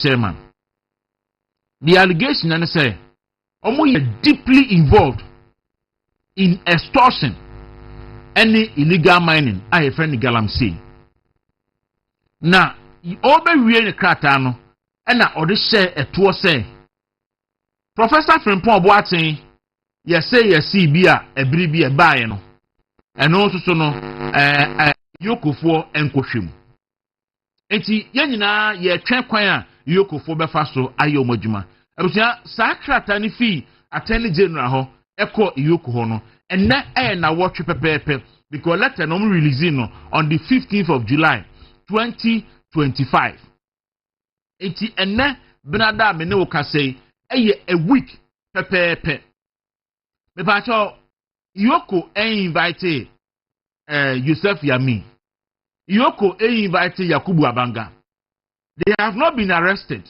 chairman. The allegation and say omo deeply involved in extortion any illegal mining I friend galamsey. Na obe wie ne krata no na ode share eto say Professor Frimpong Boaten yesi bi a ebiri bi e baaye no eno so no yokofo enkohwem enti ye nyina ye twen kwan a yokofo befa so ayo modwuma abusia sa krata ni fi attorney general ho eko yoko ho no enne na watch pepepe because letter no release no on the 15th of July 2025 enti enne benada me ne wo ka say a week pepepe me pa cho yoko invite Yusuf Yami yoko invite Yakubu Abanga. They have not been arrested.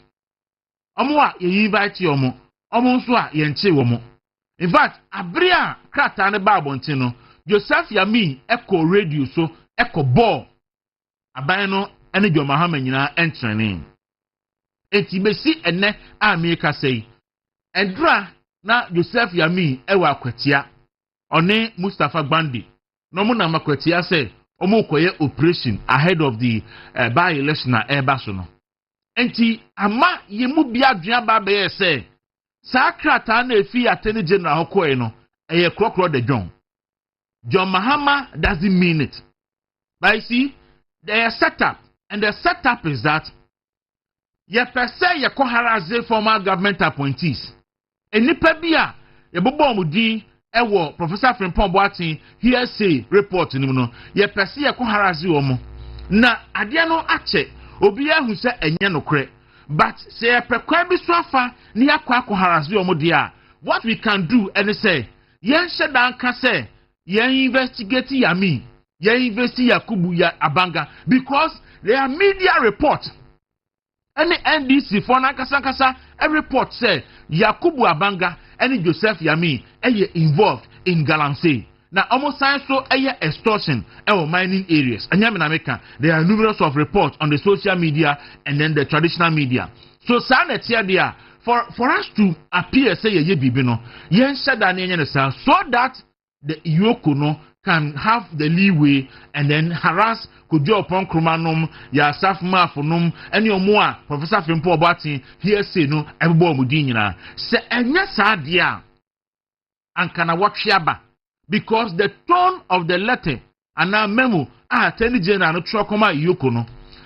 Omo a ye invite omo nso a ye nche womo. In fact abria krata ne ba abonte no Joseph Yami eko radio so eko ball aban no ene John Mahama nyina entrene enti besi ene America say endra na Joseph Yami ewa akwatia one Mustafa Gbandi no mo na makwatia say omo koye operation ahead of the by-election na ebaso no enti ama yemu bia dua ba be say sa krata na efi attorney general hokoe no eye krokro de John Mahama doesn't mean it. But you see, they are set up, and the setup is that ye per se ye koharaze former government appointees. And nipabia ye bobo mudi ewo Professor Frimpong Boaten hearsay report ni no ye per se ye koharaze omo. Na ade no ache obi ahu se enye nokre. But say ye per kwa bi so afa ni akwa koharaze omo dia. What we can do and say yen shedan ka say ye investigate Yami, ye investigate Yakubu ya Abanga because there are media reports. Any NDC for nakasa a report say Yakubu Abanga and Joseph Yami are involved in galamsey. Now almost science so extortion and mining areas. And there are numerous of reports on the social media and then the traditional media. So sana there for us to appear say ye bibino, yen said that so that the Yoko no can have the leeway and then harass Kujo upon Krumanum, ya Saf Mafonum, and your more Professor Frimpong Boaten here say no, everybody Mudina. Say, and yes, dear, and can I watch Yaba because the tone of the letter and now memo Attorney General no Chokoma Yoko no.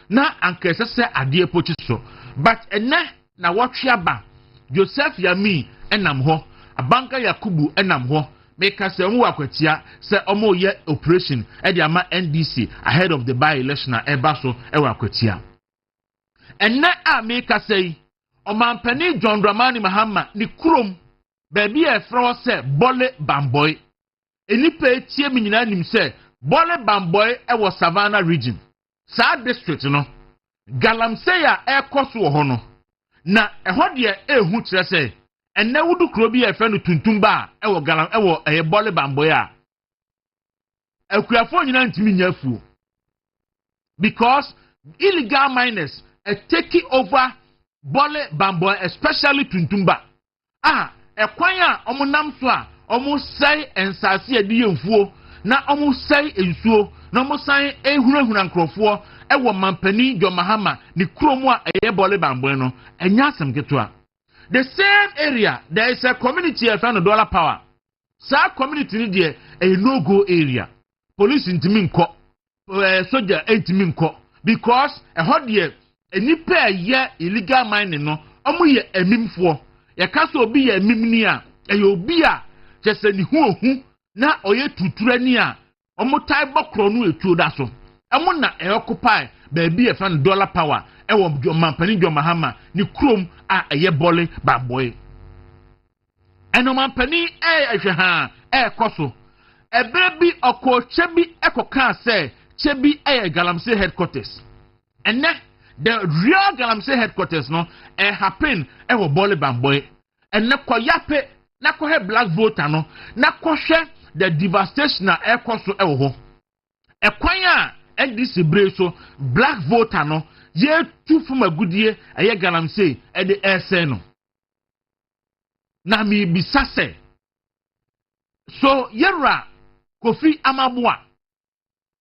Na anke say adie pochiso, but na watch Yaba Joseph Yami enamho, Abanga Yakubu enamho. Make us a more aquatia, say omo ye operation at the ama NDC ahead of the by-election at Ebaso Ewaquatia. And now I make us say, O man penny John Dramani Mahama, ni krum, baby a throw say, Bole Bamboy. Any pay Tiamin him say, Bole Bamboy, was Savannah region. Sad district, no. Galamseya air cost hono. Na a hodia hutre say. And now would Krobi a friend to Tuntumba, ewo galam, ewo a bole bamboya. A Kuafon Yantiminafu. Because illegal miners are taking over bole bamboya, especially Tuntumba. A kwanya omunamswa, almost say and sasi a diumfo, na almost say in so, no more sign a hunan crofo, ewo mampeni, John Mahama, ni kromwa a bole bambono, and yasam getwa. The same area, there is a community of $100 power. Sa community there a no-go area. Police intiminko, soldier intiminko. Because a hot year, a nipa year illegal mining no, ye a mimfo. Ya kaso be a mimnia, a yobia, just a nihu, na oye tutrenia, omotai bokronu a chudaso. Amona a occupy, baby a $100 power. Ewo mampani John Mahama ni krom a eye bole baboy eno mampani ehweha koso ebebi oko chebi ekoka say chebi galamsey headquarters enne the real galamsey headquarters no happen ewo bole baboy enne koyape na kohe black voter no na kohwe the devastation na ekoso ewo ho ekwan a NDC bre so black voter no ye tu from a good year aye galamsey e de ese no na mi bisase so yera Kofi Amabua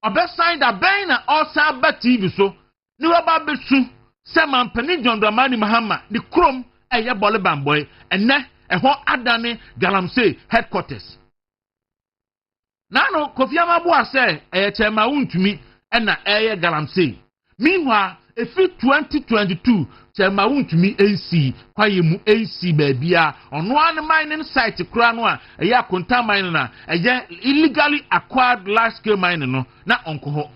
obesign da ben na osa ba TV so ni waba besu se mampani John Dramani Mahama the krom eye bole bamboy ene eho adane galamsey headquarters nano Kofi Amabua say eye chema wuntumi ena eye galamsey meanwhile efi 2022 chema wuntumi NC kwaye mu NC baabia ono an mining site kura no a eye akonta mine na eye illegally acquired large scale mining no na onko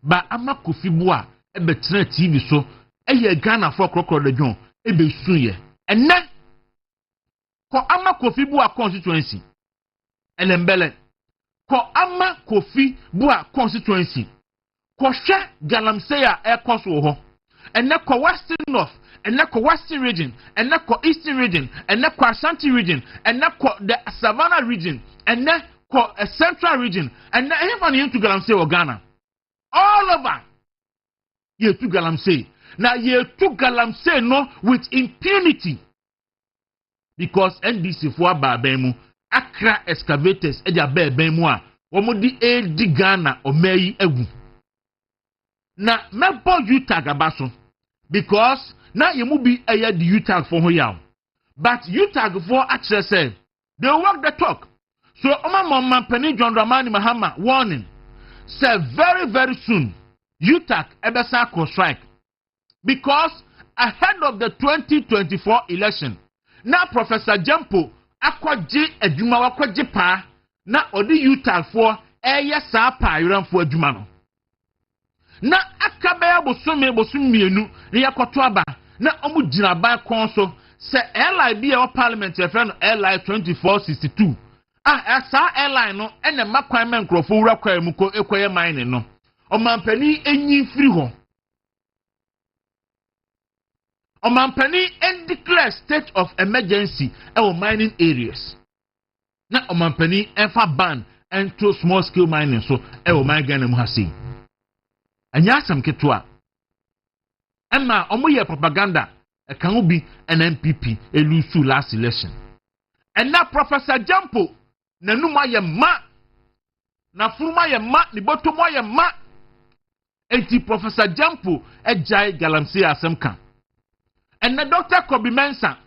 ba ama Kofi Bua ebetra TV so eye Ghana for krokro de dwon ebesuye enne ko ama Kofi Bua constituency elembele ko ama Kofi Bua constituency ko hwe galamsey a ekoso ho enne ko western north enne ko western region enne ko eastern region enne ko Ashanti region enne ko the Savannah region enne ko a central region enne even into galamsey o Ghana all over ye to galamsey na ye to galamsey no with impunity because NDC for ababemu Accra excavators e dia babemu a wo di edi Ghana o meyi egu na mebo utag abaso because na ye mu bi eye the utag for ho yaw but utag for actually say they walk the talk so mama Penny John Dramani Mahama warning say very soon utag ebesa ko strike because ahead of the 2024 election na Professor Jampo akwaje adwuma wakwaje pa na odi utag for eye sa pa yiran for adwuma no na akabaya bosum mienu ne yakoto aba na omu gina ba kon so se airline bi e parliament e friend airline 2462 esa airline no ene makwan men krofo wura kwa mu ko ekoye mine no omampani enyi firi ho omampani declare state of emergency e mining areas na omampani enfa ban into small scale mining so e mine Ghana mu hasi anya sam ketwa emma omoye propaganda e kan obi NNPP elusu last election and na Professor Jampo nanuma ye ma na furuma ye ma ni botomo ye ma enti Professor Jampo ejai galamsey asemka and na Dr. Kobi Mensa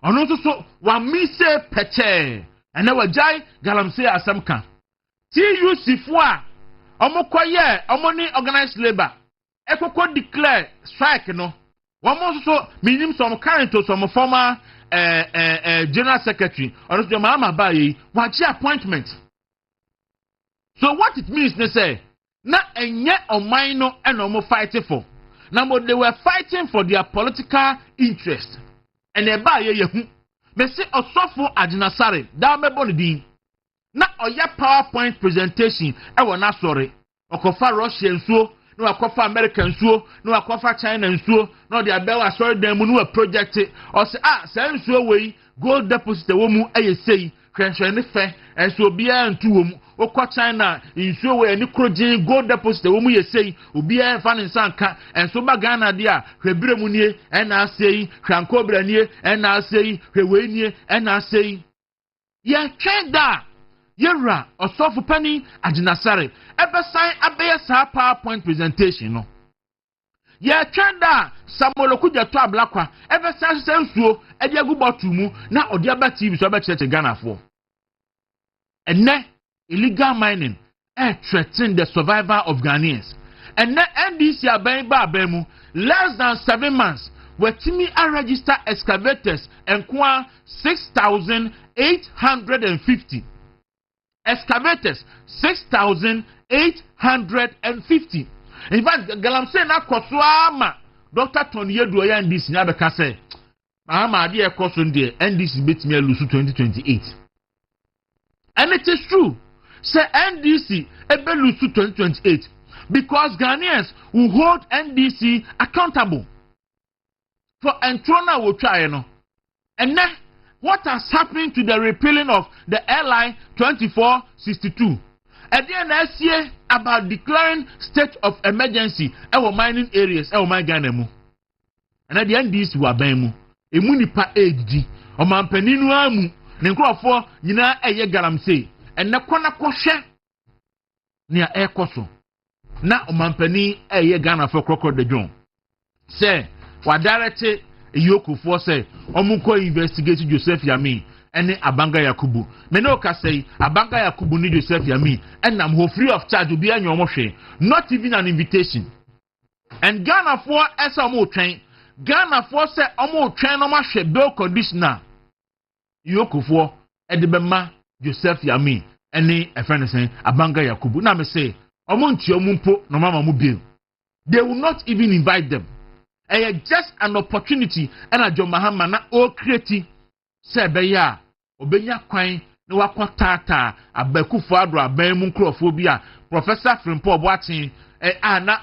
ono so wa mise peche and na wajai galamsey asemka TUC fo a omokoye omoni organized labor ekoko declare strike no womo so minim some current to some former general secretary or the mama bayi wachi appointment so what it means they say na enye oman no enomo fighting for na mo they were fighting for their political interest and e ba ye hu me say osofo adinasare da mebo ne din na oya PowerPoint presentation e wona sorry okofa Russia nsuo no akofa America nsuo no akofa China nsuo no de abewa sorry dem mu no project o se say nsuo wei gold deposit wo mu eyesei hwenhwe ne fe enso bia ntu wo mu okwa China nsuo wei ni krojin gold deposit wo mu yesei obia fa ne nsanka enso ba Ghana dia hwebire mu nie ena asei hwanko bra nie ena asei hwewei nie ena asei ye twenda yera osofu pani ajinasare ebesan abeye sa PowerPoint presentation no ye twenda samoloku jeto ablakwa ebesan sensuo ede agubotu mu na odi aba TV so abecheche Ghana for enne illegal mining threaten the survival of Ghanaians enne NDC aban ba abamu less than 7 months wetimi a register excavators enkoa 6,850 excavators 6,850. In fact, galamsey na koswa Dr. Tony Yedu ya NDC na be ka say Mahama ade e koso ndie NDC betimi alusu 2028. And it is true. Say NDC ebe lusu 2028 because Ghanaians will hold NDC accountable for entrona wo try no. And now what has happened to the repealing of the airline 2462 And then last year about declaring state of emergency our mining areas our mine Ghana mu. And at the end this wa ban mu. Emu nipa edi. O man paninu amu. Ne nkrofo nyina eye galamsey. And na kwana kwhwe ne a ekoso. Na o man pani eye Ghana for crocodile de John. Say wa direct Yokufo say omunko investigate Joseph Yami ene Abanga Yakubu. Me no ka say Abanga Yakubu ni Joseph Yami and I'm free of charge obi anyo mo hwe. Not even an invitation. And Ghana for esa mo twen. Ghana for say omo twen no ma hwe bill conditioner. Yokufo e de bema Joseph Yami ene a friend say Abanga Yakubu. Na me say omo nti omumpo no mama mu bill. They will not even invite them. Just an opportunity and a John Mahama na o create sebeya obenya kwan na wakotata abekufo adro aban nkrofobia Professor Frimpo Boatin na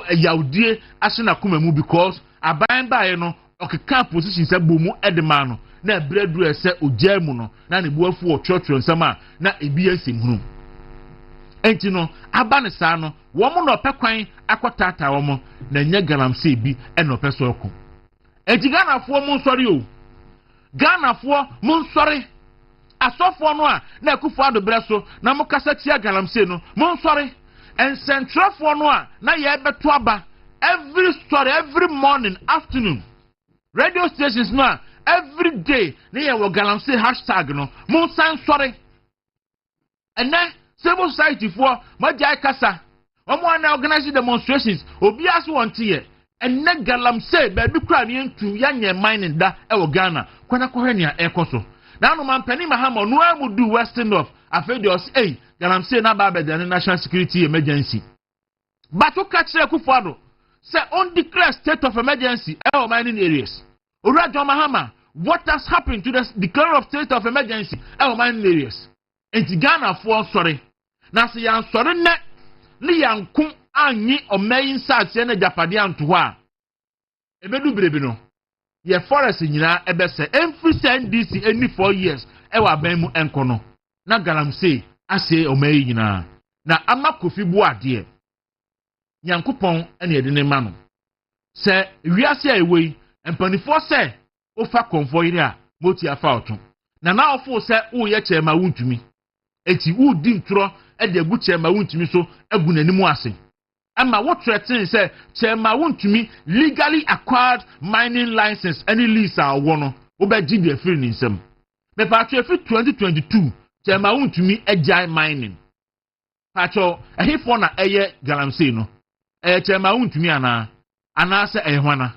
yaudie asena kuma mu because aban bae no okeka position se bomu edema no na bredu ese ojamu no na ne buafu ochotro nsama na ebi ensem hunu enti no aba ne saa no wo mo no pekwan akotata wo mo na nya galamsey bi e no peso oko enti Ghana fo mo nsori o Ghana fo mo nsori asofo no a na akufo ado breso na mo kasa tia galamsey no mo nsori en central fo no a na ye beto aba every story every morning afternoon radio stations no every day na ye wo galamsey hashtag no mo san sori ene civil society for Majai Kasa. Omo na organize demonstrations. Obi aso wonte ye. Enne galamsey baby kra ne ntu yanye mining da e wo Ghana. Kwana kohwe ne ekoso. Na no man pani mahama no amudu Western North. Afedi os galamsey na ba the national security emergency. But to catch Akufo-Addo say on declare state of emergency e wo mining areas. Ora John Mahama, what has happened to the declare of state of emergency e wo mining areas? Enti Ghana for sorry. Na se yan sori ne yankum anyi omayin saase na japade anto a ebedu brebi no ye forest nyina ebese every NDC any 4 years e wa ban mu enko na galamsey ase omayin nyina na amakofi bu ade Nyankopon ene ede ne ma no se wiase a ewei empanifo se ofa konfo ire a moti afa oto na ofo se wo ye chema wuntumi eti wo di ntro e de gu chema wuntumi so agu nanimu ase ama wo threaten say chema wuntumi legally acquired mining license any lease a wo no wo be gi de free nsem me pa twa fi 2022 chema wuntumi agile mining pacho ehifo na eye galamsey no chema wuntumi ana se ehwana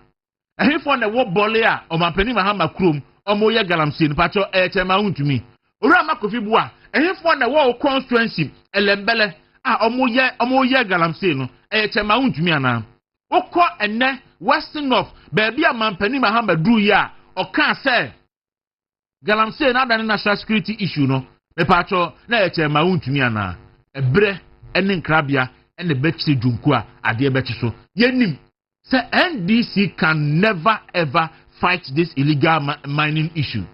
ehifo na wo bole a o mapani mahama krom omo ye galamsey no pacho chema wuntumi ora makofi bua ehifo na wo constituency elembele omo ye galamsey no chema wuntumi ana okọ enne Western North baby amampani mahama dru ya oka say galamsey na da national security issue no me pacho na chema wuntumi ana ebre ene nkrabia ene bechi dunku a ade bechi so yenim say NDC can never ever fight this illegal mining issue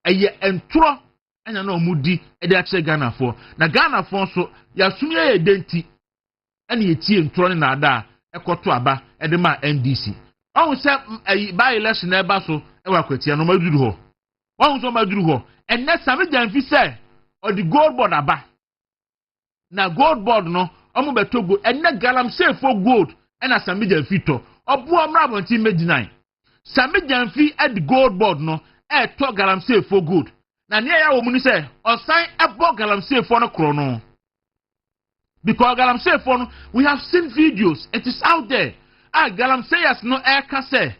eye entro anya na omudi e de ache Ghana for na Ghana for so ya sunye edenti ene yetie ntro ne na ada ekoto aba e de ma NDC ohun se by election na eba so e wa kwatia no maduru ho ohun so maduru ho enne same janfi se o di gold board aba na gold board no omo betogo enne galamsey for gold ena same janfi to obu omrabonti medinine same janfi at the gold board no e to galamsey for gold na ne ya wo mu ni se osan ebo galamsey for no kro no because galamsey for no we have seen videos it is out there galamseyers no e ka se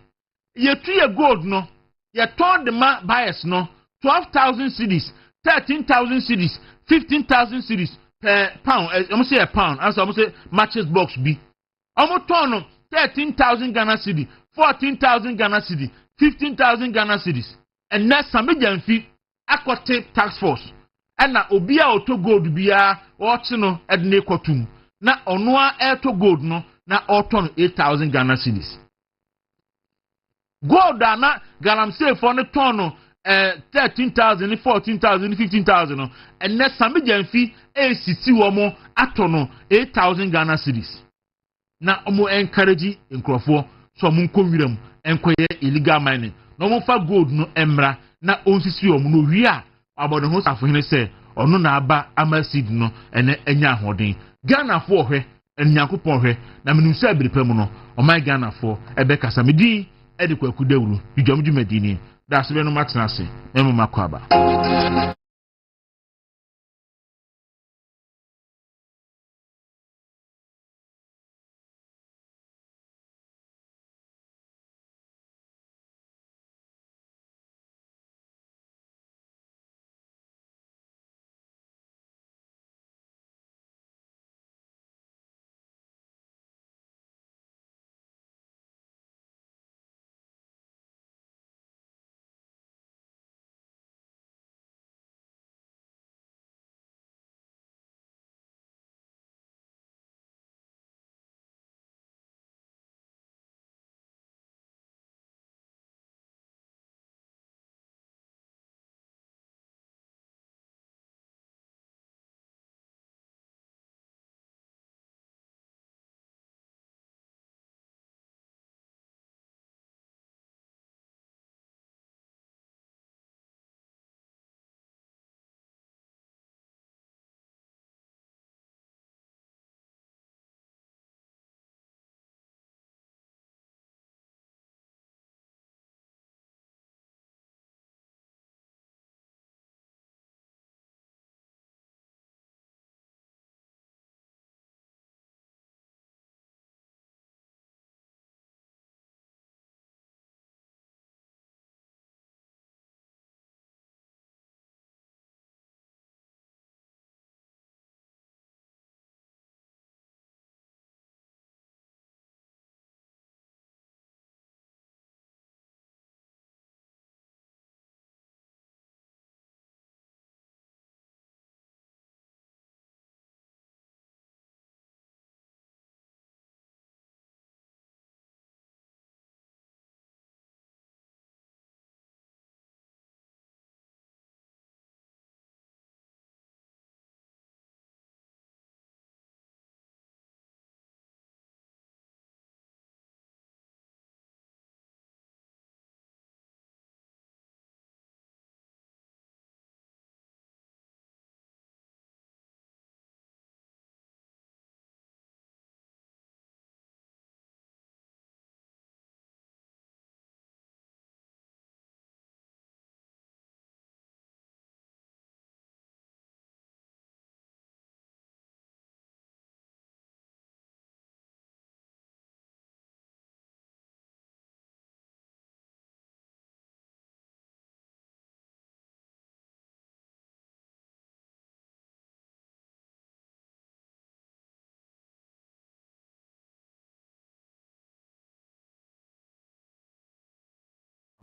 ye tu ye gold no ye told the buyers no 12,000 cedis 13,000 cedis 15,000 cedis per pound almost say a pound as almost say matches box b almost turn no 13,000 Ghana cedi 14,000 Ghana cedi 15,000 Ghana cedis and next some janfi akote tax force and na obia auto gold bia ochi no edne kwatum na onoa auto gold no na auto 8,000 Ghana cedis gold na galamsey for no ton no 13,000, 14,000, 15,000 and next some fee ACC womo atono 8,000 Ghana cedis. Na omo encourage nkrofo so omo nkowiram enkoye illegal mining. No mo fa gold no emra na onsisi omo no wi a abode ho safo hene se ono na aba amasid no ene enya ahoden. Ghana fo hwe enyankopon hwe na menum se abirepam no oman Ghana fo ebe kasa medi edi Kwaku Dawuro djomju medini. That's when no matter say emu makwaba.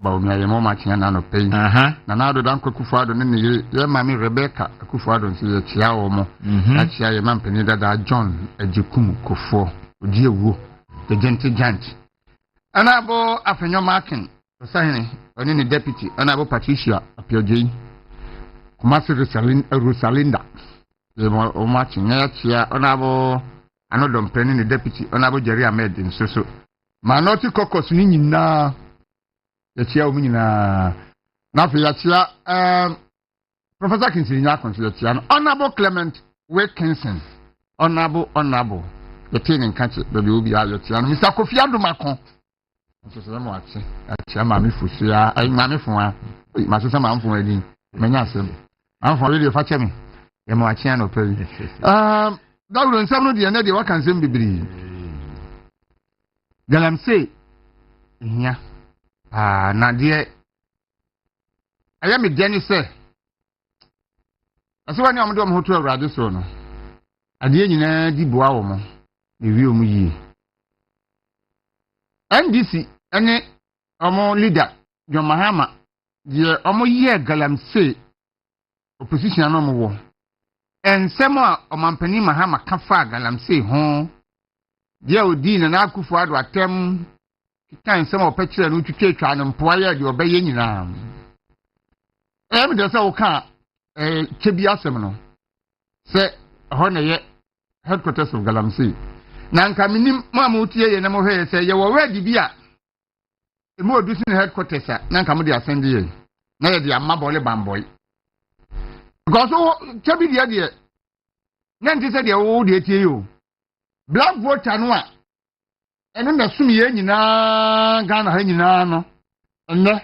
ba omi aye mo ma tia na no pay na na do dan Kwaku ado ne ye mami Rebecca Kwaku ado nsi ye tia wo mo na tia ye mampeni dada John Ejikum Kofo odi ewu the gentle giant anabo afenyo marking osahene oni ni deputy anabo Patricia Apioje Kumasi Rosalinda ye mo o ma tia tia anabo anodom peni ni deputy anabo Jerry Ahmed nsoso manoti kokos ni nyina yatia o nyina na fe yatia Professor Kinsley nya konso yatia no Honorable Clement Wilkinson honorable yatia nka che be obi a yatia no Mr. Kofi Adumakon nso se mo ache yatia ma me fusia ai ma me fun a ma so ma mfun adi menya asem amfun radio fa che me e mo ache no pe Dawuro nsam no de na de waka nsem bibiri galamse ihia na die aya me gani se aso ni omodo mo hoto awrade so no ade nyina di boa wo mo e wi o mu yi NDC ene omo leader John Mahama die omo ye galamse opposition no mo wo ensem a omampani Mahama kafa galamse ho die odi na Akufo ado atem kan some opetire no twetwa no mpoa ya de obeye nyina me dey say wo ka chebi asem no say ho na ye headquarters of Galamsey na nka minim mamu tie ye na mo hwe say ye wo ready bi a mo odusi headquarters a na nka mo dey asend ye na ye dey amabole bamboy because chebi dey na nti say dey wo dey tie yo black voter no a eno na sum ye nyina Ghana ha nyina no enne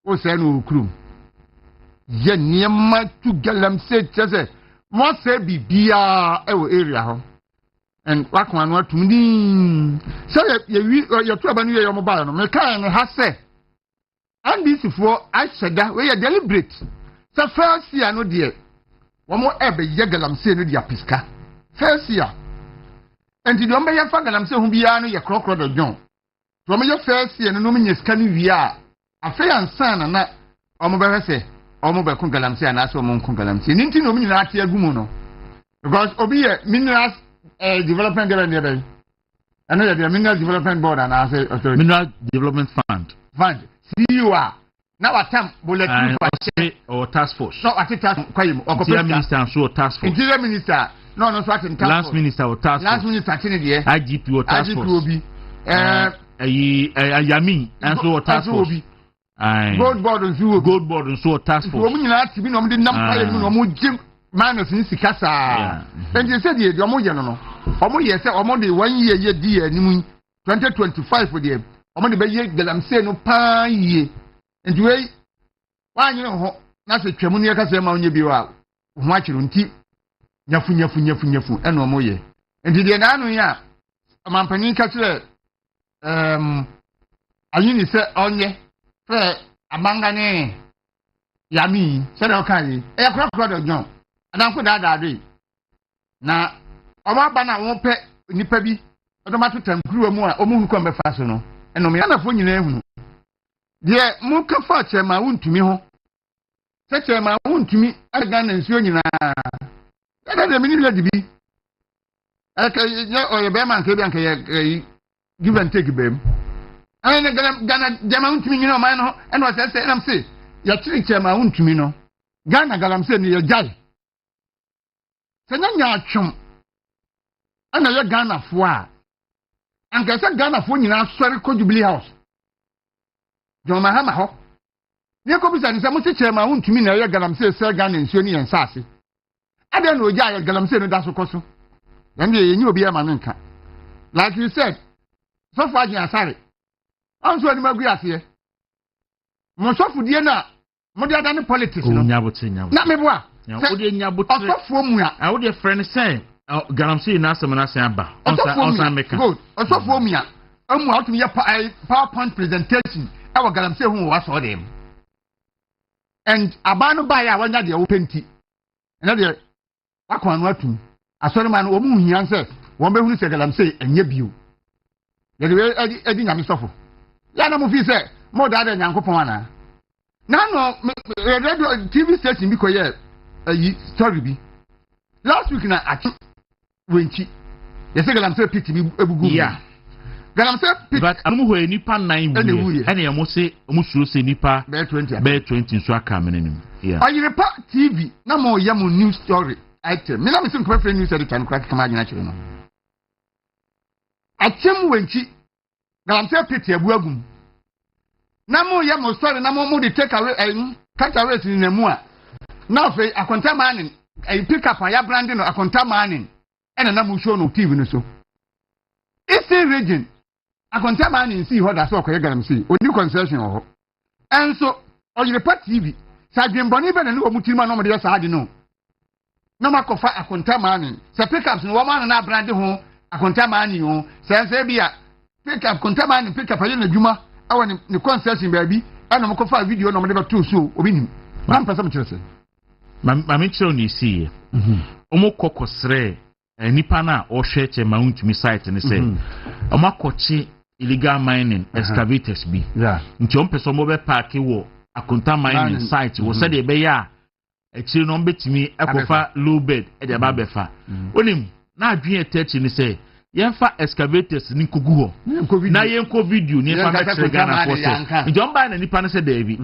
o say no okrum ye niema tu Galamsey chese mo say bibia e wo area ho and wakwan no atumdi say ye tu aba no ye yo ba no me kan ne ha say and this for I said that we deliberate say first year no de wo mo ebe ye Galamsey no dia piska first year and the ombe ye fa Galamsey hu bia no ye krokro do djon to mo ye first year no me sika no wi a afa ansan na o mo be hwese o mo be kun Galamsey na so mo kun Galamsey ninti no me nyina ate agumu no because obi ye minerals development there and and the mineral development board and I say mineral development fund CEO now attempt bullet or task force no at task kwayim interior minister so task force interior minister no so at task last minister or task force last minister tini de IGP or task force obi Yami and so task force gold board and so task force wo nyina tibi no mo de nam kwayim no mo jim minus in sikasa and you said the omo ye no omo ye say omo de 1 year ye di animu 2025 for the omo de be ye Galamsey no pa ye and we wan you ho na se twam no ye ka se ma onye bi wa ho akiro nti nyafu e no omo ye and the na anu ya amampani ka kire ayini se onye fe amangane yami se na ka yi e kro do jon adanko daadade na ọba ba na won pe nipa bi odomato tankuru mu a omu hukọ mefa so no eno me anafo nyina ehunu de mu ka fa chema wontumi ho se chema wontumi aga na nsuo nyina ada de mini le dibi aka ye oye be man ke bi anka ye give and take bem ana Ghana jama wontumi nyina o man no eno se nam se ya chiri chema wontumi no Ghana Galamsey ni ye jai senya atwom ana ye Ghana fo a anka se Ghana fo nyina sori ko Jubilee House John Mahama ho ne ko bisa ni se mo se chema wontumi na ye Galamsey se Ghana nsuo ni yensase ade na oja ye Galamsey no da so koso dem ye nyi obi e ma nka like you said so far agin asare anso ni magu ase mo so fudie na mo de ada ne politics no na meboa ode nyabotre osofo mu a ode friend say Galamsey na asem na asen aba onsa meka good osofo mu a amu out me PowerPoint presentation e wa Galamsey hu wa so dem and abanu ba ya wanya de wo penti na de akwan no atum asori man wo mu hian se won be hu se Galamsey enye bio ye de edi nyame sofo ya na mu fi se mo da da nyankopon ana na no radio TV station bi ko ye ayi story bi last week na achi wenchi ye say Galamsey pit bi ebugu yeah Galamsey pit but amu ho nipa 9 wuye ene ye mo se mo suro se nipa be 20 so aka menenim yeah Ayirepa TV na mo ye mo news story item me na me sim ko free news editor crack kama agina chire no achem wenchi Galamsey pit ebu agum na mo ye mo story na mo de take away cut away ni na mu a now fe akonta manin I pick up ya branding no akonta manin ena na mu show no TV no so Eastern region akonta manin see ho da so ko Galamsey odi concession ho enso Ayirepa TV sa dwemboni be na no mu tirima no mo de sa ade no na makofa akonta manin se pick ups no wo man na branding ho akonta manin ho se bia pick up akonta manin pick up aye na dwuma awa ni concession baabi ana mo kofa video no mo de ba to so obi nim na mpesa mo kyerese mami kyerɛ ni sie omo kokosre nipa na ohwe che mountumi site ne se omo akɔkye illegal mining excavators bi nti on person mo be park wo akonta mining site wo se de be ya akyiri no betimi ekofa low bed e de ba befa onim na adwen etati ni se yɛmfa excavators ni kogu ho na yɛnko video ni fa metre Ghana for say njomba na nipa no say David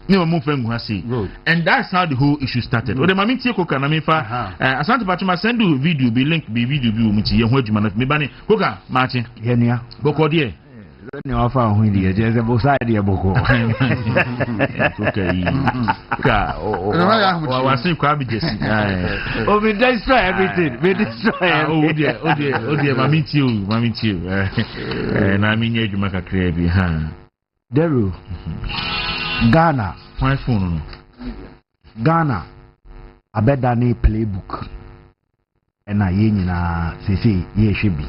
ni mo fa ngu ase and that's how the whole issue started o de ma mentie koka na me fa Asante Patuma send you video be link be video bi wo mu ti ye ho adwuma na me ba ne koka ma che ye nua boko de ni wa fa ho ndi je se bo side ye boko okay ka wa sin kwa bi jesi oh we destroy everything we destroy oh dear mami tiu na mi nye adwuma kakra bi ha Dawuro Ghana my phone no Ghana abeda ne playbook ena ye nyina sese ye hwebi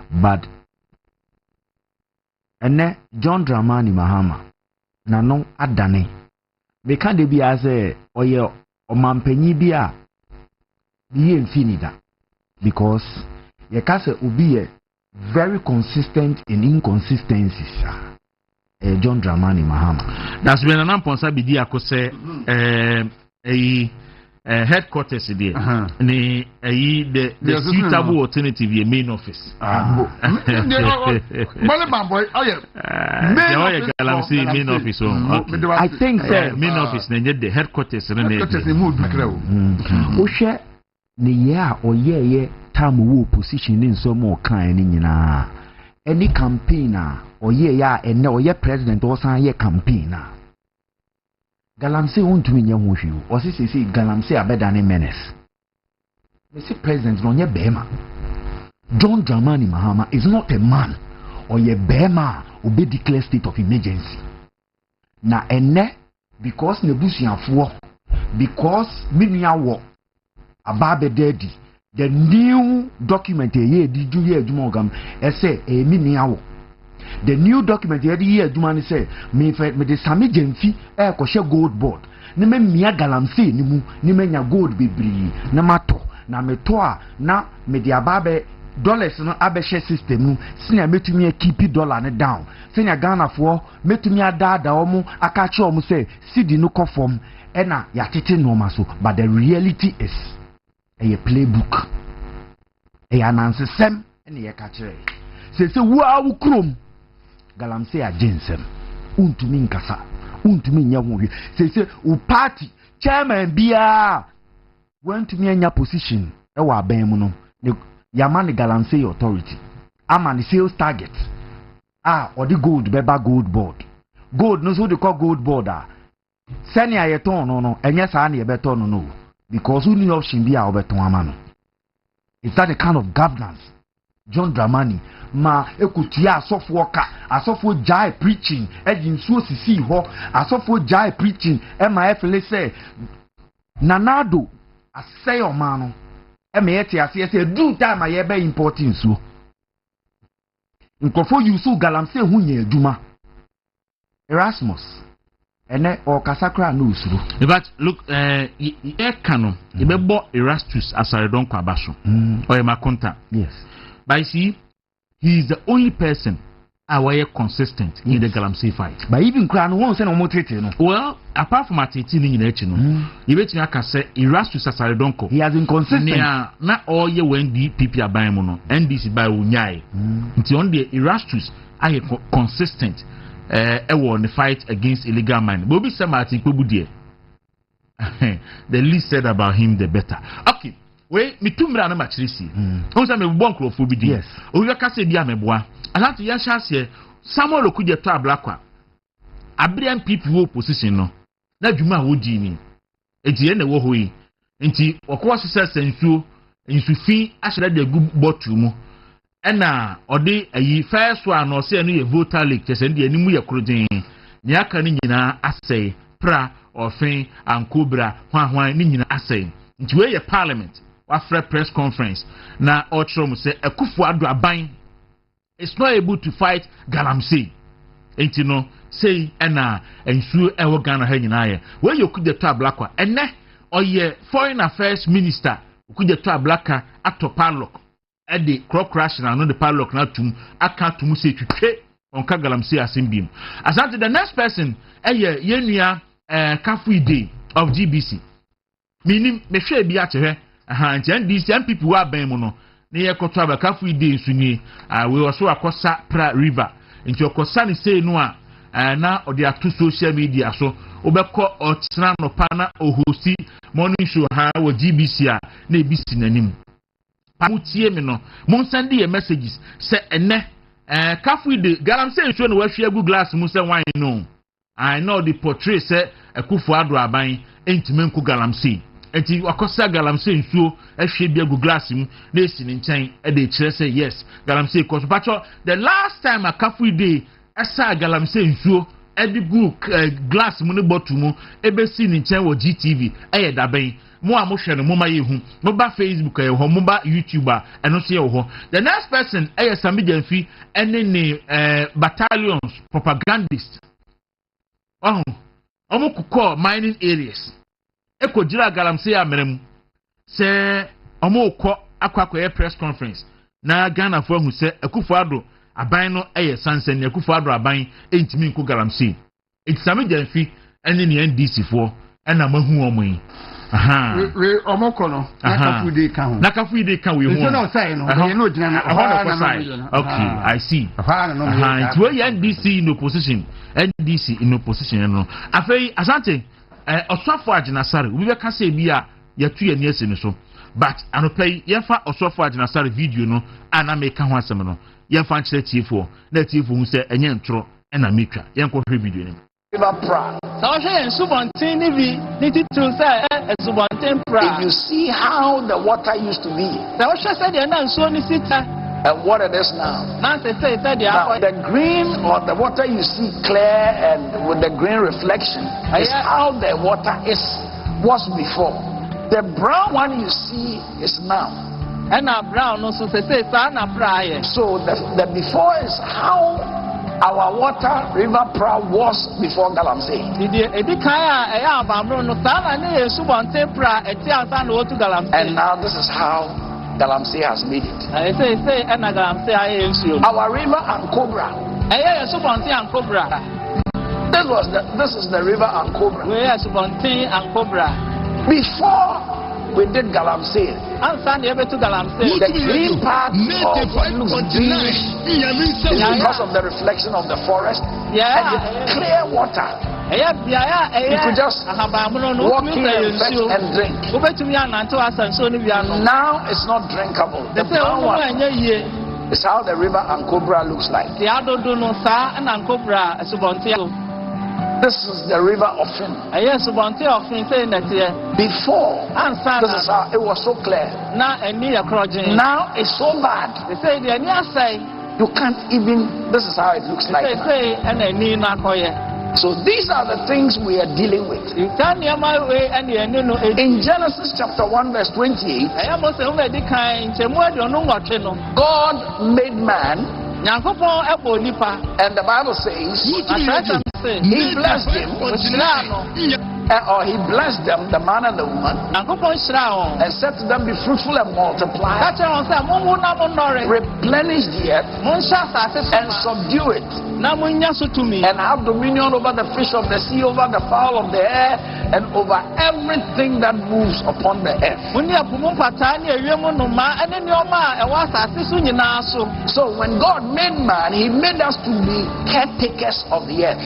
but ene John Dramani Mahama na no adane me kan de bia say oye omampanyi bia ye infinida because ye ka say obi ye very consistent in inconsistencies John Dramani Mahama that's when an amponsa bi di akose headquarters there ni the suitable alternative ye main office main office I think main office na the headquarters na o hwe ne ye a oyeye time wo position ni nso mo kan ni nyina any campaign a oyeye a ene oye president o san ye campaign a Galamsey won't win your movie, or see Galamsey are better than menace. Mr. President, no, ye Bema. John Dramani Mahama is not a man, or ye Bema obey declare state of emergency. Na ene, because Nebusian war, because Minia war, Ababe Daddy, the new document a year did you hear Jumogam, say a Minia war. The new document every year Dumani say me the sami gemfi ko share gold board ne me mia Galamsey ni mu ni me nya gold bebri na mato na meto a na me de ababe dollars no abehye system mu sina metumi keep dollar ne down sina Ghana for metumi adada omo aka che omo say cedi no conform e na ya tete no ma so but the reality is a playbook e ananse sem e ye ka kire se wa wu krom Galamsey agensem untumi nkasa untumi nya hwe say o party chairman bia wantumi anya position e wa ban mu no yamani Galamsey authority amani sales target or the gold beba gold board gold no so they call gold board sani ayeton no enye sa na yebeton no because who need option bia obeton amano is that the kind of governance John Dramani ma ekutia asofo ka asofo jai preaching ejinsuo sisi ho asofo jai preaching e ma efele say nanado asay omano e me yete ase say do time aye be important so nkofo yusu Galamsey hunye aduma Erasmus ene o kasakra no usuro but look e kanu e be bo Erastus asare don kwa baso o e makonta yes. But you see, he is the only person who consistent in the Galamsey fight. But even Crown won't send no treaty. Well, apart from Atiti in Echino, you bet I can say Erastus Asaridonko. He has been consistent. Not all your when DPP are buying mono, NDC by Unyai. Until on the Erastus are consistent on the fight against illegal mining. Bobby Samati Kubudie. The least said about him, the better. Okay. We me tumra na machirisi onsa me bon krofo bi di yes o wi ka se bia meboa asante ya hase Samuel okuje to ablakwa abrian people wo position no na dwuma wo di ni enti e na wo hoyi enti okwo sese sensuo nsufi ahyira de gu botu mu ena ode ayi first one no se no ye voter league tese de animu ye kroden ni aka ni nyina asai pra ofin ankobra hwanhwan ni nyina asai nti we ye parliament after press conference na Otrom say Akufo-Addo aban is not able to fight Galamsey enti no say na ensuo ewo Ghana ha nyina ye we yokude to ablakwa ene oye foreign affairs minister okude to ablaka ato padlock e de crop crash na no the padlock na tum aka tum say twetwe onka Galamsey asembim asante the next person yenua Kafu Ide of GBC minim me hwe bi a chehwe and these young people who are buying mono ne yekoto abakafu ide nsuni we also akosa pra river nti okosa ne sei no a na odi ato social media so obekọ otra no pa na ohosi morning show ha wo GBC a na ebisi nanim pamutie me no mon send ye messages say ene kafu ide galamsey nsuo no wahwe agu glass mu say wine no I know the portray say Akufo Addo aban entime nko galamsey enti wakosa galamsey nsuo ahwe bi agu glass mu na esi ne nkyɛn e de kyerɛ say yes galamsey koso pacho the last time akafu ide asa galamsey nsuo e de gu glass mu ne bottle mu ebesi ne nkyɛn wɔ GTV eye daben mo a mo hwɛ no mo ma yehu mo ba Facebook e ho mo ba YouTube a eno so ye ho the next person eye Sami Jamfi ene ne battalions propagandist omo kukọ mining areas ekojira galamsey amerem se omo kọ akwakoye press conference na Ghana fo hu se Akufo Addo aban no eye sansan ne Akufo Addo aban entimi nko galamsey Sami Jamfi ene ne NDC fo ena mahu omo we omoko no nakafu ide ka ho nakafu ide ka we ho so no say no we no gyina na okay I see it we NDC in opposition NDC in opposition no afei asante osofo aginasare we be ka say bi a yatu ya ni ese ni so but anopai yefa osofo aginasare video no ana make ho asem no yefa nkyere tiefo na tiefo hu say enye ntro na metwa yenko hwe video ni If you see how the water used to be and what it is now, the green or the water you see clear and with the green reflection is how the water was before. The brown one you see is now. So the before is how our water river pra was before galamsey. And now this is how galamsey has made it. Our river and Cobra. This is the river and Cobra. Before we did galamsey, the green part looks greenish because of the reflection of the forest and the clear water. You could just walk in and fetch and drink. Now it's not drinkable. The brown one is how the river and Cobra looks like. This is the river of Fin. Before, this is how it was so clear. Now it's so bad. You can't even, this is how it looks like now. So these are the things we are dealing with. In Genesis chapter 1 verse 28, God made man, and the Bible says he blessed him, or he blessed them, the man and the woman, and said to them, be fruitful and multiply, replenish the earth and subdue it, and have dominion over the fish of the sea, over the fowl of the air, and over everything that moves upon the earth. So when God made man, he made us to be caretakers of the earth.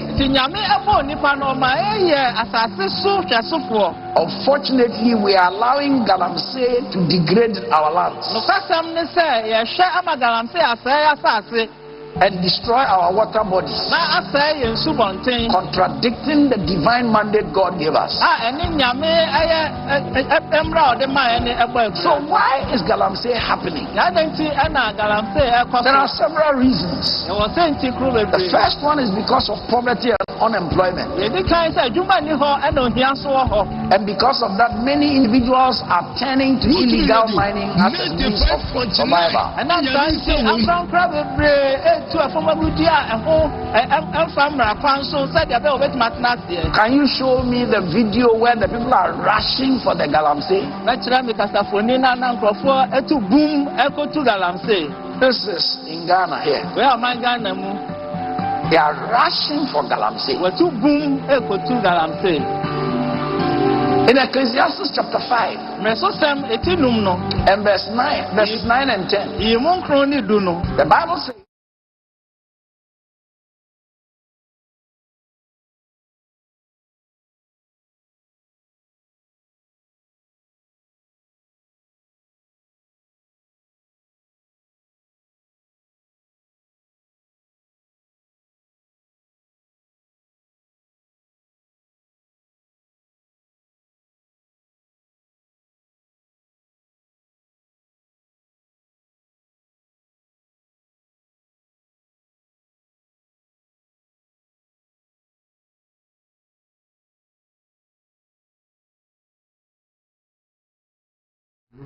Unfortunately, we are allowing galamsey to degrade our lands and destroy our water bodies, contradicting the divine mandate God gave us. So why is galamsey happening? There are several reasons. The first one is because of poverty and unemployment, and because of that many individuals are turning to illegal mining as a means of survival. Can you show me the video where the people are rushing for the galamsey? This is in Ghana here. They are rushing for galamsey. In Ecclesiastes chapter 5 and verse 9 and 10, the Bible says,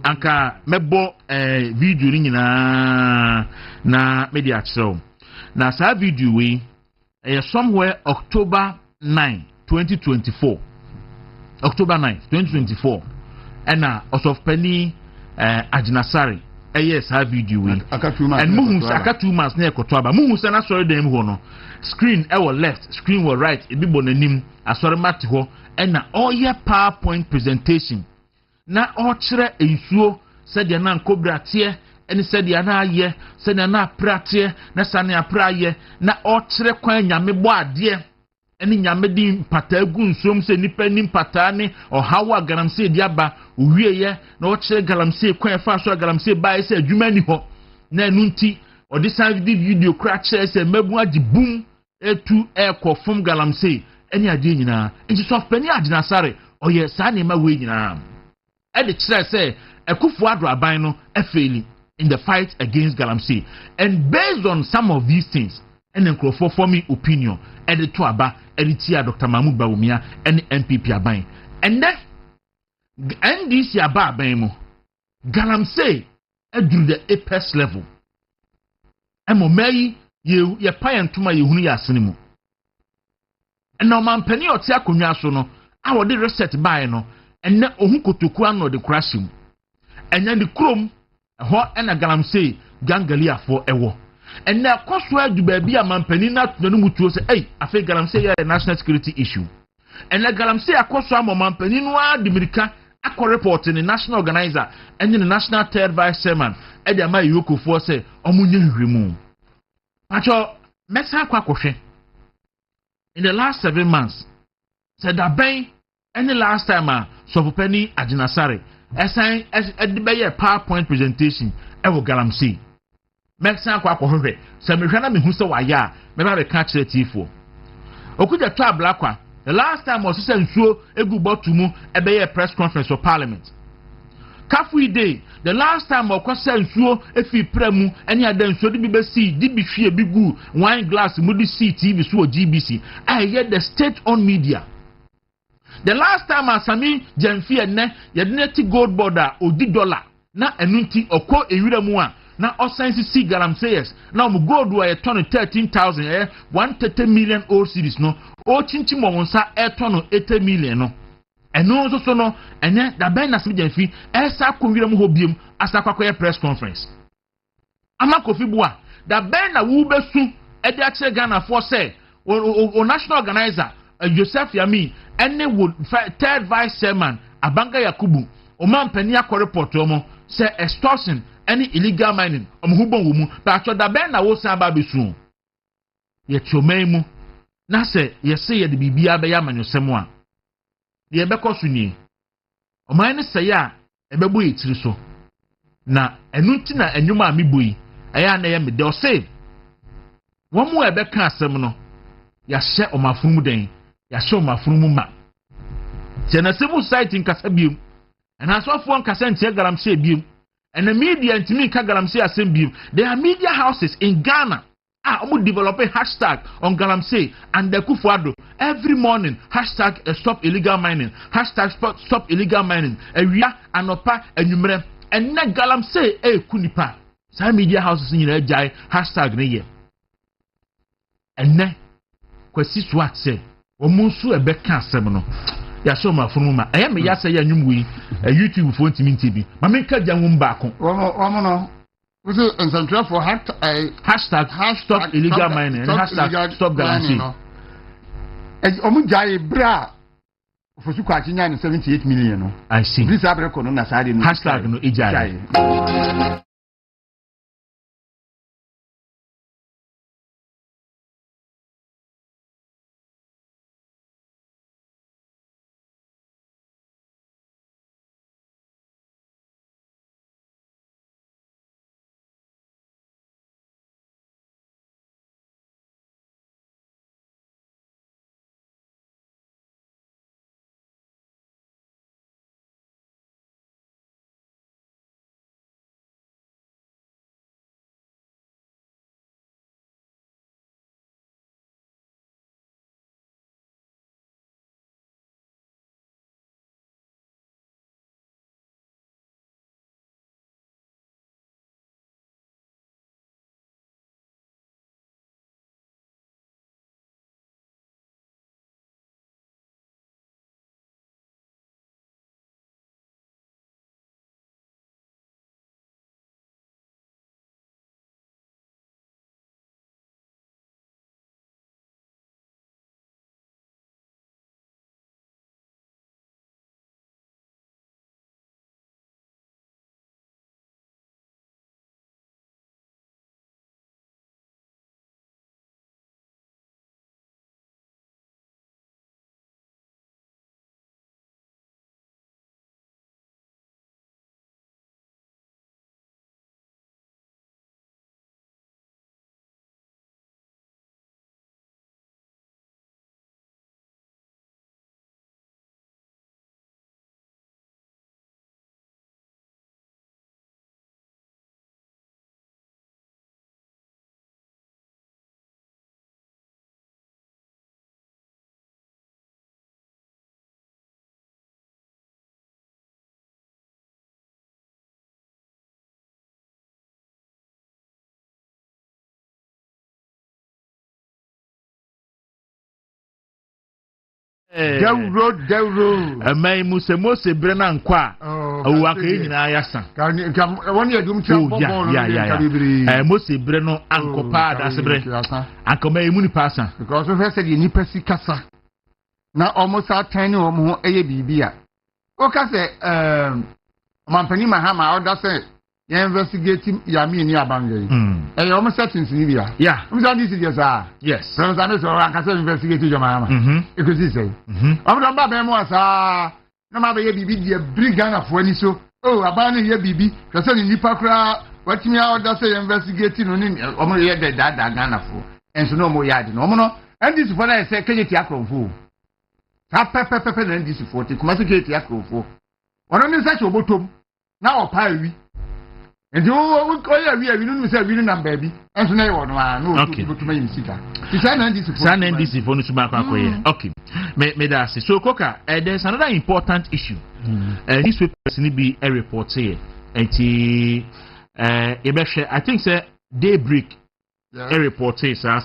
anka mebo video ni nyina na media show na sa video we somewhere October 9 2024 October 9 2024 ena of penny Ajinasari yes ha video we and muhu aka 2 months na ekoto aba muhu se na sorry dem ho no screen e was left screen was right e bi bo nanim asori mate ho ena all your PowerPoint presentation na o kire ensuo se de na nkobrate eni se de na aye se de na prate na sane apraye na o kire kwan nyame bo ade eni nyame di mpata gu nsom se nipa ni mpata ni o hawa galamse di aba owieye na o kire galamse kwan fa so galamse bae se adwuma ni ho na enunti o de san video kra kire se mabu agi bum etu ekofum galamse eni ade nyina nti so pani Ajinasare o ye sa ne ma we nyina and the church say Akufo-Addo aban no faili in the fight against Galamsey, and based on some of these things and then for me opinion and the to aba and the Dr. Mahmoud Bawumia and the MPP aban and then this yaba aban mo Galamsey drew the apex level and mo may you pay and tuma you hunu ya sinimu and now man penny or tia kunya so no I would reset by no and na ohun kotoku ano de crashim enya the chrome ho na Galamsey gangalia for ewo and na koso adu ba bia mampani na tunu mutuo se afi Galamsey ya national security issue and na Galamsey akoso amampani no adimirika akọ report in the national organizer and the national third vice chairman e de amayi Yokofo se omunye hwemu acho mesa kwakohwe in the last 7 months said that ben any last time so penny Ajinasare assign as at the PowerPoint presentation ewo Galamsey mesa kwakohwe se me hwana me hu se waya me ba be ka kire tifo okuja to ablakwa the last time was said so egu botumu ebe press conference for parliament Kafui day the last time okwasa nsuo efi premu eni adansuo de bi si di bi hwie bi gu wine glass mudi TV so GBC I hear the state on media the last time asami Jamfi enne yedneti gold border odi dollar na enunti okọ ewira mu a na osansi si Galamseyers na mu gold wa ye ton 13,000 130 million old series no o chinchi mo wonsa e ton 80 million no eno so no enye da ben na asami Jamfi esa akọwira mu hobiem asakwakoye press conference amakofi bua da ben na wu besu e de akire Ghana for say o national organizer Joseph Yami ene would third vice chairman Abanga Yakubu o man peni akọ report omo say extortion any illegal mining omhubon wo mu ba cho da ben na wo san ba besu ye chomai mu na se ye se ye de bibia be ya manyosem a ye be kosuni o man ne se ya e be bo etiri so na enunti na enwuma ameboyi aya na ye me de o say wo mu e be ka asem no ya hye o mafunu den ya hye o mafunu ma se na civil society nkasa biem na asofo nkasa ntie Galamsey biem and the media ntimi ka Galamsey asem biem there are media houses in Ghana omo develop a hashtag on Galamsey and the Akufo-Addo every morning hashtag stop illegal mining hashtag stop illegal mining awia anopa anwumre and na Galamsey kunipa sa media houses nyina jai hashtag ne ye and na kwasi swat say omunsu ebeka asem no ya so ma funu ma me ya say ya nwumwi YouTube fo ntimi ntibi ma me ka janwum ba ko omo no we say ensantra for hashtag stop illegal mining and hashtag stop Galamsey omo jai bra for su kwachi nya 78 million no. I see. This abreko no na sade no. Hashtag no ijai. Dawuro. Amai Mose Brennan Kwa. Oh, I can't yasa. Come 1 year dum cham ball. Mose Brennan Uncle Pa, that's a break. Uncle May Muni Passa. Because we said you nipa sikasa. Na almost our 10 or more bibia. Okay, say, Mampani Mahama, or that's it. You investigating Yami near Bangay. And you almost set in Sylvia. Yeah. Who's on this? Yes. So I know I can investigate your mama. Because he say, I'm not bad. No matter your baby, bring Ghana for any so. Oh, abandon your baby. Because in Nipakra, what me out that's investigating on him. Almost yet that Ghana for. And so no more yard. No more. And this is what I say, can you take on fool? Pepper and this is 40. Communicate Yakro for. What on such a bottom? Now, Pirate. And you don't say we don't baby. And so now no okay. To my sister. This is for okay. Me that so Koka, there's another important issue. This will personally be a report here. And I think say Daybreak a report here so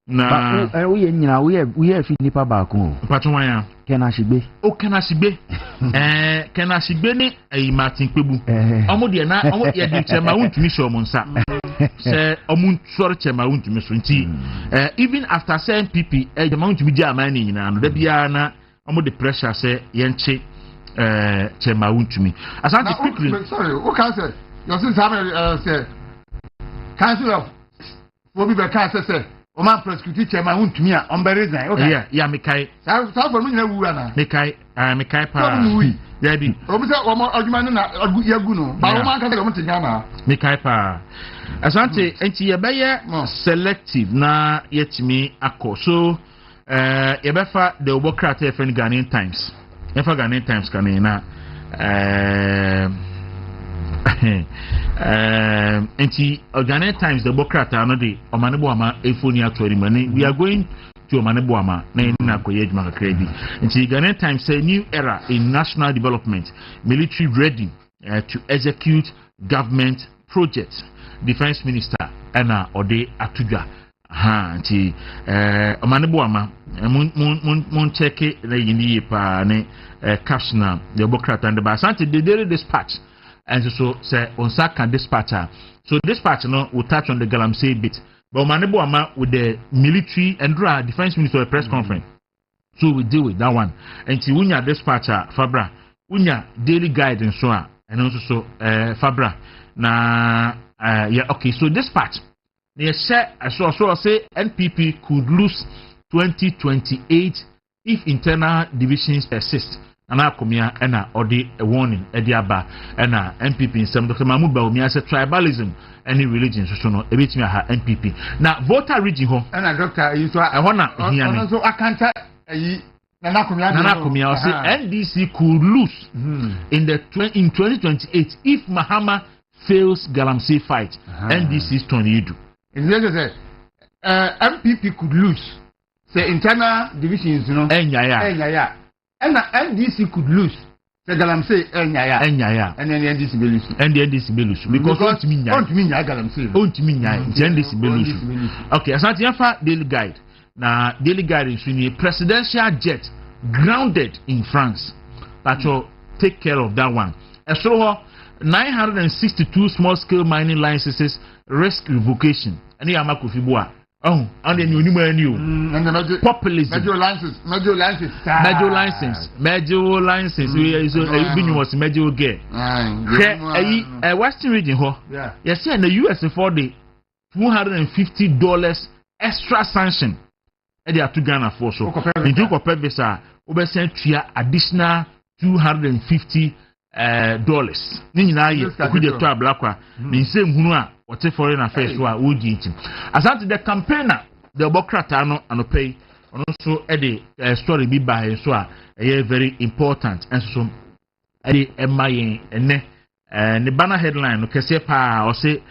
na we have nipa back home. Patron ya. Kenashibe. O Kenashibe. Kenashibe ni Martin Kpebu. Omo de na omo ye de chema wuntumi show mo nsa. Say omo sori chema wuntumi so nti even after saying PP chema wuntumi di amani nyina no da bia na omo the pressure say yenche chema wuntumi. Asante quickly. Sorry, what can say? Your sister say council of Obi be can say o ma prosecute chairman wuntumi a on be reason okay yeah mekai sa for me na wu na mekai pa yeah bi obi say o mo adwuma na yagu no ba o ma kan say o mo tinya na mekai pa asante enti ye be ye selective na yetimi akọ so ye be fa the obokrata e friend Ghanaian Times e fa Ghanaian Times kan na anti Ghanaian Times the Bokrata no de omaneboama efoni atori mani we are going to omaneboama na koye adwuma kakra bi anti Ghanaian Times say new era in national development military ready to execute government projects defense minister ana ode atudwa anti omaneboama mun check na yini pa ne caption the Bokrata and the Basante the daily dispatch. And so say on Saka dispatcher. So dispatch no will touch on the Galamsey bit. But Manebo Ama with the military and defense minister press conference. So we deal with that one. And to unya dispatcher Fabra, unya daily guide and so on, and also Fabra. Na yeah, okay. So dispatch. They say I say NPP could lose 2028 if internal divisions persist. And I come here and I order a warning Ediaba and NPP in some Dr. Mahmoud Baumia said tribalism any religion so no a bit me her NPP. Now voter region home and a doctor you I wanna hear so I can't Nana Kumia say NDC could lose in 2028 if Mahama fails Galamsey fight. NDC is turning you do. MPP could lose. Say internal divisions, you know. Enya. And NDC could lose. Say Galamsey Enya. And then NDC be lose. And the NDC be lose because don't mean Galamsey. Don't mean NDC be lose. Okay, Asante Yafa daily guide. Now daily guide is a presidential jet grounded in France. Patrol take care of that one. So 962 small-scale mining licenses risk revocation. Any Amakufibua. Oh, and then you knew populism. Major license. Major license. We was major gay. Western region, yeah. Yes, and the US for the $250 extra sanction. And they are to Ghana for so. In Duke of Pebesa, over sent additional $250. Nina ye could you to blackwa mean same hunua what foreign affairs who are wood eating. As at the campaigner, the Bocratano and pay also a story be by so a very important and so MIA and the banner headline okay say pa or say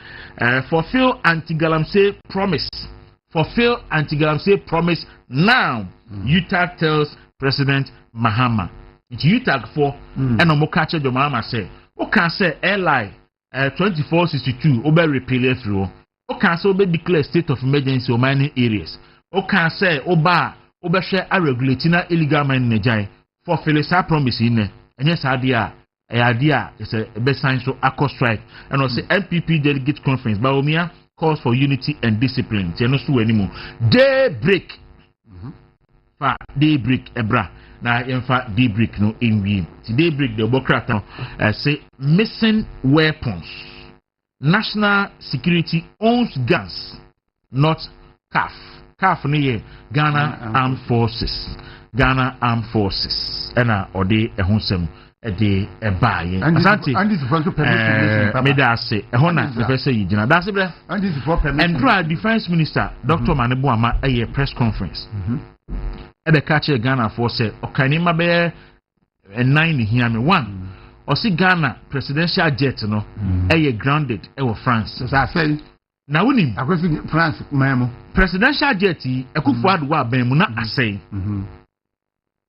fulfill anti-Galamsey promise. Fulfill anti-Galamsey promise now. Utah tells President Mahama. It's UTAG for and no catch your mama say. O can say airline 2462 over repeal through. O can say obe declare state of emergency or mining areas. O can say oba share a regulating illegal mining Nigeria for Felisa promise in and yes idea is a best sign so ACO strike and also MPP delegate conference Baumia calls for unity and discipline. Tenosu anymore. Daybreak. Daybreak ebra. Now, in fact, daybreak no in we. Daybreak the Bocrata say missing weapons. National security owns guns, not CAF. CAF ne Ghana Armed Forces. Ghana Armed Forces. Ena ode ehonsem ede ebaye. Asante. And this is for permission. Me da say ehona the person yi gina. That's it. And this is for permission. And Defense Minister Dr. Manebuama a press conference. Ebe catch Ghana for say okanima be 9 here me one or see Ghana presidential jet no grounded France. So I say na woni France memo presidential jet Akufo-Addo wa ban mu na asay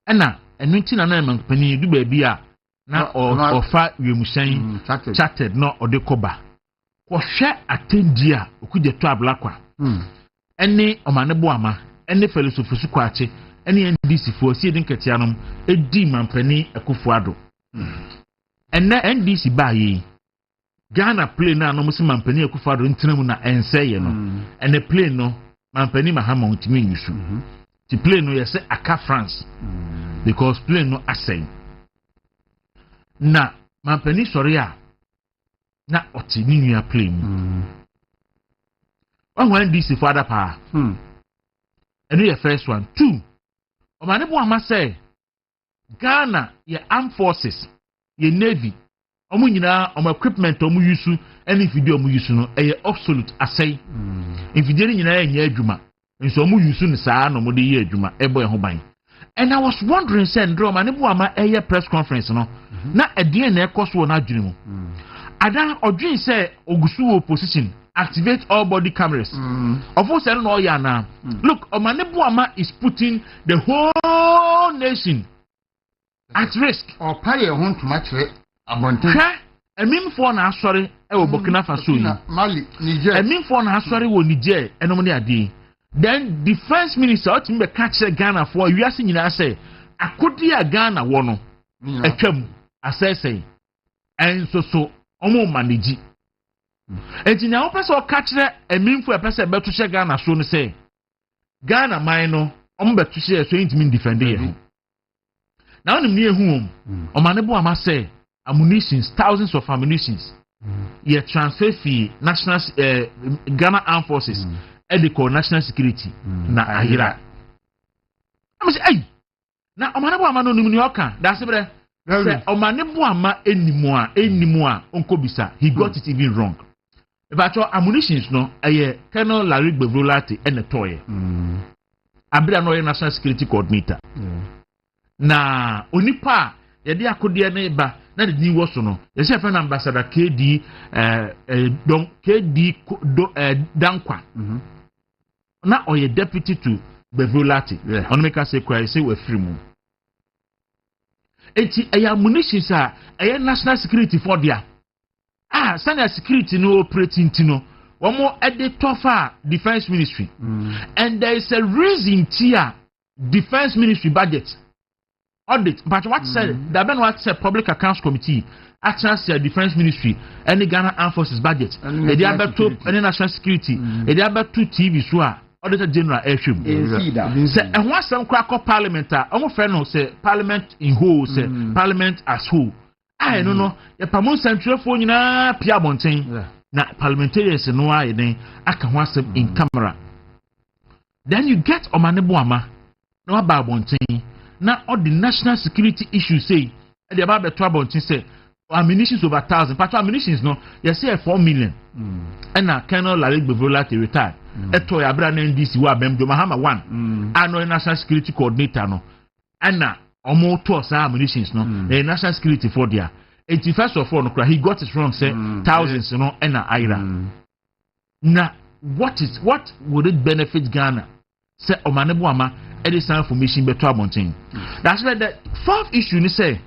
na enu nti na na mampani du ba bi a na ofa wiemhyɛn chartered no ode koba ko hwɛ atendi a okuje to ablakwa ene Omaneboama ene Felisofo Kwache ene NDC for see den ketianom edi mampani Akufo-Addo ene NDC ba yi Ghana plane na no musi mampani Akufo-Addo ntinam na enseye no ene plane no mampani Mahama ntimi yusu ti plane no yese aka France because plane no asay na mampani sori a na oti ni nua plane one NDC for other pa enu your first one. 2 Omaneboama say Ghana ye armed forces ye navy omu nyina omu equipment omu yusu eni video omu yusu no eye obsolete asay video ni nyina ye adwuma nso omu yusu ni saa no mo de ye adwuma ebo ho ban. And I was wondering say ndro Omaneboama eye press conference no na edie na ekoso na adwene mu ada odwin say ogusu opposition activate all body cameras. Of course, I don't know now. Look, Omaneboama is putting the whole nation at risk. Or pay a home to match it. A mean for na sorry, Burkina Faso. Mali, Niger. A mean for na sorry, Niger, and no money. Then Defense Minister ultimately catch Ghana for you asking you say, I could be a Ghana one. A chem, I say, and so, Omo manage. Enti na opese o ka kire eminfo epese beto che Ghana so no say Ghana man no betu share so intimi defend here now nim ne ehu omanebo ama say ammunitions thousands of ammunitions transfer fee national Ghana Armed Forces edico national security na ahira am say ay na omanebo ama no nim ni oka da se bre say omanebo ama enimu a onko bisa he got it even wrong. But your ammunitions no Colonel Larry Bevrolati and the toy. Abra no national security coordinator. Na onipa yedi akodia na eba na de ni woso no. Ye se friend ambassador KD Dankwa. Na oye deputy to Bevrolati. Ono make say kwa say we free mu. Enti ammunitions a national security for dia. Senior security no operating tino. One more at the tougher defense ministry. And there is a reason here defense ministry budget audit. But what said that ben what said public accounts committee actually said defense ministry and the Ghana Armed Forces budget. The other two and national security. The other two TV so Auditor General Eshim. Say and what some crack up parliament almost friend say parliament in whole say parliament as whole. I don't know. The Pamon Central for you na Pia Bontain. Na parliamentarians no I then aka wasem in camera. Then you get Omanebuama no about Bontain. Now all the national security issues say the about the trouble say ammunitions over 1,000. But ammunitions no you say 4 million. And now Colonel Larry Bevola to retire. Eto ya bra na NDC wa bemdo Mahama 1. Ano national security coordinator no. And now omo to sa ammunitions no the national security for there 81st of all no he got it wrong say thousands no and aira na what would it benefit Ghana say omanebo ama edison information beto abontin that's why the fourth issue ni say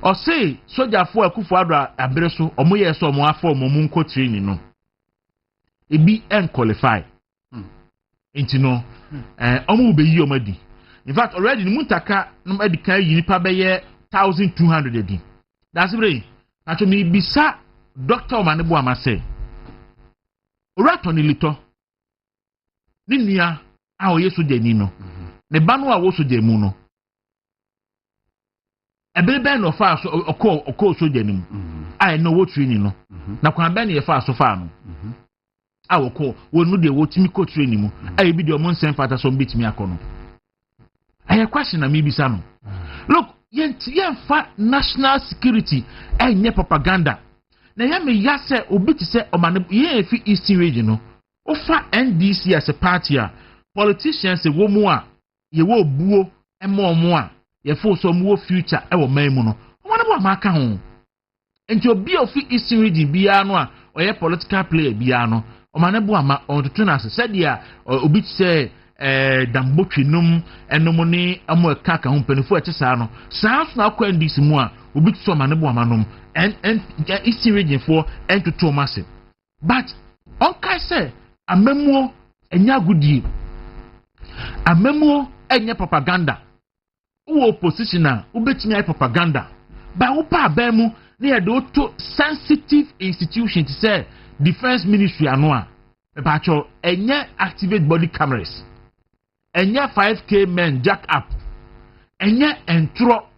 or say soldier for Akufo-Addo abere so omo ye so omo afọ omo nko training no e bi qualify into no omo be yi omo di. In fact, already the Muntaka no medical unipa be 1,200 a day. That's right. Actually, bisa Doctor Omanebu ama say. Orato ni lito. Ninia a oyesu de nino. Ne banu a wosu de mu no. Ebebe no fa so oko so de nim. I know what training no. Na kwa be na ye fa so fa no. A woko wonu de wotimi ko training mu. Ai bi de omon sen fata so bitimi akono. I question maybe some. Look, yen fa national security enye propaganda. Na ya me ya say obi ti say omane yen fi Eastern region no. O fa NDC as a party a politicians say wo mu a ye wo buo ema omo a ye fo so mu future e wo man mu no. Omane bo amaka ho. Enti obi of Eastern region bia no a oye political player bia no. Omane bo ama ontutu na se dia obi ti say dambotwe num enom ne amo kaka ho panifo etesa no saa so na akwa ndisi mu a obi tso ma ne bo amanom en isi region for entutu massive but on kai say amamuo enya gudie amamuo enya propaganda wo opposition a ubetimi ai propaganda ba wo pa abamu ne ye do to sensitive institution to say defense ministry ano a ba cho enya activate body cameras enya 5k men jack up enya entro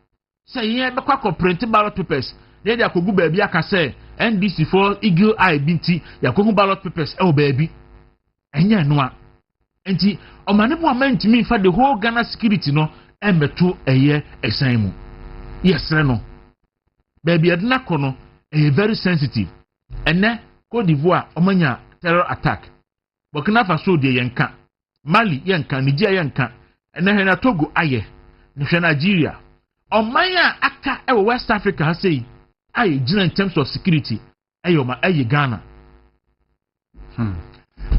say ye be kwa print ballot papers dey dey akogu baabi aka say NDC for eagle eye binti yakogu ballot papers e o baabi enya no a enti omanebo amantimi fa the whole Ghana security no emeto eye esan mu yesre no baabi edna kono very sensitive ene Côte d'Ivoire omanya terror attack Burkina Faso de yenka Mali yenka Nigeria yenka ene na Togo aye ne Nigeria omanya aka e West Africa ha say aye in terms of security ayoma aye Ghana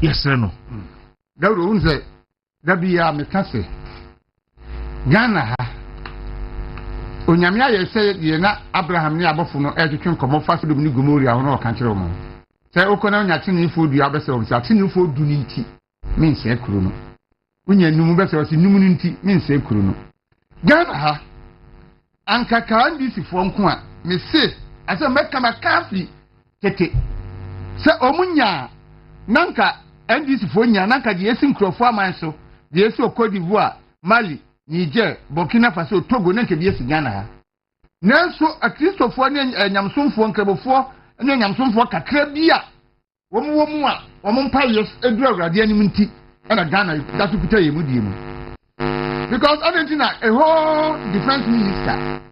yes no Dawuro unze dabi ya mekase Ghana ha onyame aye say ye na Abraham ni abofo no etwetwe komo fa so ni Gomoria ho no kan kire mo say okona onya tini fo du abese o say tini fo du ni nti min se kuro no unya numu bese o say numu ni nti min se kuro no Ghana ha anka ka ndisi fo nko a me se ase meka makafi tete se omunya nanka ndisi fo nya nanka je esi nkrofo aman so je esi Côte d'Ivoire Mali, Niger, Burkina Faso, Togo, Nankebies, Ghana. Nanso, a Christopher and Yamson for Unclebofo, and then Yamson for Cacrebia. Woman Pius, a drug, the enemy, and a Ghana, that's to tell you, because Argentina, a whole defense minister.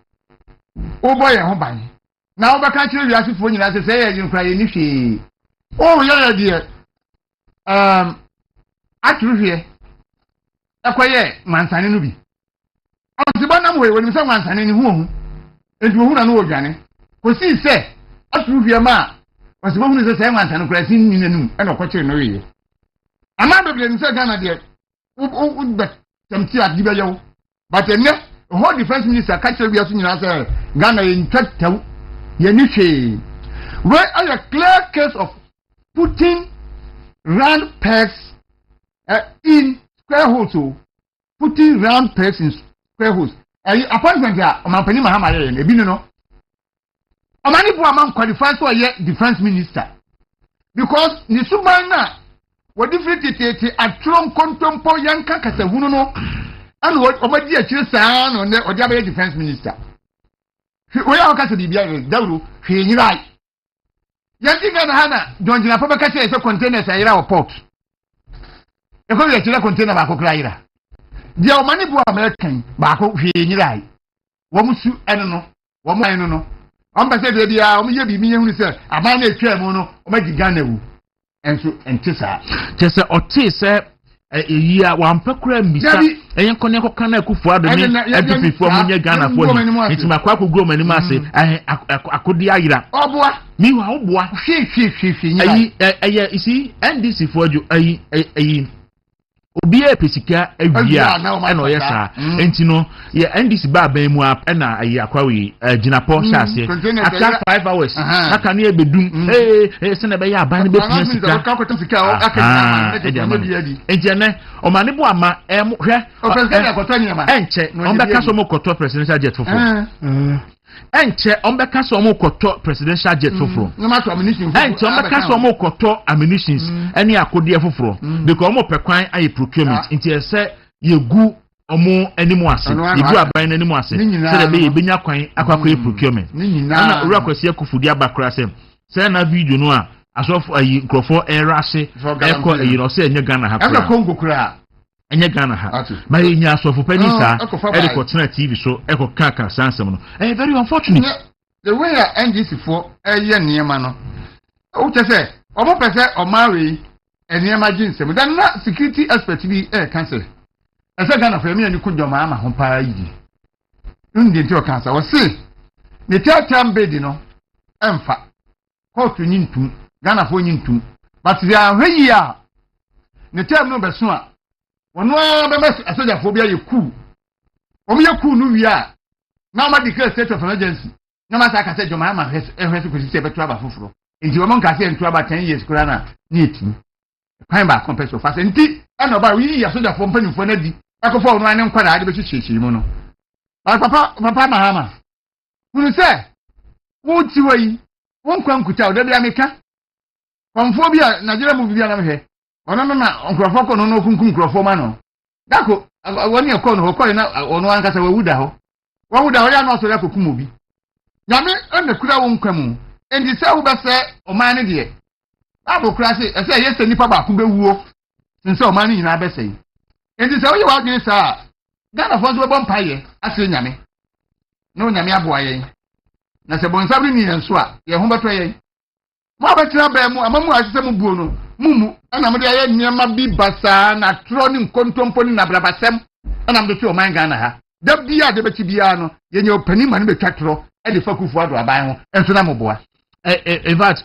Oh boy, a home. Now, the country you ask for you as I say, you cry in. Oh, yeah, dear. Actually, here. Acquire Mansani Nubi. I was about way when someone signing home. And who know Johnny. Was he say, actually, your ma was one who is the same one and pressing in the noon and a question. I'm not able to say Ghana, dear. Would bet some tea at Gibayo. But the whole defense minister catcher be as soon as Ghana in Tactel. Yenichi. Where are a clear case of putting round pegs in square holes, putting round pegs in square holes. Appointment here, Mampani Mahama, a bino. A man who among qualifies for a defense minister. Because the Subana were different at Trump contempo Yanka Casavuno and what over the Chisan on the Ojabe defense minister. We are going to be Dawuro, he right. Yanking Hana, don't you know, Papa is a container, Saira or port. You call it a container of Cocraira. The money for American, Bako, he right. Womusu, I don't know, woman, I don't know. Ambassador, the army, me, sir, a man is Chairmono, or Magigano, and so, and Tessa. Tessa or Tessa. Year one program, and Connecticut for the before Ghana for it's my Kwaku grow many masses. I could the Ira. Oh, boy, me, how boy, you see, and this is for you. Obi a pesika awia na no yesa entino ye ndc ba ban mu na ayi akwawi ginapo shase aka 5 hours aka na ebedum se na be ya ban be pia sika ka ko sika o aka na ma ejene o ma ne bo ama hwe o president akoto nyama enche on be ka so mo koto presidential jet fofo enche on be ka so mo koto presidential jet fofo enche on be ka so mo koto ammunitions eni akode foforo because mo pekwan ayi procurement inti ese yegu omo animu ase yegu aban animu ase se de be benya kwan akwakoye procurement na owura kwasi akufudi abakra sem se na video no a asofu ayi nkrofo era ase eko ayi no se enye Ghana ha kra Congo kra enye Ghana ha ma enya asofu pani sa e ko tena TV so e ko kaka sansem no very unfortunate the way NDC for eye niema no o te se omo pese o marry eniema jinsem dan na security expert bi cancel ese Ghana for me ani kudoma ama ho pa yi ndi nti o cancel o se ne tiatam bedi no emfa court nyintum Ghana for nyintum but they are hweyi a ne tam no beso a wono be mes asoja for bia ye ku o me ku no wi a na ma declare state of emergency na ma saka se joma ama ehwesu ko sisi beto aba foforo nti wo mon ka se ntu aba 10 years kura na neeti kwan ba compare fast nti ana ba wi ya soja for mpanimfo na di akofo wono ane nkwa na ade be chichichi mu no papa mahama unu se wo ti wayi won kwa nkuta o da bia meka kwamfo bia Nigeria mu bia na mehwe ono no na nkrofo ko no no kunkum nkrofo ma no dako woni e ko no ko na ono ankasa wawuda ho ya no so ya kokum obi nyame ene kura wo nkwam endi se wo be se o man ne de abo kura se ese yese nipa ba ku bewuo nse o man ne nyina be se endi se wo ye wa dwen sa Ghana fo so be mpaye ase nyame no nyame aboa yen na se bon sabri ni enso a ye ho beto yen mo betra ba mu amamu asese mu buo no mumu ana mo de aye niema bi basa na tro ni nkontompo ni na brabasem ana mo de ti o man Ghana ha da bia de beti bia no ye nye opani ma ne betwa tro e de fakufu ado aban ho enso na mo boa evat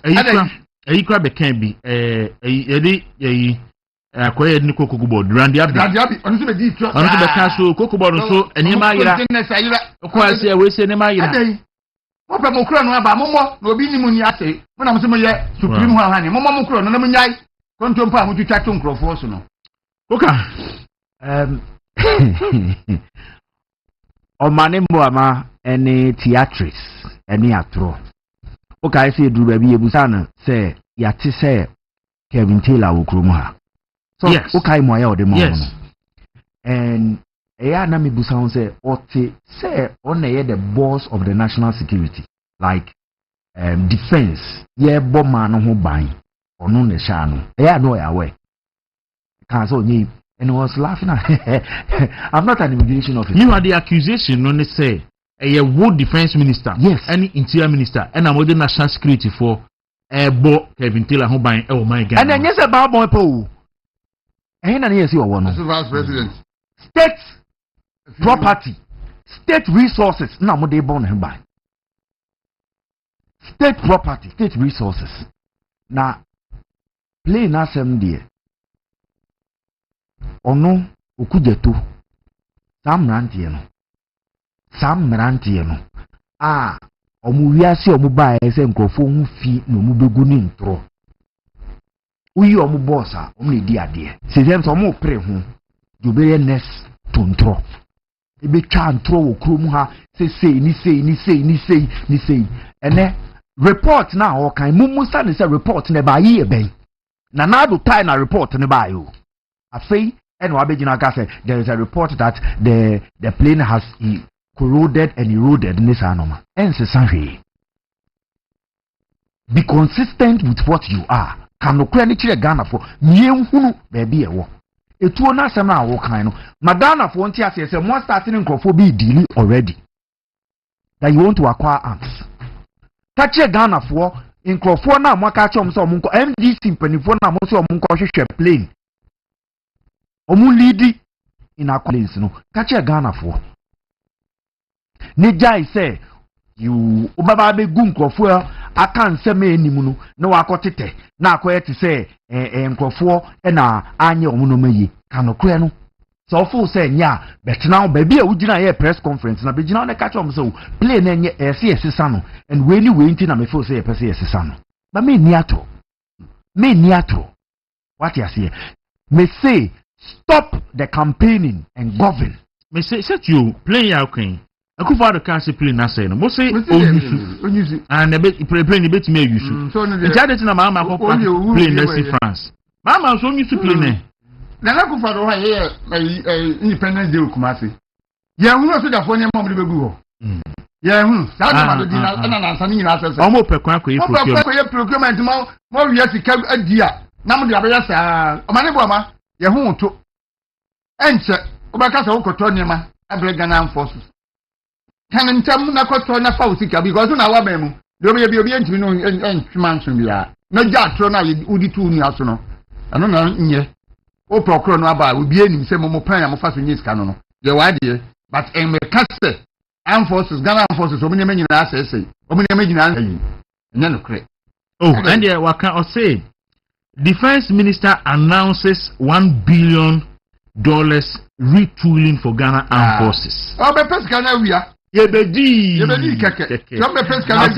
ayikra be kan bi yedi akoye ni kokobo randi abi onu se be di tro onu se be kan so kokobo no so enima yira ko ase we se enima yira mo pe mo kro no aba mo na obi ni mu ni ase mo na mo se mo ye supreme ho ha ni mo kro no na mo nyai kontompo a mo twitwa to nkrofo so no oka Omane Moama any theatrics any atro. Okay, say do baby Busana say Yati say Kevin Taylor Ukrumha. So yes. Okay, Moya or the Mon. And eya na me busa on say ote say on the boss of the national security like defense ye bo man ho ban onu ne sha no eya no ya we can so nyi and was laughing at I'm not an immigration officer. You are the accusation no say a wood defense minister, yes, any interior minister, and I'm with the national security for Bo Kevin Taylor who buying oh my god. And then yes about boy po. And then yes you are one. Vice President. State property, state resources. Now mo dey born him buy. State property, state resources. Now play na sem there. Ono okujeto samrantie no omu wiase omu ba ese nkofo hu fi no mu begu ni ntro uyi omu boss a omu ne di ade se dem so omu pre hu jobere nes to ntro ebe twa ntro wo krom ha se ni sei ene report na o kan mumu sa ne se report ne ba yi eben na do tie na report ne ba yo afei and there is a report that the plane has corroded and eroded in this anoma. Be consistent with what you are. Can no credit to Ghana for Niemhunu baby a war. A two na sema walk Madonna for one tear says more starting in Crophobi dealing already. That you want to acquire arms. Catch a Ghana for in Cropona Makachom so Munko MDC Penifona Moso Munko plane. Omu leadi in our place no catch a Ghana for Nijai say you ubaba be gu nkrofo aka nseme animu no akotete na akoyete say nkrofo na anye omuno mayi kanokre no so fo say nya betena baby a ugina here press conference na begina na catch om so play na nye esesa no and we ni we nti na me fo say pese esesa no ba me ni ato what you say me say stop the campaigning and govern. Me say set you play your queen. I could find a cancer play na say no. Mo say onyu and a bit play ni bit me use. So the judge na mama ko play na France. Mama so onyu to play na. Na na ko fa do ha here independence day Kumasi. Ya hu no so da fo ne mom de begu ho. Ya hu sa da ma do di na nsa ni na asese. Omo pe kwa ko procurement mo wi asika adia na mo de abaya sa o ma ne bo ama ye hu to enche obaka se ukoto niema abre Ghana forces kan ntam na koto na fa usika because na wa bemu do be ntimi no entwima nso bia na ja tro na udi tu ni aso no ano na nye o procure no aba obi enim se mo pan ya mo fa so nyisika no ye wa de but en me kase armed forces Ghana forces omo nyema nyina asese omo nyema nyina ayi nya no kre and there waka o say Defense Minister announces $1 billion retooling for Ghana Armed Forces. Oh, be pes Ghana wia. Yebedi keke. So be pes Ghana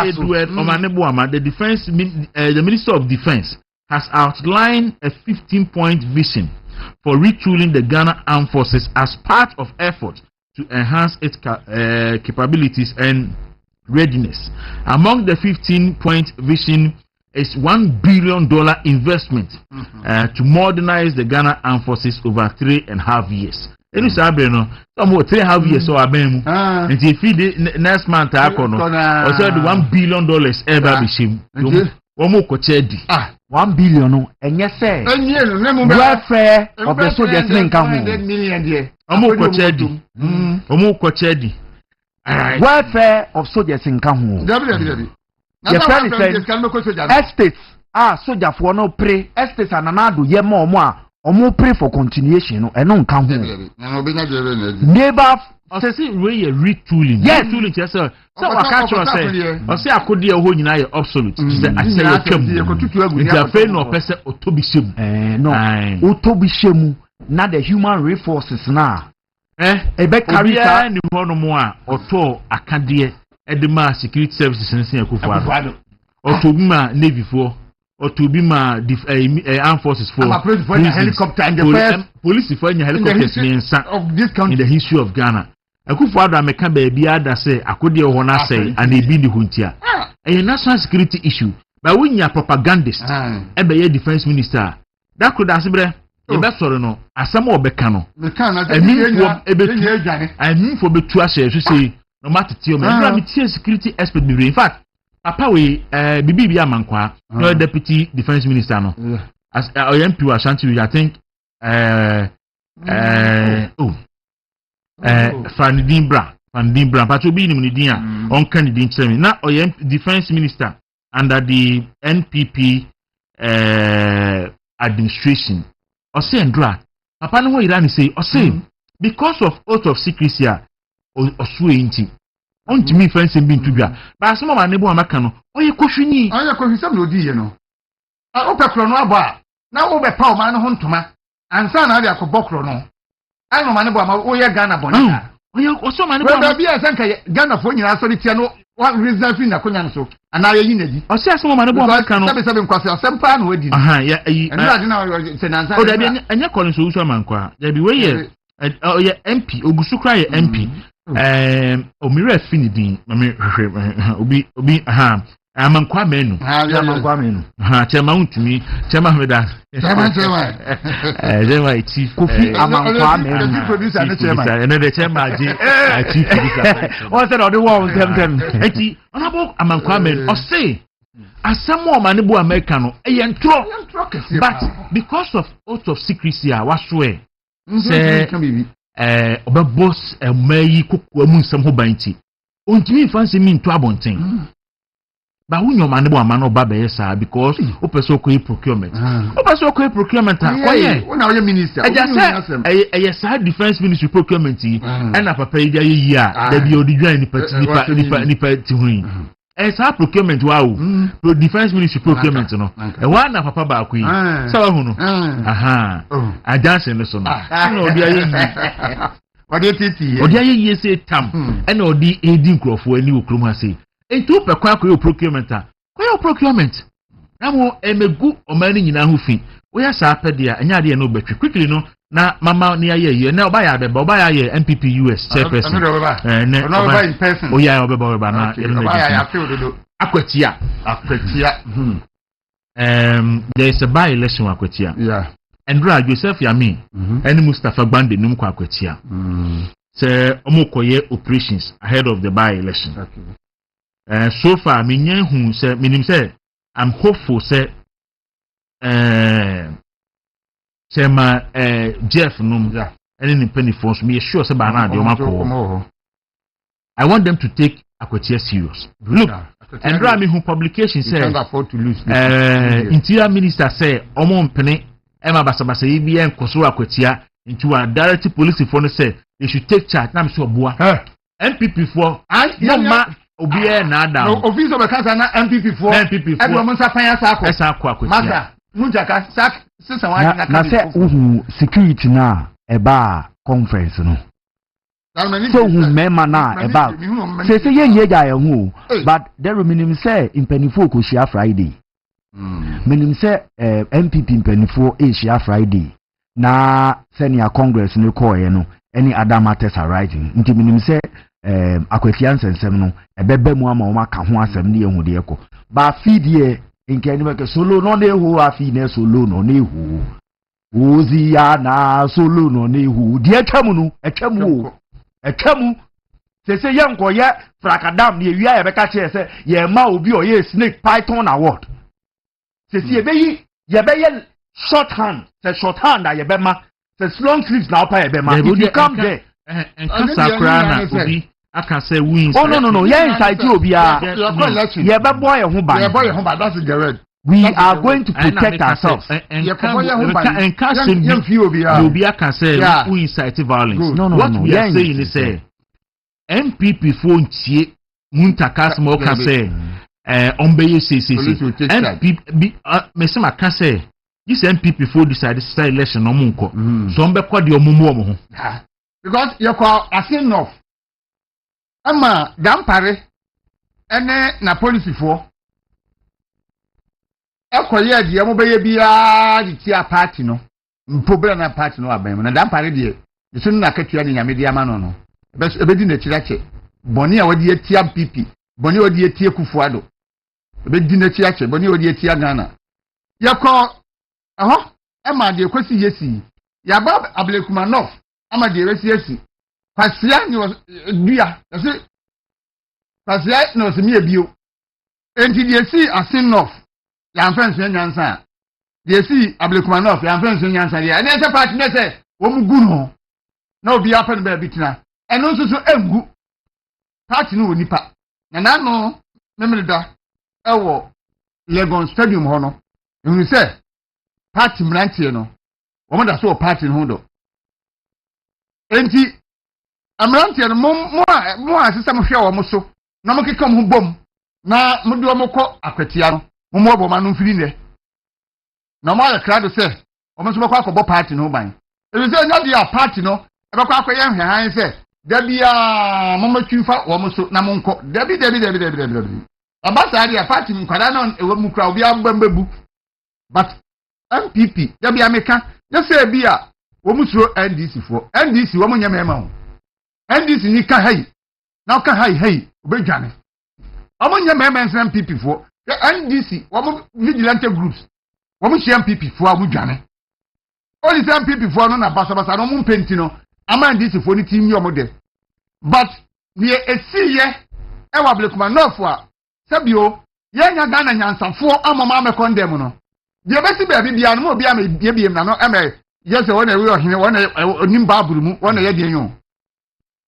Edward Omanebuama, the Minister of Defense, has outlined a 15-point vision for retooling the Ghana Armed Forces as part of efforts to enhance its capabilities and readiness. Among the 15-point vision is $1 billion investment to modernize the Ghana Armed Forces over 3.5 years. It is some 3.5 years so abemu. And if the next month I also the $1 billion ever bishim. $1 billion and yes sir. Welfare of the soldiers in Kamu. Welfare of soldiers in Kamu. Your friend said estates soldier for no pray estates and another ye more pray for continuation and no come home. Neighbor say we retooling. Yes, retooling just so I catch you say or say I could dear who nyina obsolete. I say it's a fair no person otobishemu. No otobishemu na the human resources na ebe carry ni hono mo a oto akade edema security services nse akufo otobima navy for otobima armed forces for helicopter and the first police for helicopters in the history of Ghana akufo ado ameka ba bia da say akode ho na say and e bi ni huntia a national security issue but when you propagandist ebe ye defense minister that could asibre ye be soro no asem obeka no meka na emfo betu ahye so say no matete o me me tie security expert be in fact papa we bibi bi amankwa no deputy defense minister no as MP wa Ashanti I think Fandin Bra but obi ni munidin a on kan din kyerɛ me na oyɛ defense minister under the NPP administration ɔsɛ ndra papa no ho yira ni say ɔsɛ because of oath of secrecy a ɔso enti ontimi fence bi ntudwa ba asɛm ma ne bo amaka no ɔyɛ kohwini sɛm na odi ye no o pekro no aba na wo be pa o ma no ho ntoma ansa na ade akobokro no ai no ma ne bo ama wo ye Ghana bonita oye osoma ne bo ba bia sanka Ghana fo nyina so tia no wa reserve na konya no so ana ye yinaji ose asoma ma ne bo amaka no sabe nkwase asem pa na wadi ya ayi enu ade na se nansa o da bia anya kɔle so uso amankwa da bi we ye oye MP ogusukra ye MP omire afini din mame obi amankwa menu chema untumi chema hweda chema chief Kofi amankwa menu producer ne chema ene de chema chief producer o se no de wo dem eti onabo amankwa menu o say asamo o mane bu America no ntro but because of oath of secrecy a waswe say obabos mayi kokwa mu nsam ho banti ontimi fancy mi nto abonten ba wunyo mane bo amano ba be yesa because o person ko procurement koye na oye minister eye sa defense ministry procurement yi na papa yi ayi a da bi odidwan nipa ti hu sa procurement wa o pro defense ministry procurement no wa na papa ba ko yi sawa hu no ajanse no so no na odi ayi odi ayi se tam na odi edi nkrofo ani okrum ha se enti pe Kwaku procurement a procurement na mo emegu omani nyina ho fi wo ya sa apede a anya de no betwe quickly no na mama ni aye na oba ya beba oba ya NPP US chairperson ne oba in person o ya oba na akwatia there is a by election akwatia Andra Joseph Yami and Mustafa Bande num kwa akwatia say omokoye operations ahead of the by election. So far, who say, minim say, I'm hopeful say, my Jeff Numza, and in penny force me sure say Bana de Omako. I want them to take Akwatia serious. Look, and Rami who publication say, afford to lose. Interior Minister say, Omon Penny, Emma Basabasa, EBN, Koso Akwatia, into a direct police phone say, they should take charge. I'm sure Boa. MPP for no ma. Obiye na da no office of cancer na MPP for e do mo sa pan asa akwa masa munjaka sak sisa wa na se uhu security na eba conference no so hu mema na eba se ye ga hu but there minim say impenifo ko shia Friday minim say MPP impenifo e shia Friday na senior congress no ko ye no any other matters arising nti minim say akwatia nsensem no ebebe mu ama o maka ho asem ne ehu de eko ba fidie nke ni make solo no na ehu afi na solo no na ehu ozi ya na solo no na ehu de atwamu no atwamu se ye nkoye frakadam ne ewia ye beka che se ye ma obi o ye snake python award se ye be shorthand ye be ma se long sleeves na opa ye be ma if you come there and Sakra na obi aka say wins. Oh no, yeah inside obi a ye be boy ho ba. That's the red. We are going to protect ourselves. And Kasim obi aka say we incite violence. What we are saying is say MPP phone tie muntakas mo ka say ombeye say MPP mesema ka say this MPP phone decide style election no munko. So ombe kwa de omumu omo ho. Because you call as enough. Ama dampare ene na policy for ekoye de mo beye bia di tia party no problem na party no aban na dampare de so na katua ni nyame de ama no ebedi na kirache boni a wadi etia PP boni wadi etia Kufuado ebedi na kirache boni wadi etia Ghana yakọ Emma de kwesi yesi. Yaba Ablekumanov. Ama de resi yesi. Pasia ni was dua. Say pasia no se me bio. Enti de si Asinov. Ya mfenso nyansa. De si Ablekumanov ya mfenso nyansa de. Na se party na se wo mu gu no. Na obi afa no ba bitina. Eno nso so engu. Party no nipa. Na nano memreda ewo Legon Stadium ho no. Ehunu se party mrantie no. Wo da so party no do. Enti amrantie no mo asesa mo hwe wo mo so. Na mo keka mo bom. Na mo do mo kọ akwatia no. Mo bo ma no mfiri ne. Na mo ala krado se o mo so mo kọ akọbọ party no ban. Ehunu se nya dia party no e bekọ akọ ye hwe han se Dabia mama twifa wo mo so na mo nko dabi abasa ade party nkwada na ewo mu kra obi ambambebu but MPP dabia meka ya se bia wo mu suro NDC wo mo nyama ema ho NDC ni ka hai na ka hai obedwane wo mo nyama ema nsa MPP fo NDC wo mo vigilante groups wo mo MPP fo a mo dwane only MPP fo no na basa no mo mpenti no Aman this for the team you model. But we a see ye ewa blekuma no for Sabio, Yanya Gana Yansa for Amama condemn no. The best baby be an more be a no eme. Yes, one a real him one a nimbabu one a yadian.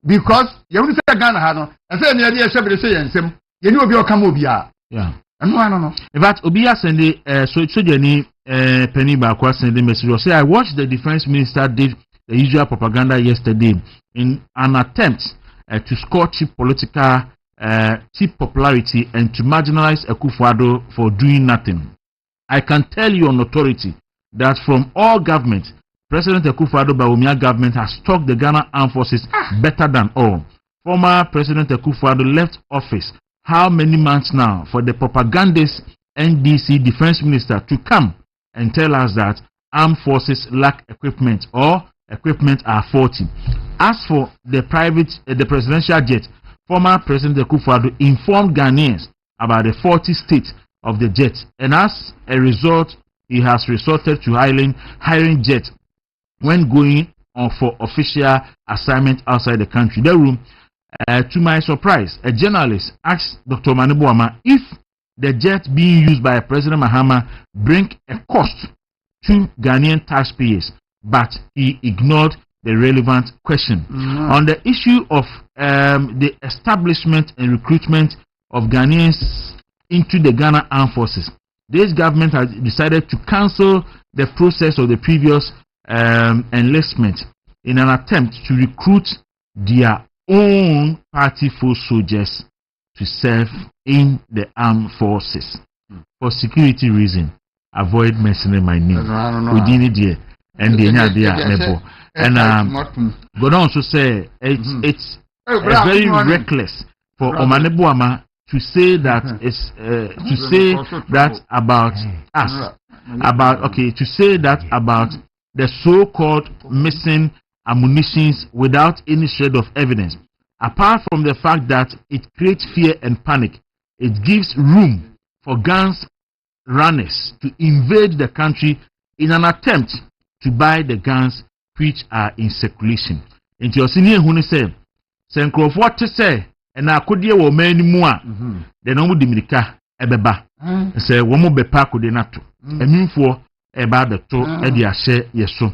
Because you will say Ghana Hano, and say near the Shabby say and sim, you know your Camobia. Yeah. And no, I don't know. But Obia send the so Jenny Penny Bakwa send the message. Say I watched the defense minister did the usual propaganda yesterday in an attempt to score cheap political cheap popularity and to marginalize Akufo-Addo for doing nothing. I can tell you on authority that from all governments, President Akufo-Addo Bawumia government has struck the Ghana Armed Forces better than all. Former President Akufo-Addo left office how many months now for the propagandist NDC defense minister to come and tell us that armed forces lack equipment or equipment are faulty. As for the presidential jet, former President Akufo-Addo informed Ghanaians about the faulty state of the jet, and as a result, he has resorted to hiring jet when going on for official assignment outside the country. The room, to my surprise, a journalist asked Dr. Manibuama if the jet being used by President Mahama bring a cost to Ghanaian taxpayers, but he ignored the relevant question. On the issue of the establishment and recruitment of Ghanaians into the Ghana Armed Forces, this government has decided to cancel the process of the previous enlistment in an attempt to recruit their own party full soldiers to serve in the armed forces. For security reasons, avoid mentioning my name. And the nebo. And God also say it's very reckless for Omanebuama to say that about us, to say that about the so-called missing ammunitions without any shred of evidence. Apart from the fact that it creates fear and panic, it gives room for guns runners to invade the country in an attempt to buy the guns which are in circulation. Into your senior who say, Senkrof what to say, and I could deal with many more than no Dimirika ebeba. Say, one more bepa could not. A mean for about the two Edia share, yes, so.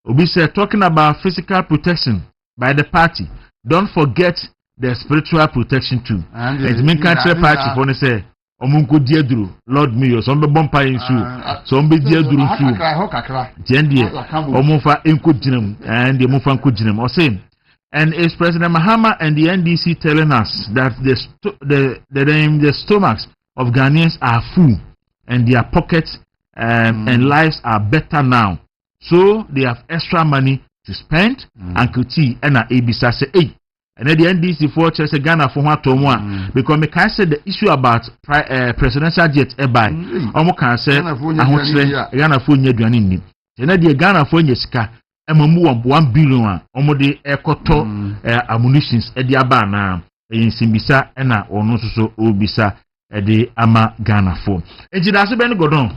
Obi said, talking about physical protection by the party, don't forget the spiritual protection too. It's mean country party for me say, Omunko Diedru, Lord Mayor, some be bumper in shoe, some be Diedru shoe. Jendi, Omunfa Inkujinem, and the Mufan Kujinem, or same. And it's President Mahama and the NDC telling us that the stomachs of Ghanaians are full and their pockets and lives are better now. So they have extra money to spend and Kuti and Abisa say, hey, and then the NDC for Chelsea Ghana for what to because me can say the issue about presidential jet by almost can say Ghana for Nyaduanin. And then the Ghana for Nyeska, $1 billion, almost the Ekoto ammunitions at the Abana in Simbisa and or no so Obisa ede ama Ghana for ejida so be no godon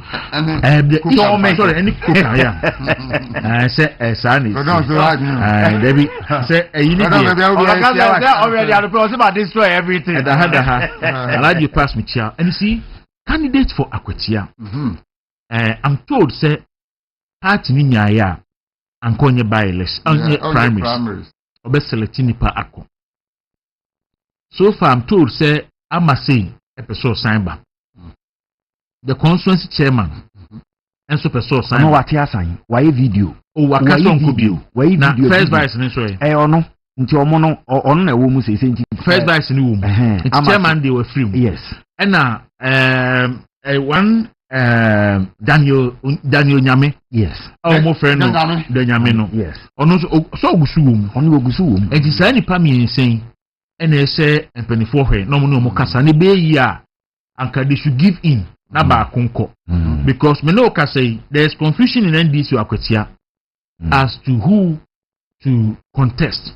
sorry any cook ya say sani Debbie say you need already are about destroy everything Alaji pass me chair and you see candidate for Akwatia I'm told say party ni nyaya ankonye bias primaries obe select nipa akọ so far I'm told say Amase episode sign back the constituency chairman and so person sign no what assign why video waka son ko bio na first vice ni so ono nti omo no ono na ewo mu se nti first vice ni wo mu chairman they were free yes and one Daniel Nyame yes mo friend no the Nyame no yes ono so ogusu wo mu ono ogusu wo mu enti say nipa mi ensen and they say empenifo hwe no mo kasa ne be yi a anka they should give in na ba konko because me no ka say there is confusion in NDC Akwatia as to who to contest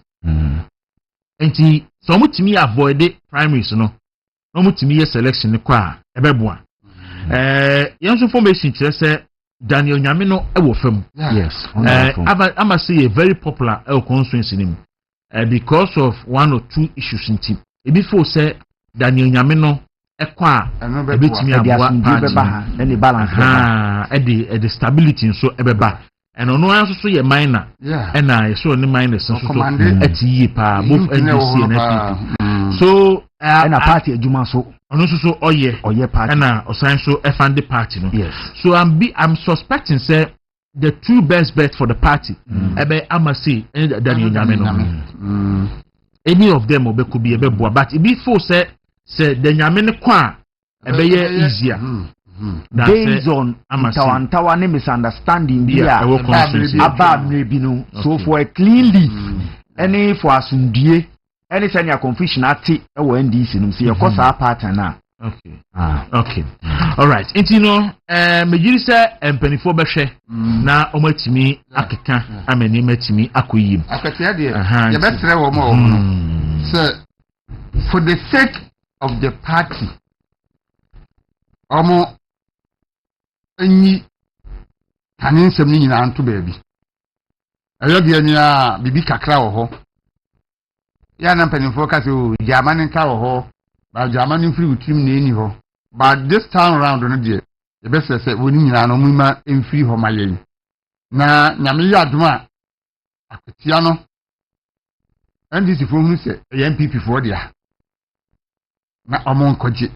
enti so mutimi avoid the primaries no mutimi ye selection ne kwa ebeboa yanso formation kire say Daniel Nyame no e wo fam yes ama say a very popular constituency nim because of one or two issues in team before say Daniel Nyame no ekwa ebetimi aboa any balance the stability so ebeba and ono anso so ye minor and na so ne minor so ati pa both NDC and FPP so and a party adwuma so ono so oye party and na osan so efande party no yes so I'm suspecting say the two best bet for the party ebe Amase and Daniel Nyame no any of them could be ebeboa but before say the Nyame ne kwa ebe ye easier based on tawantawa ne misunderstanding bia aba maybe no so for a clean leaf any for asundie any senior confusion ati e wo NDC no see your course pattern na okay okay all right enti no mejiri se empanifo behwe na omatimi akeka amani matimi akoyim Akwatia de ye betre wo mo no so for the sake of the party omo enyi taниnsem ni nyina anto baabi ayode ni a bibi kakra wo ho ya na mpanifo ka se o jamani nka wo ho ba jamani free utim na eni ho but this time round no de e be se woni nyina no muma emfiri ho mayen na nyame ya adoma Akwatia no NDC fo hunu se MPP fo dia na omo nkoje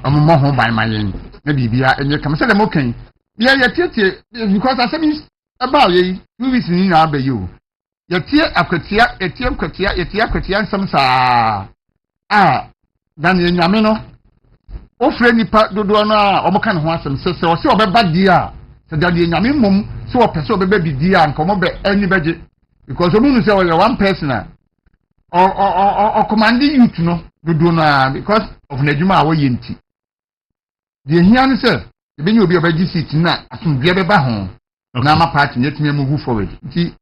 omo mo ho ban mayen na bibia enye kam se dem okan bia ya tietie because asemi aba ye 2 weeks ni na abayi o ya tie Akwatia etie Akwatia nsam saa Daniel Nyame no ofre nipa dodo no a omo kan ho asem se o se obeba di a se Daniel Nyame mom se o pese obeba bi di a nkomo be ani beje because omu nu se o one person or commanding youth no dodo no because of nadwuma a wo yenti de hia no se ebe ni obi obaji seat na asumdie beba ho na ma party netime move forward nti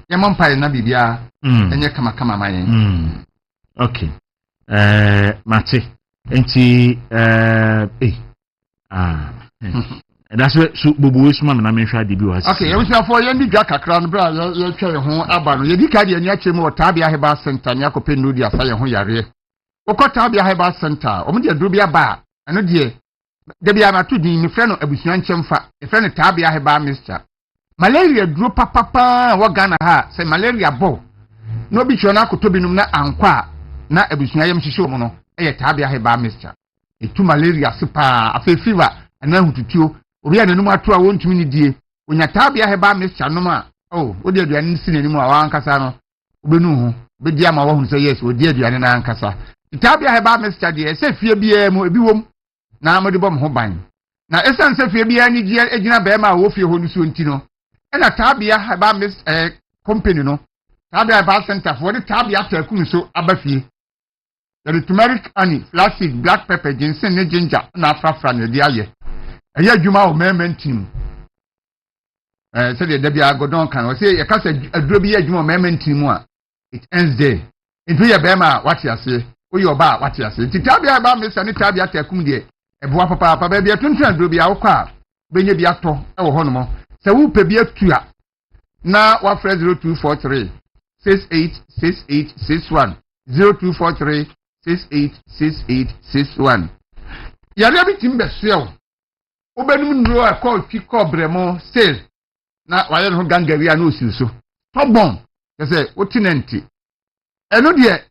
yema mpa na bibia enye kama mayen okay Mate enti that's what so bobo isma na menhwa de bi was okay you say for you need kakra no bra you twa ho aba no ye di ka de ani ache mu Otabia Heba Center ni akope no di asa ye ho yare Otabia Heba Center o mu de duro bi aba eno de bia ma to din ni frɛ no abusuan nkyemfa e frɛ no Otabia Heba Mr malaria duro papapa wa Ghana ha say malaria bo no bi chona akoto binum na ankwa na abusuan yam hihye mu no e Otabia Heba Mr etu malaria sepa afa fever ana hututuo obi ananum ato a wontumi ni die onya Otabia Heba Mr no ma odi aduane si nanim a wankasa no obenu ho be di ama wo hu say yes odi aduane na ankasa Otabia Heba Mr de se fie bia mu ebi wom na amode bom ho ban na esan se fie bia ni gie egina be ma wo fie ho no so nti no na Otabia Heba Mr company no Otabia Heba Center for the Otabia takum so abafie the turmeric honey flaxseed black pepper ginseng ne ginger na afrafra na di aye eya dwuma o member team say the Dabia Godon kan o say e ka say aduro bi adwuma o member team a it ends there into your be ma what you say o your ba what you say Otabia Heba Mr ne Otabia takum de eboa papa ba bia tuntun aduro bia wo kwa benye bia to e wo ho no mo se wo pe bia tua na wa frɛ 0243 686861 0243 686861 yare bi tim besuo wo benum nro a call fi call bremo sale na wa yɛ no gangawi a na osi so tobon se wo tenanti eno de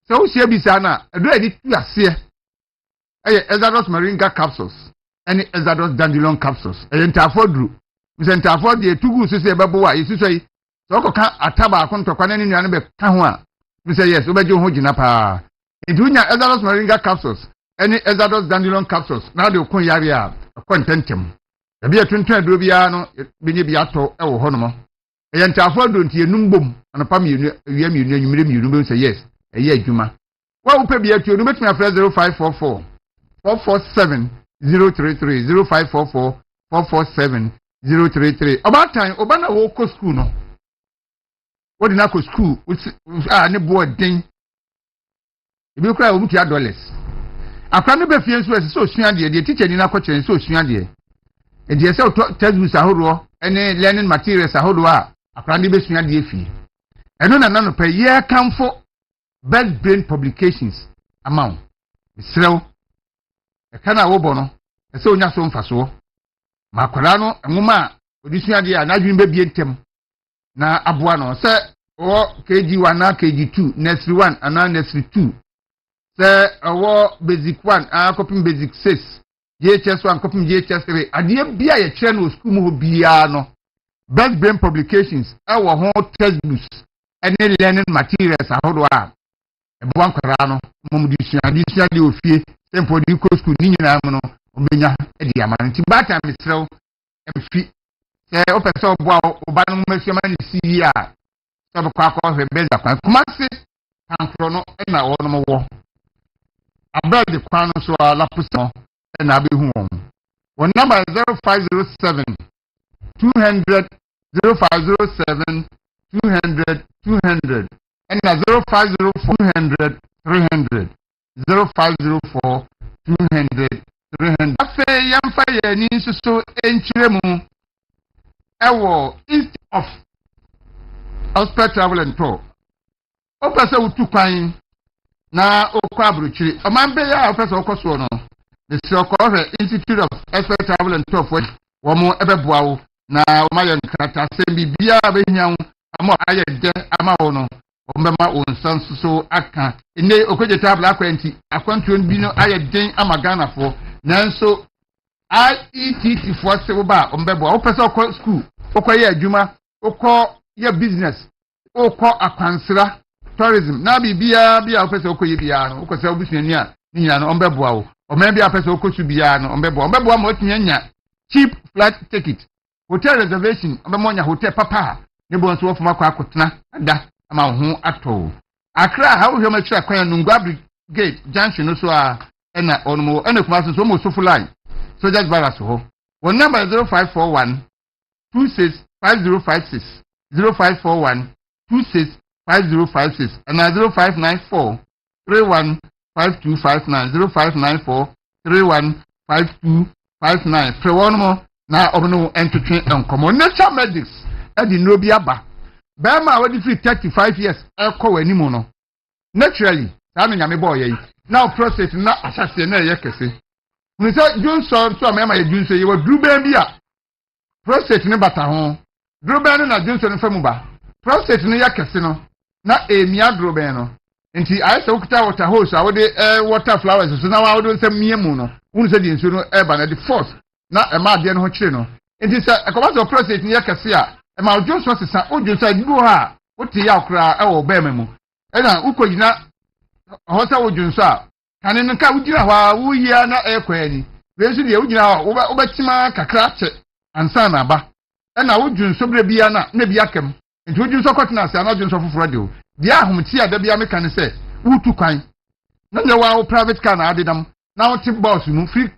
se wo sia bi sa na edo edi tu ase Exodus moringa capsules and Exodus dandelion capsules entafodru misentafod de tugu so se bebo wa yesuso yi so ko ka ataba akontokwa na nnuane be ka ho a mise yes obeje ho gina pa edunya Exodus moringa capsules and Exodus dandelion capsules na de okun yare a kontentem ebi etuntun aduro bia no benye bia to e wo ho no mo entafod nti enumbom anapa mienu awia mienu anyumire mienu be say yes eye adwuma wa wo pe bia tuo no betumi afra 0544 447 033 0544 447 033 about time obana wo ko school no wo di na ko school ne bo den ebi kura wo mutia dollars akwa ne be fie nso so osua de teacher ni na ko kyerɛ so osua de e de se textbooks ahoro ene learning materials ahoro a akwa ne be sua de fie eno na no pe ye kamfo best brain publications amount israel kana wo bono ese onya so mfaso makwara no nwoma odisua de a na dwun be bie ntem na aboa no se wo KG1 na KG2 nursery 1 ana nursery 2 se wo basic 1 akopim basic 6 JHS 1 akopim JHS 3 ade bia ye kire no school mu bia no best brain publications wo ho textbooks any learning materials ahodo a eboa nkwara no momdisua de ofie tempo di ko school ni nyina mu no obenya edi amane ti bata misrew emfi se opese oboa oba no masuama ni si a so be kwa kwa hwe beza kwa kumase kankro no na wo no wo abed kwa no so ala puso na be hu won won number 0507 200 0507 200 200 and 0504 300 0504 200 300 afe yamfa ye ni so enchiremu ewo east of hospital travel and tour opese utu kwan na okwa abrochiri omambe ya opese okoso no the Sokore Institute of Expert Travel and Tour for womo ebeboawo na omaye nkrata sembi bia behia amo aye de ama wo no ombema onsan so aka ene okoje table akwanti akwantuo bi no aye den ama Ghana fo nanso IETT for se wo ba ombebo wo pese okọ school okoye adwuma okọ ye business okọ akwansira tourism na bibia bia wo pese okoye bia no okose obusuani a nya no ombebo awo omema bia pese okosu bia no ombebo ma otinya cheap flight ticket hotel reservation ombema nya hotel papa ne bo nso wo fuma kwa akotena ada ama ho ato akra ha wo hwema kira kwan no ngwa gate junction no so a ena onmo ena kuma so mo so line soldiers barracks ho one number 0541 265056 0541 265056 and 0594 315259 0594 315259 pre one mo na obno entwetwe enkomo nature medics edi no bi aba Bema we free 35 years ekọ wani mu no naturally ta no nyame boy yi now process na asase na ye kese ni say Johnson so amema ye Johnson ye wa druben bi a process ne bata ho druben na Johnson famu ba process ne ye kese no na emia druben no nti ai se okuta water hose a wo de water flowers so na wa wo de nsam mie mu no unu se di nsu no eba na the force na ema de no ho kire no nti se ekoba process ne ye kese a ema Johnson sesa ojo duo ha oti ya okra e wo ba memu e na ukogina ho sa ojo nso a kane nka ugina hwa wuya na ekwani wesu de ugina hwa wo betima kakra che ansa na ba e na ojo nso bre bia na bia kem nti ojo nso kwatena ase na ojo nso foforo de o dia ahomti ada bia me kan se wutu kwan na nya wa private car na adedam na wo tip boss mu free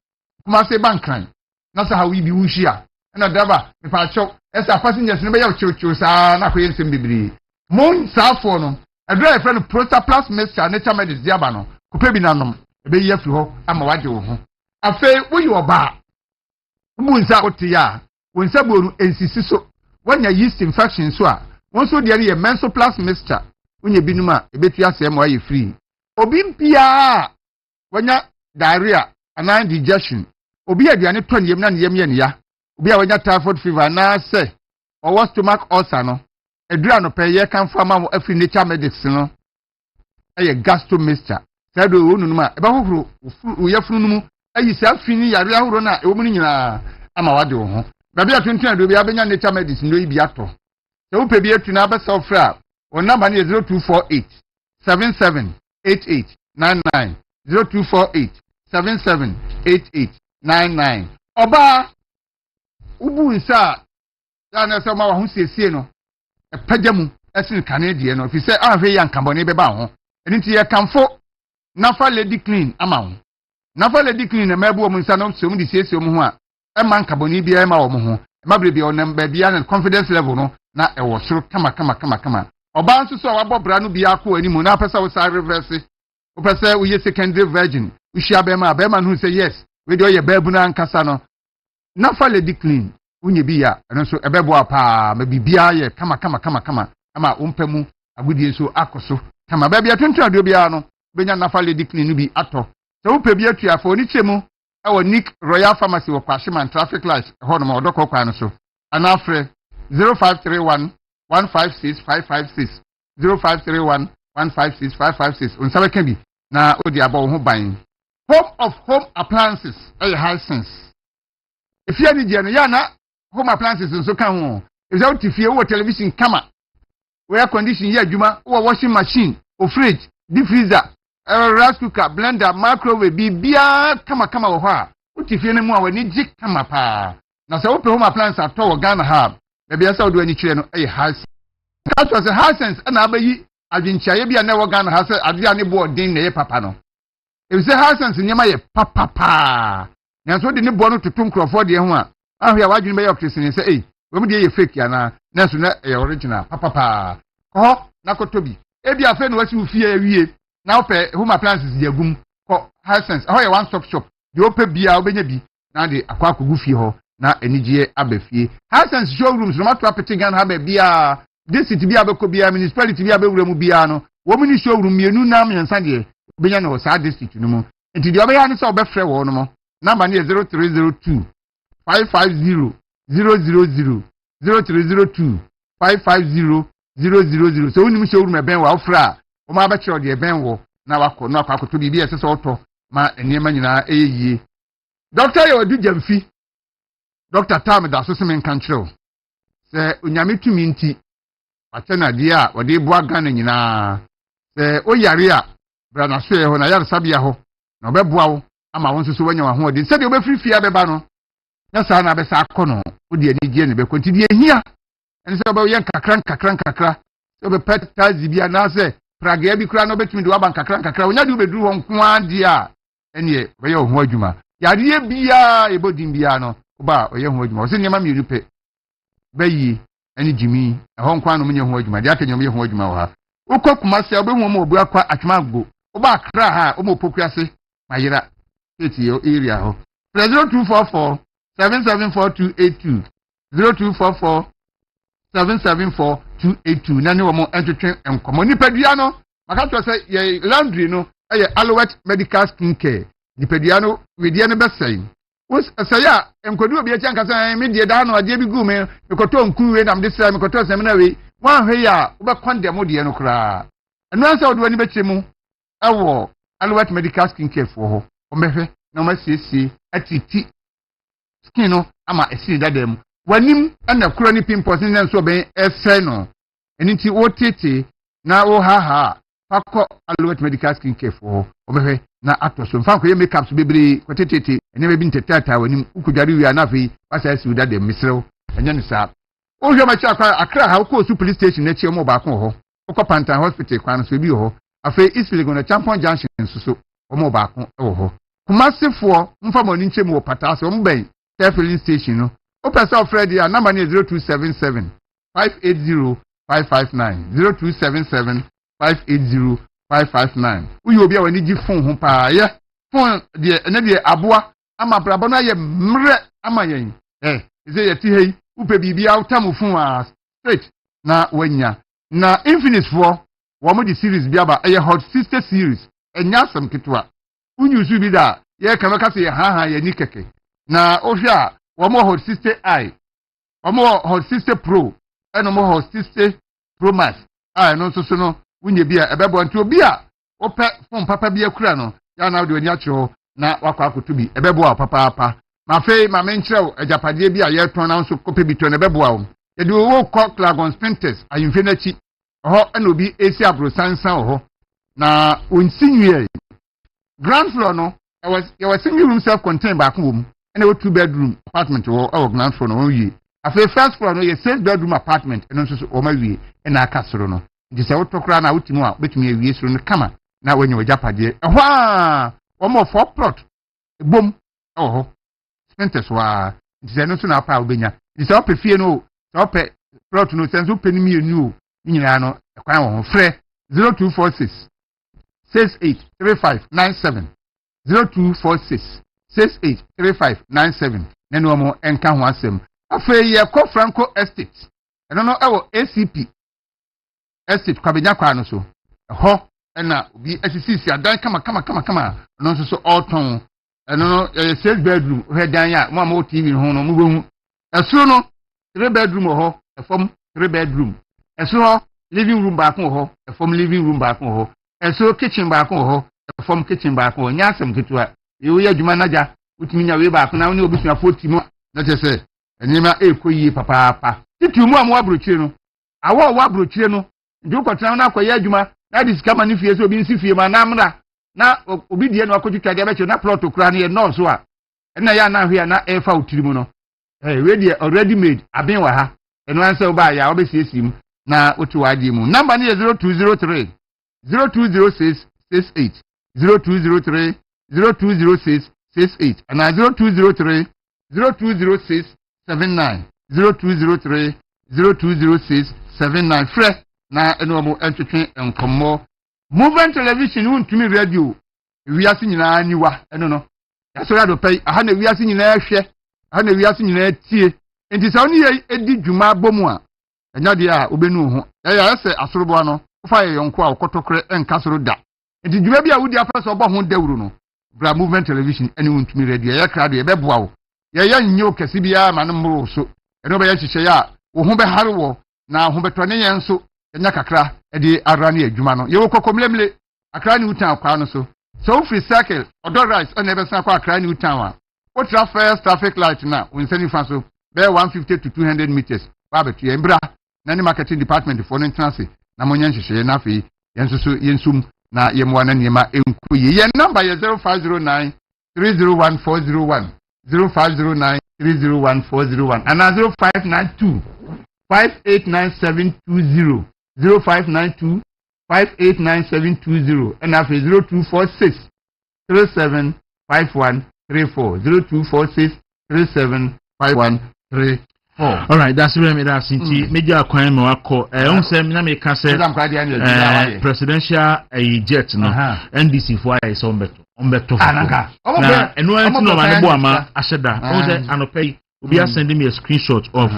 kuma se bankran na sa ha wi bi wuhia na daba me pa chow esa passengers ne be ya chow sa na koye nsem bibiri mon safo no adra friend Prosta Plus Mixture nature medicine diaba no kope bi nanom e be yafri ho ama waje wo ho Afe wo yi oba. Mu nsa ote ya. Wo nsa boru ensisi so. Wanya yeast infection so a. Won so de ye menopause mixture. Wonye binum a ebetu asem wa ye free. Obi mpia wanya diarrhea and indigestion. Obi aduane ton yem na yem ye ne ya. Obi a wanya typhoid fever na say or stomach ulcer no. Edura no pe ye kan fama mo afri nature medicine no. Eye gastro mixture. Say do wonu numa eba hohoro uyafunu numu ayi sa fini yare ahoro na ewo mu nyina ama wade wo ho. Baby atwentwen do bi abenya nature medicine no ibi ato. Se wo pe bi etu na abesa ofra o number na 0248 778899 0248 778899 Oba ubu nsa ya na se ma wa ho siesie no epajamu esin kanadie no fi se ahwe ya nkabone beba ho enti ye kamfo nafa lady clean ama ho nafa lady clean na mabu mu nsa no so mu di siesie mu ho a e man nkabone bia e ma wo mu ho ma bre bia onam ba bia na confidence level no na e wo soro kama oba nso so wabobra no bia akọ ani mu na pesa wo sa reverse wo pesa wo ye secondary virgin wo hia be ma no say yes we do ye babu na nkasa no nafa lady clean unye biya eno so ebebo apa ma bibia ye kama ama umpemu agudie so akoso kama ba bia tonton bia no benya nafa lady clean no bi ato so wo pe bia tuafo ni chemu e Nick Royal Pharmacy wo Kwashiman traffic light ho no ma odoko kwa no so anafre 0531 156556 0531 156556 unsabe kan bi na odi abo ho ban home of home appliances high sense if you need ya na home appliances nso kan ho if you tifie wo television kama air condition ya adwuma wo washing machine o fridge deep freezer rice cooker blender microwave bibia kama wo ho a wo tifie ne mu a wani ji kama pa na se wo pe home appliances ato wo Ghana hub be bia se wo do ani kire no high sense that was a high sense na abayi adwinchaye bia na wo Ghana ha se ade ane bo odin na ye papa no if say high sense nyema ye papa na so de ne bo no tutum croford ye ho a ahwe a wadwin be ye okrisin say eh we mu de ye fake ya na so na ye original papa ko na kotobi e bia fe no wasi ufie awie na ope home appliances ye gum ko high sense ho ye one stop shop de ope bia obenya bi na de akwa akogu fie ho na enigye abafie high sense showrooms no matter petigan ha ba bia this city bia beko bia municipality bia be wuramu bia no wo mini showroom mienu na mensa de obenya no sa district no mu enti de obeya ni se obefre wo no mo number ni 0302 550 000 0302 550 000 so woni mi showroom e ben wa ofra o ma ba kire de e ben wo na wakọ na akwakoto bibi ese so oto ma enema nyina eyie doctor yo du jamfi doctor tam da so se men kan kire se onyame tumi nti atena dia o de boa Ghana nyina se o yare a bra na so e ho na yare sabia ho na obeboa wo ama won so wanya wa ho de se de obefrifia beba no na sa na be sa akono o de ani gie ne be konti de ehia eni se oba yen kakran se obe pet tazi bia na se praga bi kura no betumi de waban kakran onya de obeduru ho nko ade a eni e be ye ho adwuma yare bia ebodin bia no oba oye ho adwuma o se nyema mi rupe bayi ani jimi ho nkwa no menye ho adwuma de akenye me ho adwuma wa ukọ kumase obehu mo obu akwa atwamagbo oba akra ha o mo pokuase mayira eti area ho 0244 774282 0244 774282 nani wo mo entwetwe enkomo nipadua no maka to se ye laundry no eye Alouette medical skin care nipadua no wedie no besai wos asaya enkodu obi etia nkasa me die da no ade bi gu me mekoto nkuwe na mde sira mekoto semina we wan hwe ya wo be condemn die no kra enu ansa odo ani bekyemu ewo Alouette medical skin care fo ho omehwe na ma siesie atiti skin no ama esiri dadam wanim na kura ni pimples ni nso ben ese no eniti wo tete na wo ha fakọ Alouette medical skin care fo ho omehwe na atoso mfa ko ye makeups bebre ko tete ene be bi ntetata wanim ukudware wi anafi wasa esi dadam misrew enya ne sa o hwe ma cha akwa akra ha ko su police station na chi mo ba ko ho ko Pantan hospital kwan so bi ho afi Isiligo na Champon Junction nsuso mo ba ko wo ho kumasefo mfa mo ni nchemu wo patase o mben filling station no o pesa Freddy a number ni 0277 580 559 0277 580 559 uyo obi a wani gi phone ho pa ye phone de na de aboa ama brabo na ye mre ama yen ise ye ti hei upe bibia utamu fun a straight na wanya na Infinite for wo mo di series bia ba hot sister series enya sam kitwa unyusu bi da ye kamaka se ha ye ni keke na ohwa wo mo hot sister I wo mo hot sister pro eno mo hot sister pro max no so no wunye bia ebebo nti obi a ope fon papa bia kura no ya na de ani akyo na wakwa akoto bi ebebo a papa ma fei ma menkyerɛw agyapadeɛ bi a yɛtɔn na nso kɔpɛ bi tɔ na ɛbɛboa wo yɛde wo kɔ Clagon Spinters ayimfe n'akyi ɛhɔ ɛna obi esi abro sansan wɔ hɔ na onsi nwie ground floor no yɛwɔ single room self contained baako wɔ mu ɛna ɛwɔ 2 bedroom apartment wɔ ɛwɔ ground floor no wɔn wie afei first floor no yɛ 6 bedroom apartment ɛno nso so wɔn awie ɛna aka soro no nti sɛ wotɔ koraa na wotumi a wobɛtumi awie soro no kama na wɔanya agyapadeɛ ɛhɔ a wɔn 4 plot bom ɛwɔ hɔ Spinters wa nti no na apa obenya nti sɛ opɛ fie no sɛ opɛ plot no sɛ nso opɛ ni mienu o nyina no ɛkwan wɔ ho frɛ 0246 683597 0246 683597 na no mo enka ho asɛm afei yɛ kɔ Franco Estate ɛno no ɛwɔ ACP Estate kwabenya kwa no so ɛhɔ ɛna obi asisi adan kama no nso so ɔtɔn no 6 bedroom hedan ya mo am TV ho no mo behu eso no 3 bedroom ho efom 3 bedroom eso ho living room baako ho efom living room baako ho eso kitchen baako ho efom kitchen baako ho nya asem ketua ye ye adwuma naja utimi nya we baako na woni obisua 40 mu na tese enima ekoyi papa titu mu am wabrochire no awo wabrochire no ndu kwotena na akoye adwuma na diskama ni fie so obi nsi fie ma na amra na obi die no akotwitwa de abeche na plot okura na ye nurse a na ya na hwe na efa otiri mu no we die already made abin wa ha eno anse oba ya obesiesi mu na otu waje mu number ni 0203 0206 68 0203 0206 68 and 0203 0206 79 0203 0206 79 fresh na eno mo entwetwe enkomo Movement television untumi radio wiase nyina niwa eno no yasora do pay aha na wiase nyina hwe aha na wiase nyina tie enti sa oni edi dwuma bomu a enya de a obenu ho ya se asorobo no fa ye yonko a okotokre enka soro da enti dwuma bi a wudi afa so obo ho dawuro no bra movement television eni untumi radio ya kra de beboa wo ya nyo kesi bia ma no mro so eno be ya hihye ya wo ho be harewo na ho betone ye nso enya kakra edi arani adwuma no ye wo kokomlemle akra ni utan akwa no so free circle odo rice on ebe san akwa akra ni utan wa o first traffic light na unsani fa so be 150 to 200 meters ba betu ye mbra na ni marketing department for no na monyan hwehwe na afi yensusu yensum na yemwa na niema enku ye number ye 0509 301401 0509 301401 and 0592 589720 0592 589720 and after 0246 375134 0246 375134. All right, that's really that's it. Media akwan me wako on say na me ka say presidential jet no NDC for ay so ombeto anaka na eno anti no ma ne bo ama ahyeda on say anopai obi send me a screenshot of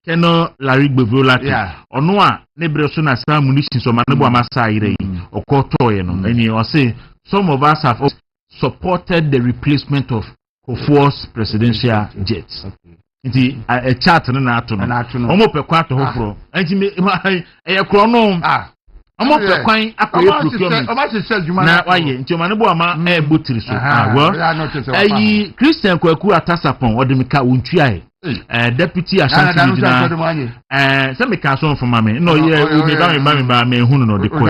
Keno Larry Bevrolati ono a ne bre so na sa munition so ma ne bo ama sa ire okoto ye no and o say some of us have supported the replacement of Kofo's presidential jets. Nti a chat na ato no omo pe kwa to hofro nti me e kro no omo pe kwan akoye procurement na waye nti o ma ne bo ama e botiri so well Christian Kwaku atasapon odimika wontua deputy ashanti na say me can so from me no ye me ba me hunu no de ko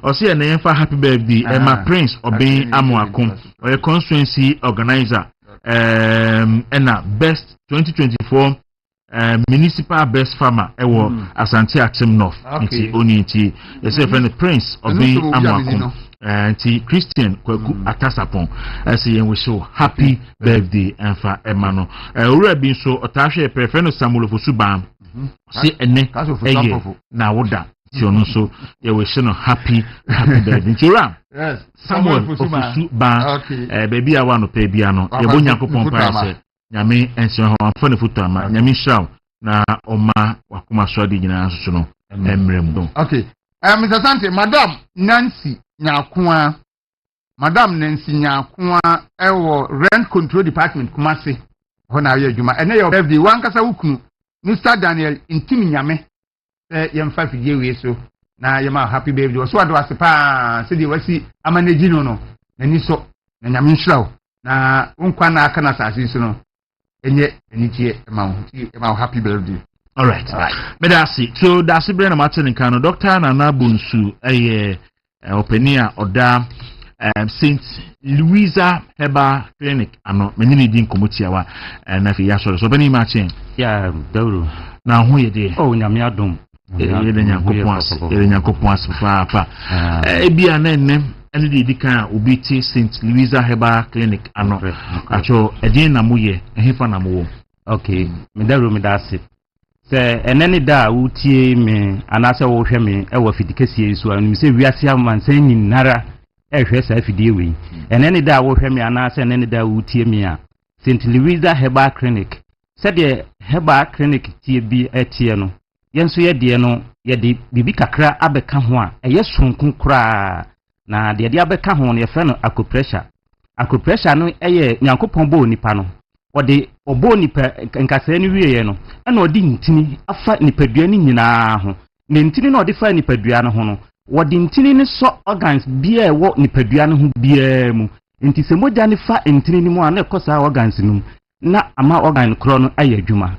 o say na yemfa happy birthday my prince obin amoakom o constituency organizer and best 2024 municipal best farmer ewo Asante Atem North nti oni nti e say friend prince obin amoakom anti Christian Kwaku atasapon say yen we show happy birthday enfa emano owura bi so otahwe prefeno Samuel Fosuban say ene eye na woda Tiono so ye wish no happy birthday. Chura. Yes. Samuel Ofusu ba baby a wano pe bia no ye bo Nyankopon pa se nyame ense ho amfa ne foto ama nyame hraw na oma wakoma so ade nyina so no emrem. Okay. Mr. Sante, Madam Nancy Nyakoa ewo Rent Control Department Kumasi hona ye adwuma ene your birthday wankasa wukunu Mr. Daniel Intimi Nyame yemfa fidie we so na yema happy birthday so ado asepa se de wasi amaneji no nani so na nyame nhirawo na wonkwa na aka na sase so no enye enitie ema happy birthday. All right. But that's it. So that's the brain of Martin Kano. Doctor Nana Bunsu, openia oda Saint Louisa Heba Clinic. Ano many din komutiawa na fi yaso. So beni matching. Yeah, Dawuro. Na hu ye de. Oh, nyame adom. Ye Nyankopon asfa pa. Ebia na nnem ene di kan obi ti Saint Louisa Heba Clinic ano. Acho edin na muye, ehefa na muwo. Okay, me Dawuro me dase. Se eneni da utie me anase wo hwe me e wo fidikesie so anu se wiase amansan nyinara e hwe sa fidie we eneni da wo hwe me anase eneni da utie me a St. Louisa Herbal Clinic se de Herbal Clinic tie bi etie no yenso ye de no ye de bibi kakra abeka ho a eye sonkun kura na de abeka ho no ye fe no acupressure no eye Nyankopon bo nipa no ode obo nipa nkasa ni wiye no na odi ntini afa nipadua ni nyina ho ne ntini na ode fa nipadua no ho no wode ntini ni so organs bia ewo nipadua no ho bia mu nti se moja ni fa ntini ni mu ana ekosa organs num na ama organ kro no ayadwuma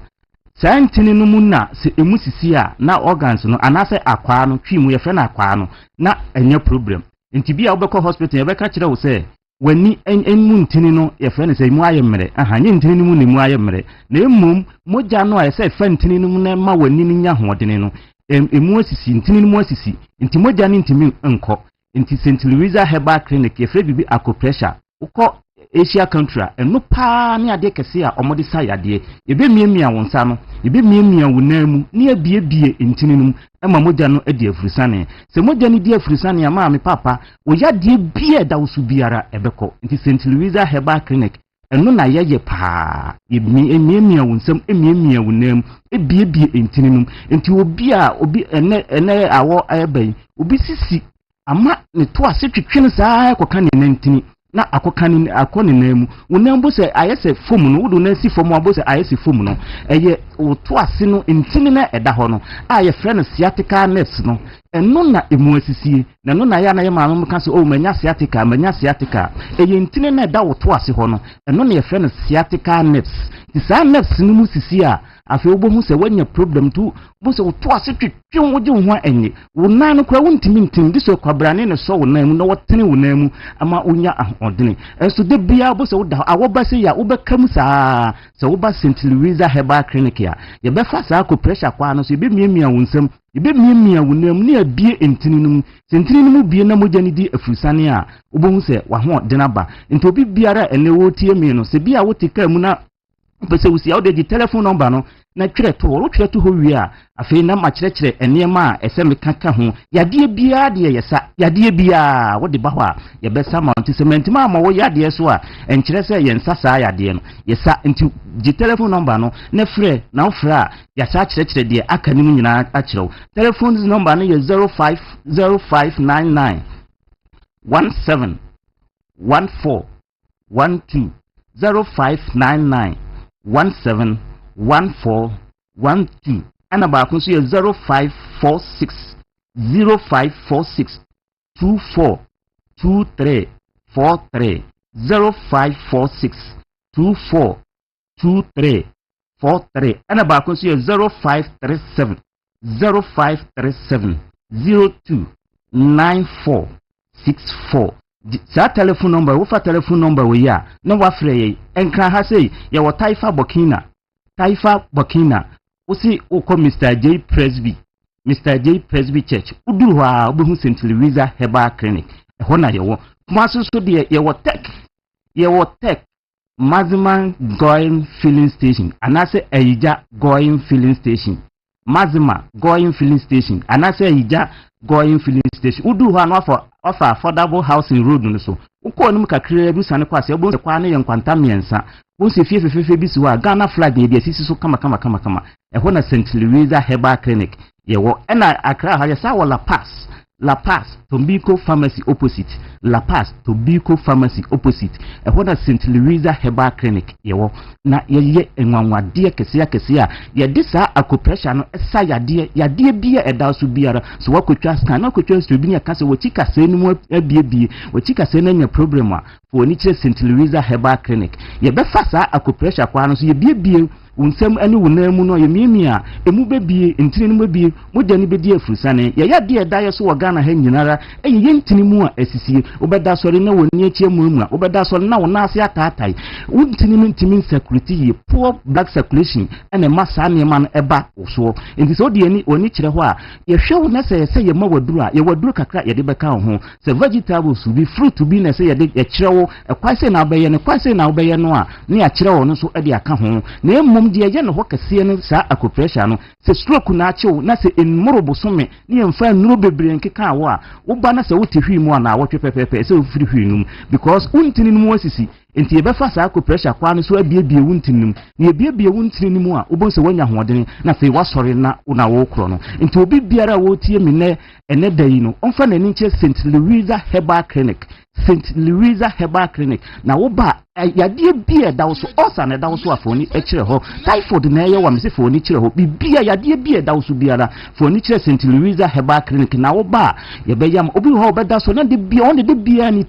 saa ntini no mu na se emu sisi a na organs no anase akwa no twimu ye fe na akwa no na enya problem nti bia obekọ hospital ye beka kire wo se wani enmu ntini no ye fe ne se mu ayemre ahanye ntini no mu ne mu ayemre na emum moja no aye se fa ntini no mu na ma wani ni nya hodene no emu asisi ntini no mu asisi nti moja ni ntimi enko nti St. Louisa Herbal Clinic ye fe bibi acupressure ukọ Asia country eno pa ni ade kese a omode sa yade ebe miemia wonsa no ebe miemia wonamu ni abiebie ntini no ema moja no edi afurusane se moja ni di afurusane ama me papa wo yade bie da wosu biara ebekọ nti St. Louisa Herbal Clinic eno na yeye pa miemia wonsam miemia wonamu ebiebie ntini no nti obi ene awo ayeban obi sisi ama ne to ase twetwe saa koka ne ntini na akokani akoni nemu wonambo se ayese fomu no wudu na si fomu abo se ayese fomu no eye woto ase no ntini na eda ho no aye frɛ sciatica nerves no eno na emu asisi na no na ya na ye maame mka se o manya sciatica eye ntini na eda woto ase ho no eno na ye frɛ sciatica nerves isa nerves no mu sisi a afi obohu se wanya problem tu bo se woto ase twetwe woje ho enye wona no kwa wontimi ntim diso kwabrane ne so wona mu na wotene wona mu ama onya ahodene enso de bia bo se woda awoba se ya wobekam saa se woba St. Louisa Herbal Clinic ya ye befa saa ko pressure kwa no so be miemia wonsam be miemia wona mu ne abie entini no sentini no mu bie na moja ni di afusane a obohu se wa ho denaba ento obi biara ene wotie mi no se bia wotika mu na pese wusi awde di telephone number no na twere to ho wi a afei na ma kyerɛkyerɛ enema a ese mekaka ho yade bia de yesa yade bia wo de ba ho a ye besa ma nti cement ma wo yade so a enkyerɛ sɛ ye nsa saa yade no yesa nti di telephone number no na frɛ na wo frɛ a ya sa kyerɛkyerɛ de aka nim nyina a kyerɛw telephone number no ye 050599 17 14 12 0599 171412 and about 0546 242343 0546 242343 and about 0537 029464 sa telephone number wo fa telephone number we ya na wa frɛ ye enka ha sei ye wo Taifa Burkina usi uko Mr. J Presby Church uduru ha obehu St. Louisa Herbal Clinic ho na ye wo kuma so de ye wo tech Maziman Going Filling Station anase Eija Going Filling Station Mazima going filling station anase hija going filling station udu ho no for affordable housing road no so ukọ nim kakra bi sane kwase bo kwa na yenkwanta miensa bo se fiefefefe bi si wa Ghana flag ye bi asisi so kama eho na St. Louisa Herbal Clinic ye wo na akra ha ye sa wo La Paz Tobacco Pharmacy opposite La Paz Tobacco Pharmacy opposite eho na St. Louisa Herbal Clinic ye wo na ye enwanwade kese a ye disa akopressure no esa yade bia eda so biara so wakotwa scan na kotwa so bi ne ka se wochika se no abiebie wochika se na nya problem a for ni kire St. Louisa Herbal Clinic ye be fa sa akopressure kwa no so ye biebie unsem ani wunamu no ye miemia emu bebie ntini no bebie modani bedi afurusane ye yade eda ye so Ghana ha nyinara ye ntini mu a asisie obeda sori na woni achie mu a obeda sori na wona ase atatai untini security ye poor blood circulation ene masa ne man eba so enti so de ani oni kire ho a ye hwe na se ye ma waduru a ye waduru kakra ye de beka ho se vegetables bi fruit bi na se ye de ye kire wo kwase na obeye ne kwase na obeye no a ne ya kire wo no so e de aka ho na die ye no hokase no sa akopressure no se stroke na achew na se enmoro bosome ne yemfa nuro bebre nkeka wo a wo ba na se wo tehwi mu na wo twepepepe se wo firi hwinum because untini mu asisi enti ye befa sa akopressure kwa no so abiebie wuntinum ne abiebie wuntinum mu a wo bon se wanya hoden na fe wasori na wo kro no enti obi biara wo tie me ne ene dayi no onfa na ni che St. Louisa Herbal Clinic St. Louisa Herbal Clinic na wo ba yade bia da wo so osa na da wo so afoni ekire ho typhoid na ye wa me se foni kire ho bibia yade bia da wo so biara foni kire St. Louisa Herbal Clinic na wo ba ye be yam obi ho be da so na de bia on de bia ni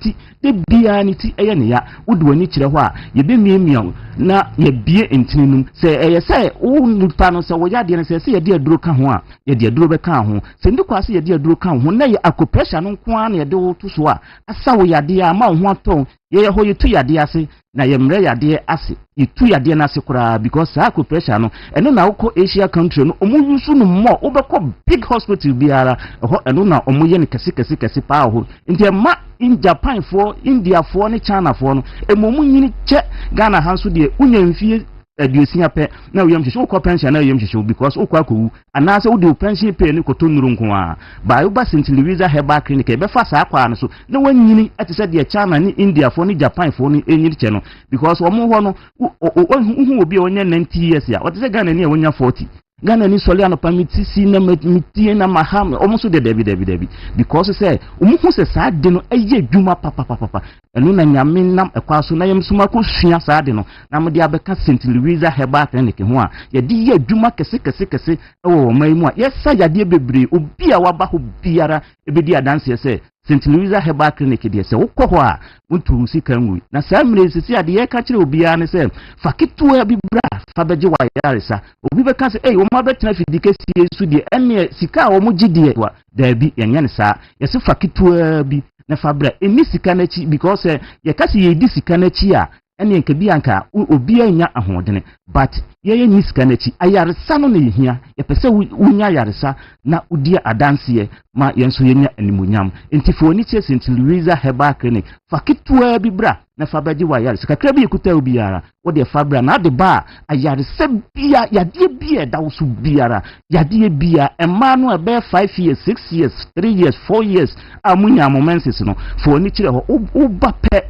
ti eye ne ya wodi wani kire ho a ye be miemia na ye bie entinum se eye se wo nupa no se wo yade ne se ye de aduro ka ho a ye de aduro be ka ho se ndi kwa se ye de aduro ka ho na ye akopressure no nko a na ye de wo to so a asa wo yade a ma ho aton ye ho ye tu yade ase na ye mre yade ase itu yade na ase kura because akopressure no eno na wo Asia country no omu yusu no mo wo be ko big hospital biara ho eno na omu ye ne kese pa ho nti ma in Japan for India for ne China for no emomu nyini che Ghana hanso de unyamfie aduosia pe na uyam hwehwe ko pension na uyam hwehwe because ukwaku anase wo pension pay ne koto nuru nko a ba uba St. Louisa Herbal Clinic e be fa sa akwa no so na wanyini atise de China ni India for ni Japan for ni enyiri che no because omo ho no hu obi onye 90 years ya otise Ghana ni wonya 40 Ghana ni soli ano pamiti si na mitie na maham almost de debi because say omuhu se saa de no eye dwuma papa enu na nyame nam ekwaso na yemsuma ko hwia saa de no na me de abeka St. Louisa Herbal Clinic ho a ye de ye dwuma kese ewo mai mu a yesa yade bebre obi a waba ho biara ebedi adanse se St. Louisa Herbal Clinic de se wokọ ho a untu sika nwu na saa mre sisi ade ye ka kire obi a ne se fakitu abi bra fa beje wa yaresa obi be ka se wo ma betena fidike sie su de ene sika wo mo gidie wa da bi yenye ne saa yesi fakitu abi na fa bra eni sika na chi because ye ka se ye di sika na chi a ene nke bi anka obi anya ahodene but ye ni sika na chi ayaresa no na yehia ye pese wunya yaresa na udi adanse ma yenso yenya animunyam entifo ni che St. Louisa Herbal Clinic fakitu abi bra na fa beje wa yaresa kakra bi ekuta obi ara wo de fa bra na de ba ayaresa bia yade bia da wo so biara yade bia ema no ebe 5 years 6 years 3 years 4 years amunya momensis no fo ni kire ho uba pe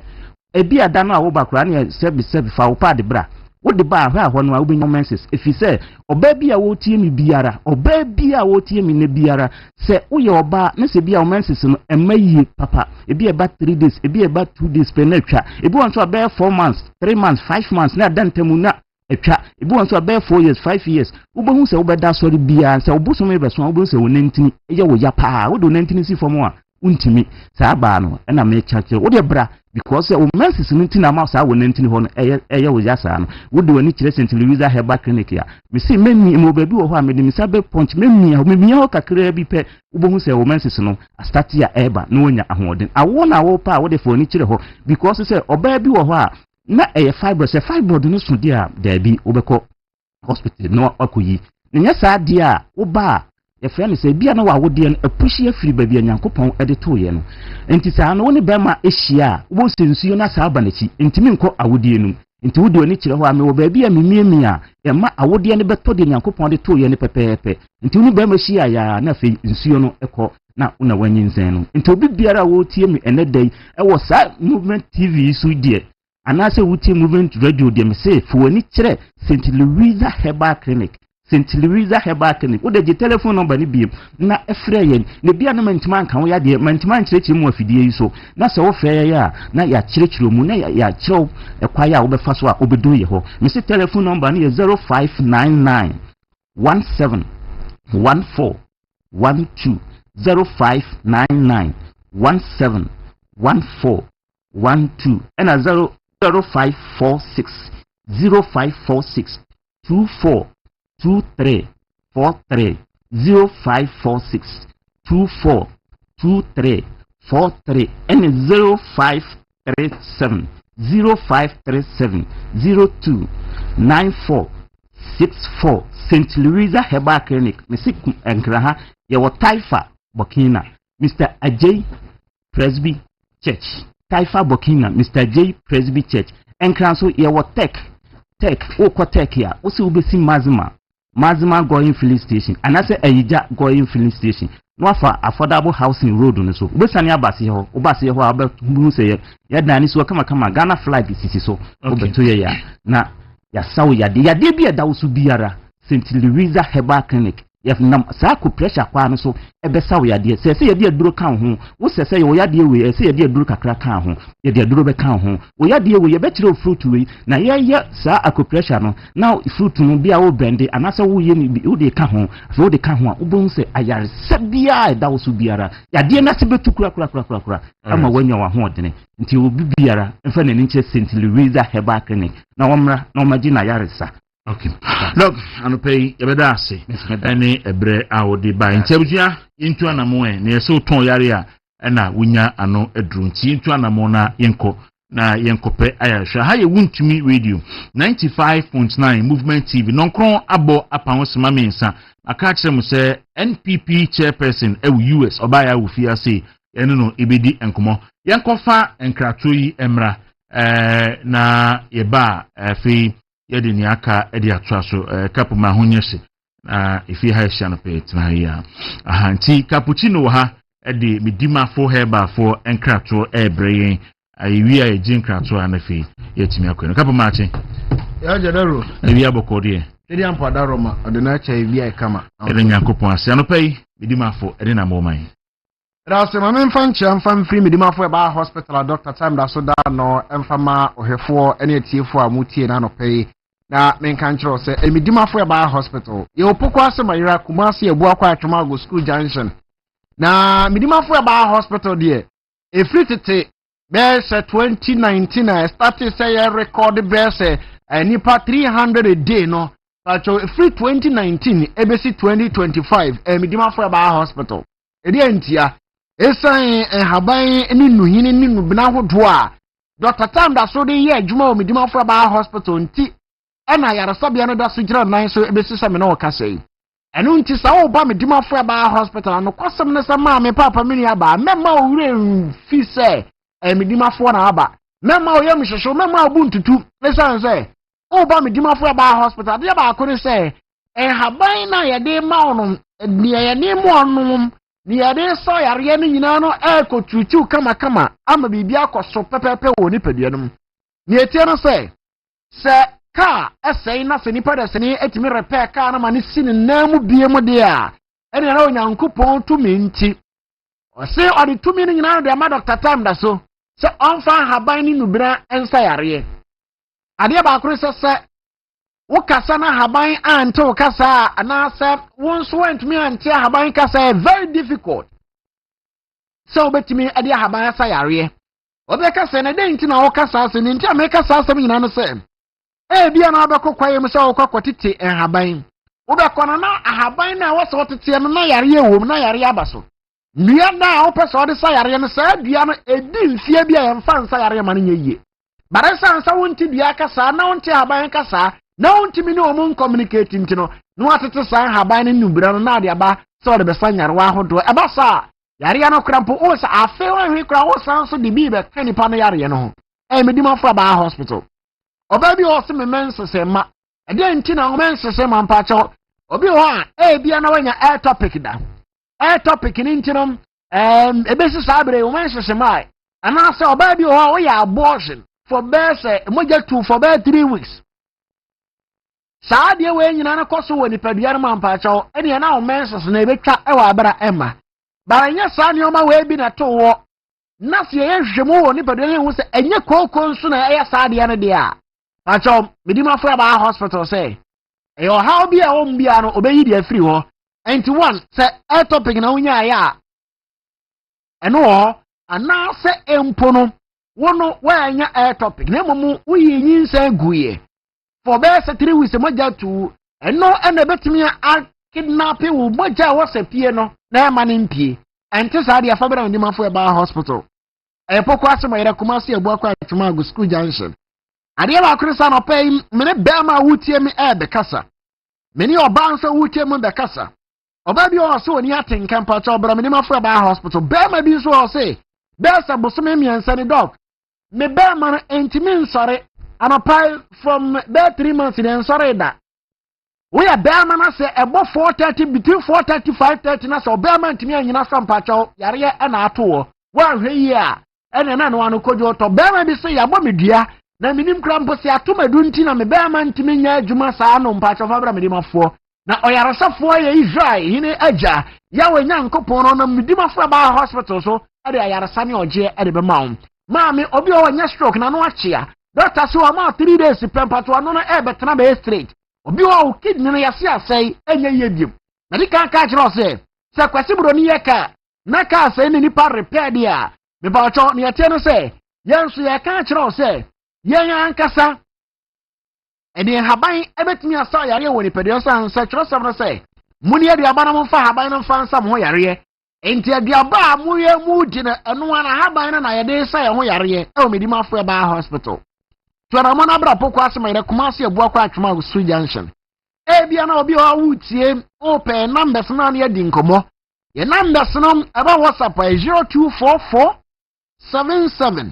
ebi adano a wo ba kra na sebi fa wo pa de bra wo de ba ho no a wo be momensis efi se oba bia wo tie mi biara oba bia wo tie mi ne biara se wo ye oba na se bia momensis no emayi papa ebi eba 3 days ebi eba 2 days pe na twa ebi won so aba 4 months 3 months 5 months na dantamu na etwa ebi won so aba 4 years 5 years wo bo hu se wo be da sori bia se wo bo so me be so wo bo se wo nantini eye wo ya pa wo do nantini si fomo a untimi saa ba no na me chache wo de bra because o menses ntina ma saa wo nantini ho no eye wo ya saa no wo de wani kire St. Louisa Herbal Clinic ya me si memmi mo ba bi wo ho a me de misabe punch memmi ho kakra bi pe wo bo hu se wo menses no start ya eba na wonya ahoden awo na wo pa wo de fo ni kire ho because say oba bi wo ho a na eye fibroid no so dia da bi wo be ko hospital no akoyi nya saa dia a wo ba ye friend say bia na wawode no apushi afiri ba bia nyankopon ede to ye no enti saa no woni bema ehia wo sensuo na saa ba nachi ntimi nko awode no nti wodi oni kyerɛ hɔ a me wo baabi a memiamia e ma awode ne beto de Nyankopɔn de to ye ne pepepe nti uni ba mashi ya na fe nsuo no ekɔ na una wanyi nzen no nti obi biara wo tie me ene dai e wo sa movement TV so die anase wo tie movement radio de me say fo ani kyerɛ St. Louisa Herbal Clinic St. Louisa Herbal Clinic wo de telephone number ni biem na efrɛ yɛn ne bia na mantima anka wo ya de mantima nkyerɛkyerɛ mu afidie yi so na sɛ wo frɛ ya na ya kyerɛkyerɛ mu na ya kyerɛw ɛkwaya wo bɛfa so a obedo ye hɔ me say telephone number ni 0599 17 14 12 0599 17 14 12 and 0546 0546 24 23 43 0546 24 23 43 and 0537 0537 02 94 64 St. Louisa Herbal Clinic Mesikum Enkraha Yawa Taifa Burkina Mr. Ajay Presby Church Taifa Burkina Mr. J Presby Church Enkranso Yawa Tech Oko Tech ya Osi ubesi Mazima going filling station anase Eyija going filling station no for affordable housing road no so ubesani abase ho ubase ho abetu se ya dani so kama Ghana flag sisi so obeto ya na ya sawo ya de bia da so biara St. Louisa Herbal Clinic yef nam sa ko pressure kwa no so ebe sawo ya de se ya de aduro kan ho wo se yo ya de we se ya de aduro kakra kan ho ya de aduro be kan ho wo ya de we ye be kire fruit we na ye sa ako pressure no now fruit no bia wo blend anasa wo ye ni wo de ka ho so wo de ka ho a wo bon se ayare se bia da wo so biara ya de na se betu kura ama wanya wa ho odene nti wo biara mfa na ni nche St. Louisa Herbal Clinic na womra na omaji na yare sa. Okay. Look, anopay yebeda ase. Ene ebre awode ba. Ntabusua into anamo na yeso ton yare a na wunya ano edru nti into anamo na yenko na yenkope ayahwa. Ha ye wuntumi radio 95.9 Movement TV. Nonkron abo apawosema mensa. Aka kire mu se NPP chairperson US obaya wo fi ase ene no ebedi enkomo. Yenkofa enkrato yi emra na yeba fi yedi ni aka edi atwa so kapu ma honyese na ifi ha hia no pet na ya ahanti cappuccino ha edi midima fo heba fo enkrato ebreye ayi a ejin krato anafi yetimi akono kapu ma ache ya jedaro ebi abokode edi ampa daroma odena cha ebi ai kama edi nyankopon ase anopai midima fo edi na moman Rase mama mfanche mfamfiri midima fo eba hospital doctor time da so da no mfama ohefo ene etiefo a mutie na no pay na menka nchiro se emidima fo eba hospital ye opoko ase mayira kumase ebu akwa atwoma go school junction na midima fo eba hospital de e free tete bese 2019 na started say record bese nipa 300 a day no pacho free 2019 ebesi 2025 emidima fo eba hospital edi entia esan haban ni nuhini ni nubina hodo a Dr. Tam da so de ye adwuma o midima fo eba hospital nti ana yaresabia no da so gira nan so ebesi se me na okasai enu nti sa wo ba midima fo eba hospital no kwasem ne se ma me papa mini aba mema o wure fi se midima fo na aba mema o yem hwehwe mema obu ntutu ne san se o ba midima fo eba hospital de ba akore se haban na ye de ma onu ne ye ne mu onu ni yade so yare ni nyina no kotutu kama ama bibia akoso pepepe wo ni paduanum ni etie no se ka esei na se nipa da se ni etimi repair ka na ma ni sini namu bie mu de a ene na onyankopon tumi nti o se odi tumi ni nyina de ma Dr. Tam da so se onfa haban ni nubira ensa yare ade ba akoro se ukasa na haban ante ukasa anase wonso wantumi ante haban kasa very difficult so betimi ade haban asa yare obekasa na de nti na ukasa ase ni nti ameka asa nyina no se bia na obekokwaye mu se okokotete haban obekona na haban na wose otete no na yare ewom na yare abaso nua na opese ode sa yare no se bia no edi mfie bia yemfa nsa yare ma no nyeye baresa nsa wonti bia kasa na wonti haban kasa na untimi no omun communicate ntino no atete san haban ne nubira no na de aba so de besanyare wa hodo eba sa yare ya no krampo o sa afe wa hwe kra wo san so de bi be kanipa no yare no ho medima fo aba hospital oba bi o se me mensese ma e de nti na o mensese ma mpa cho obi ho a bia na wanya air topic da air topic ni ntinom ebesi sabre o mensese ma ana se oba bi ho a ya abortion for best moja to for best 3 weeks saa de we nyina na koso woni padua ma mpa cho e de na o mensese na ebetwa e wa abra ema ba nya saa ne o ma we bi na to wo na se ye hwemu wo ni padua ye hu se enye kokon nso na e ya saa de ya de a pacho midima fra ba hospital say e o how bi a o mbia no obeyi de afiri ho enti one say air topic na unya ya eno ho ana se empo no wono wa anya air topic na momu uyi nyinsa guye for best 3 weeks moja tu eno ena betimi a kidnap wo moja wo se pie no na ma ne mpie enti sa de afabra midima fra ba hospital e pokwa asema ire kuma se ebu akwa atuma go school junction ade ba krisa no pay mene bema wutie mi be kasa meni oba nso wutie mu be kasa oba bi o so oni atenkan pa cha obra meni mafra ba hospital bema bi so o say besa bosome miensa ni doc me bema no entimi nsore anopai from that 3 months in nsore da we are bema na say ebo 4:30 between 4:30 5:30 na so bema entimi anyina sampa cha yare e na ato wo wa hwe yi a ene na no anu kojo to bema bi say yabo medua na minim krampo se atomadu nti na me be ama ntimi nya adwuma saa no mpa cho fabra medimafo na oyaresafo ye Israel hine aja ya wenya nkopon no na medimafo ba hospital so ade ayaresa ne oje ade be mawo maami obi o nya stroke na no achia doctor so ama 3 days pempa to no na betena be straight obi o kidney no yase asai enya yebiem na di kan ka kire o se kwasi bro ni yeka na ka asai ni nipa repair dia me ba cho ne yete no se yenso ye ka kire o se yenya ankasa ene haban ebetimi asa yare woni pedio san sa kyerosam no se muni ade aba na mfa haban no mfa nsam ho yare enti ade aba muye mu gina eno ana haban na yede sa ye ho yare e o medima fo ba hospital to na mo na bra pokwa asema ire kuma se ebu akwa atwuma go Street Junction e bia na obi o wutie open numbers na na yedi nkomo ye numbers no aba WhatsApp 0244 77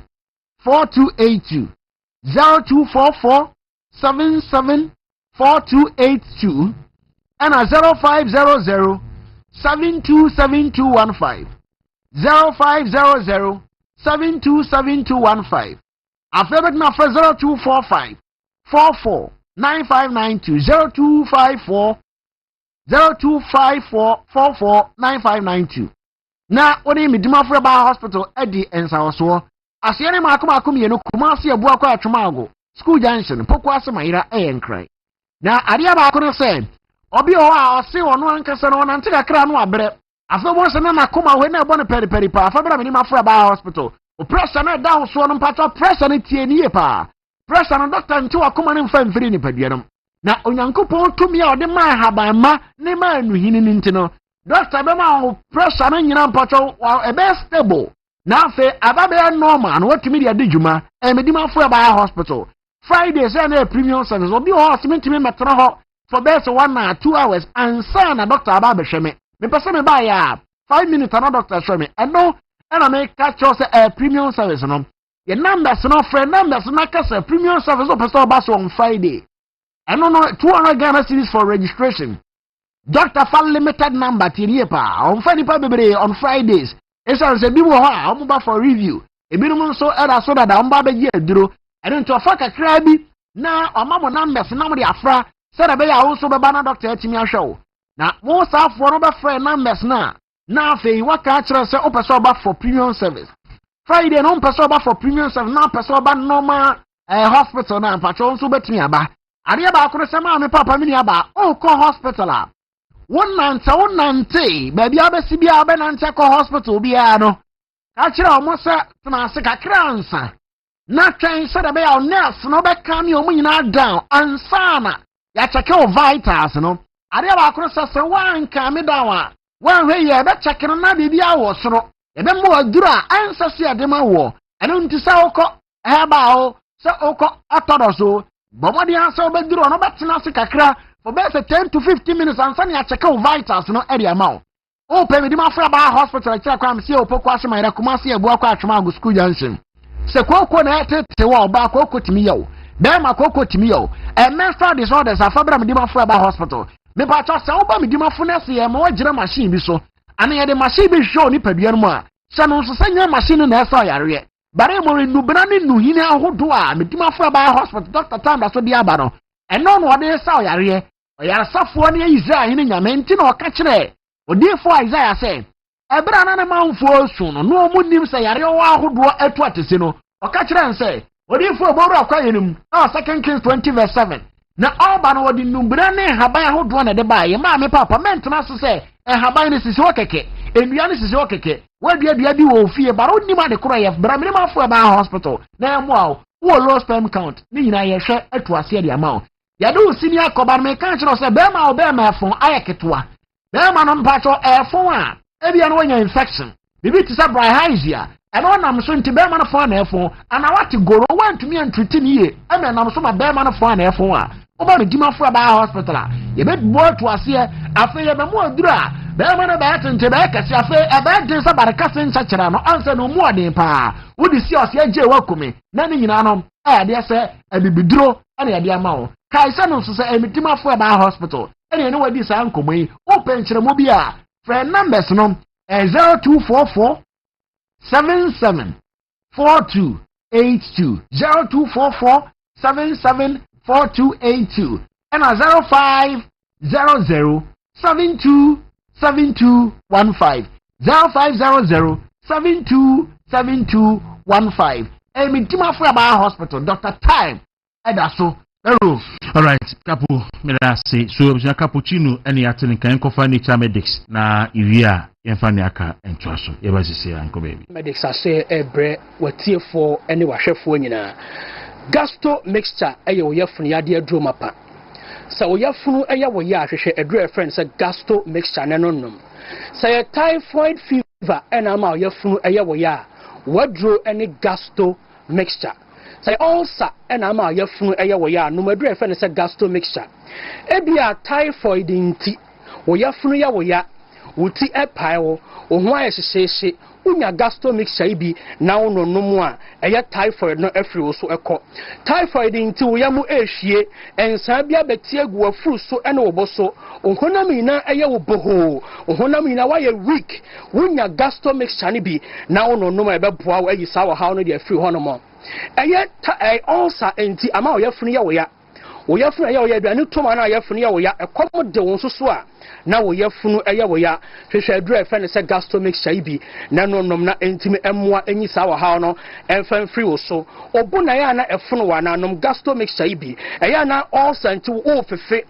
4282 0244 77 4282 and 0500 727215 0500 727215 a favorite number 0245 44 9592 0254 0254 44 9592 na oni midima for ba hospital edi ensawoso asiere makomakom ye no kumasi abu akwa atwumago School Junction pokwa asema ira enkrai na aria ba ko no se obi o a ose wono ankasa no nante kakra no abre afebo se na makoma we na ebo no peri pa afabra meni mafra ba hospital o pressure na down so no mpato pressure na tie ni pa pressure no doctor nti wakoma ne mfa mfiri ni paduanom na onyankopon tumi a ode ma haban ma ne ma anuhini ni ntino doctor be ma pressure na nyina mpato ebe stable na afe ababe normal no watumi dia djuma medi mafra ba hospital Fridays and premium service obi ho asiment me metro ho for best 1 or 2 hours and say na doctor aba hweme me pese me ba ya 5 minutes na doctor hweme eno na me catch us premium service no ye numbers no friend numbers na kasa premium service o pese oba so on Friday eno no 200 Ghana cedis for registration doctor for limited number tinie pa on fani pa bebre on Fridays esa se bi wo ha o ba for review ebinum so era so da on ba be gi aduro ene nto fa kakra bi na omamo numbers na mo de afra se da be ya wo so be ba na doctor atimi ahwe na mo safo no be friend numbers na afei waka kire se o pese oba for premium service Friday no pese oba for premium service na pese oba normal hospital na pacho so betimi aba ade ba ko se ma me papa mini aba o ko hospital a wonante ba bia be si bia be nante ko hospital bia no ka kire o mo se tena se kakra ansa na twen se da be ya nurse no be ka mi o mu nyina down ansana ya check o vitals no ade ba ko se wan ka mi down a wan hwe ye be check no na bibia wo soro e be mo aduru a ansa se ade ma wo eno nti sa okọ e ba o se okọ atodoso bomodi ansa o be duru no be tena se kakra for best 10 to 15 minutes ansana ya check o vitals no area ma o pe mi di ma fra ba hospital check kwa am se o pokwa se ma re kuma se ebu akwa atwoma go School Junction se kwoko na tete wa oba kwoko timi yawo bema koko timi yo menstrual disorders afabra me dima fu aba hospital me pa cho se oba me dima fu na se e ma wajira machine bi so ana ye de machine bi show ni padua no mu a se no so sanya machine na esa yare bare mo nu bra ni nu hini ahodo a me dima fu aba hospital doctor time da so di aba no eno no de esa yare oyare safo ne Israel hini nyame nti na oka kire odifo Isaiah say ebra na na manfo su no no mu nim se yare wo ahodo atu atese no oka kire nse odifo oboru akwa yenim na 2 Kings 20:7 na oba no odi numbra ne haban ahodo na de ba ye ma me papa mentena so se haban ne sisi okeke enua ne sisi okeke wadua dua bi wo fie baro nim ade koro ye bra me ma fo ba hospital na emu a wo low sperm count ni nyina ye hwe atu ase de ama ya do senior kobar me kan kiro se be ma obe ma fon ayeketoa be ma no mpacho efon a ebia no nya infection bibi ti sa dry hygia eno nam so nti be ma no fon na efon ana wati goro wantumi antreat ni ye e me nam so ma be ma no fon na efon a oba me dima fo ba hospital a ye be bo to ase afa ye be mo adura be ma no ba tente be kase afa e be den sa baraka se ncha kira no ansa no mu odin pa wodi si ose agye wakumi na ni nyina no de se abibiduro ana ye de ama o kaisa no so se emitima fo ba hospital ene ne wadi sa nkomo yi open kire mo bi a friend numbers no 0244 77 4282 0244 77 4282 and 0500 72 7215 0500 72 7215 emitima fo ba hospital Dr. Time edaso. Hello. All right, Kapu, me da say so obja cappuccino any atene kan kofa nature medics na iwia yemfa ne aka entwaso ye ba sisi anko baby medics ase ebre watiefo ene wahwefo nyina gasto mixture eye wo yafunu yade aduro mapa sa wo yafunu eye wo ya ahwehwe aduro friend sa gasto mixture ne nonnom sa ye typhoid fever ena ma wo yafunu eye wo ya waduro ene gasto mixture say ulcer and ama yafunu eye wo ya no madure fe ne se gasto mixture ebia typhoid nti wo yafunu ya wo ya wuti epai wo ho ayesese unya gasto mixture ibi na wono nomu a eye typhoid no afri wo so ekọ typhoid nti wo yamu ehwie ensa bia betie gu afuru so ene wo boso ohonam ina eye wo boho ohonam ina wa ye weak unya gasto mixture ni bi na wono nomu ebe boa wo ayisa wo ha no de afri ho no mo eye ulcer enti ama wo yafunu ya wo ya wo yafunu ya wo ya bia ne toma na yafunu ya wo ya ekom de won so a na wo yafunu eye wo ya hwehwe adura efe ne se gastomic shaibi na nonnom na entimi emmoa enyi sa wo ha no emfa free wo so obu na ya na efunu wa na nom gastomic shaibi eye na ulcer enti wo fefe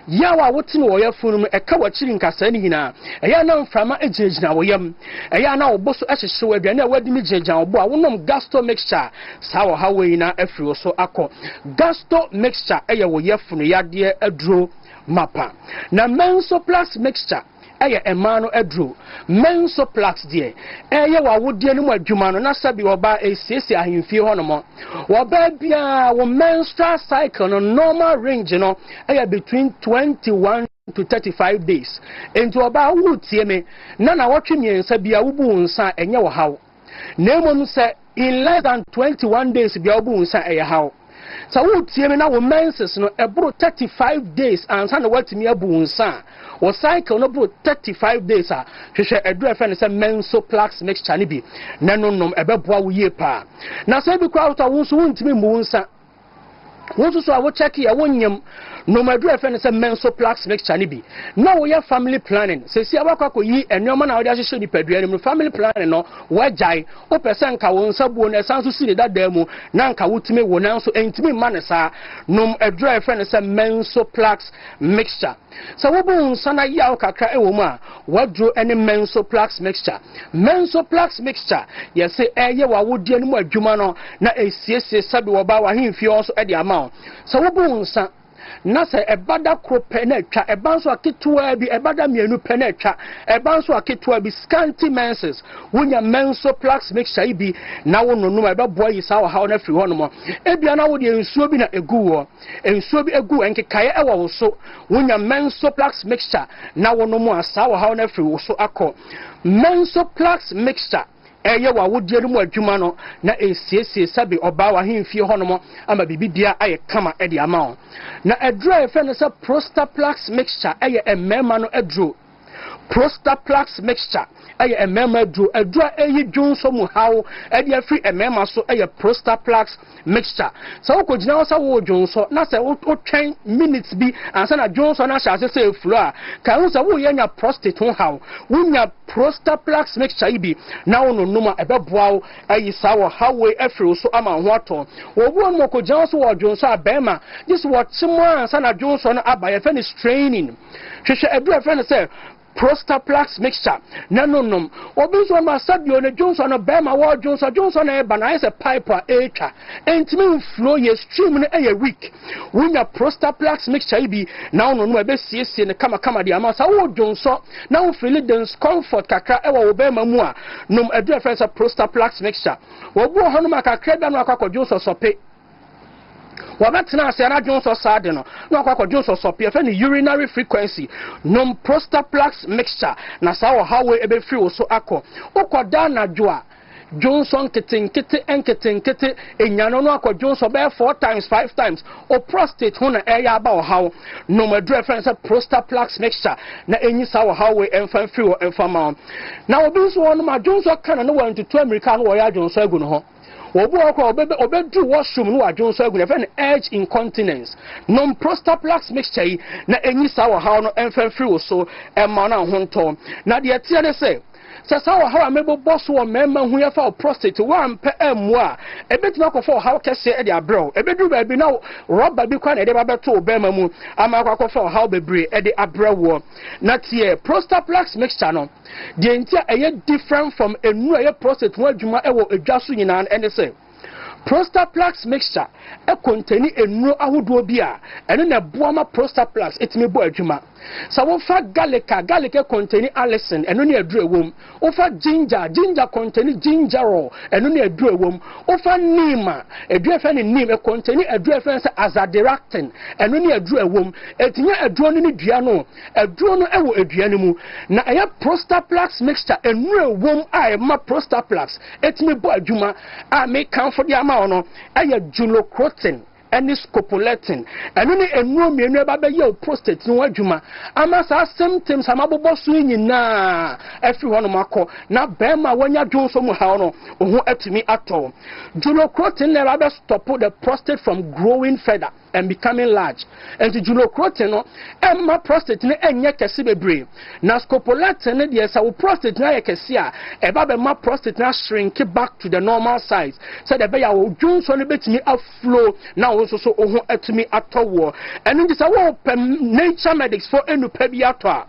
ya wa wotini wo yafunu mu eka wachiri nkasa ni hina eye na mframa ejejina wo yam eye na oboso ehhehye wo adua na wadi mi jejina obo a wonom gastomic sha sa wo ha we na afri wo so akọ gastomic sha eye wo yafunu yade aduro mapa na mensoplus mixture eye emano edro mensoplus die eye wa wodie no adwuma no na sabi oba esiesi ahemfie ho no mo oba bia wo menstrual cycle no normal range no eye between 21 to 35 days into oba wutie me na wotwe miensa bia wubu nsa enye wo hawo na emom se in less than 21 days bia wubu nsa eye hawo so wo tie me na wo menses no ebro 35 days ansa na watimi abu nsa wo cycle no bro 35 days a hwehwe edu efe ne se mensoplus mixture ni bi na nonnom ebeboa wo yie pa na se bi kwa wo wo so wontimi mbu nsa wo so a wo check ya wonyam no madu efe ne se mensoplus mixture ni bi na wo ye family planning se si abakwa yi enoma na wo de ahye ni padua ni family planning no wajai o person ka wo nsa buo na sanso si ne dada mu na nka wotime wo na nso entimi ma ne sa no edu efe ne se mensoplus mixture so wo bu nsa na ya kakra ewo mu a wadro ene mensoplus mixture yese eye wa wodie no mu adwuma no na esiesie sabi wo ba wa hemfie onso e de ama so wo bu nsa na se ebada kro pene atwa ebanso aketua bi ebada mienu pene atwa ebanso aketua bi scanty menses wonya mensoplus mixture ibi na wononum ebeboa yi sa wo ha na firi ho no mo ebia na wo de ensuo bi na egu wo ensuo bi egu enkekaye ewo wo so wonya mensoplus mixture na wonomu asa wo ha na firi wo so akọ mensoplus mixture ɛyɛ wa wodie no mu adwuma no na esiesie sabe ɔbaa wa hemfie hɔ no mo ama bibibia ayɛ kama ɛde ama wo na adura yɛfɛ no sɛ prostaplax mixture ɛyɛ ɛmɛɛma no aduro prostaplax mixture ɛyɛ ɛmɛɛma adura ɛyi dwonso mu haw ɛde afiri ɛmɛɛma so ɛyɛ prostaplax mixture sɛ wokɔgyina hɔ sɛ wowɔ dwonso na sɛ wotwɛn minutes bi ansa na dwonso no ahyɛ ase sɛ ɛfuro a ka ho sɛ woyɛ nya prostate ho haw wonya prostaplax mixture yi bi na wo nonom a ɛbɛboa wo ayi saa wɔ hawwei afiri wo so ama ho atɔ wɔbuo no mɔkɔgyina hɔ so wɔ dwonso a bɛrima gye sɛ wɔkye mu ansa na dwonso no aba yɛfɛ no straining hwehwɛ adura yɛfɛ no sɛ prostaplax mixture na nonom obi nso ma sadio ne johnson no bema wa johnson na eba na ese pipe a etwa entimi flow ye stream no e weak wunya prostaplax mixture bi na nonom ebe siesie ne kama de ama sa wo johnson na wo feel the discomfort kakra e wo bema mu a nom edu reference prostaplax mixture wo bu ho no makakra da no akwa johnson sope wabɛtena ase na dwonso saade no na akwa dwonso sope efe ne urinary frequency nom prostaplax mixture na saa wɔ hawe ebe free wo so akɔ okɔda na dwoa Johnson kete enyano no akɔ Johnson be 4 times 5 times o prostate ho na ɛyɛ aba wɔ haw no madre friends prostaplax mixture na enyi saa wɔ hawe emfa free wo emfa ma na obi nso wɔ no ma Johnson kana no wɔ ntutu America no wɔ ya Johnson agu no ho obu okọ obedu washroom no adwon so agun efe urge incontinence non prostaplax mixture na enyi sa wo haw no emfa free wo so emma na ho nto na de tie ne se sa wo haw amebo boss wo memma hu ya fa prostate wa ampa emu a ebetima akofo haw kese e de abro ebedu ba bi na rubber bi kwa na de ba beto obema mu ama akofo haw bebre e de abrewo na tie prostaplax mixture no the entire are different from a new prostate one juma ewo edwaso nyina ene se prostaplax mixture e contain a new ahodo bi a ene na boama prostaplax etime bo adwuma sa wo fa garlic contain allicin eno na aduru ewom wo fa ginger contain gingerol eno na aduru ewom wo fa neem aduru fa ne neem e contain aduru fa se azadirachtin eno na aduru ewom etinya aduru no ne dua no aduru no ewo adua ne mu na eya prostaplax mixture enu ewom a e ma prostaplax etime bo adwuma a me kan for dia ma ono eya julocrotin any scopoletin and only a no me never be your prostate no adwuma ama sa symptoms amabobo so nyina everyone mako na bema wanya dwonso mu ha no oho atumi atọ julocrotin never stop the prostate from growing further and becoming large and the julocrotin no emma prostate ne enye kese bebre na scopoletin ne de sa wo prostate na ye kese a eba be ma prostate na shrink back to the normal size so the be ya wo dwonso ne betumi aflow na so oho atumi atọwo enu ndi sa wo nature medics for enupa bi atọ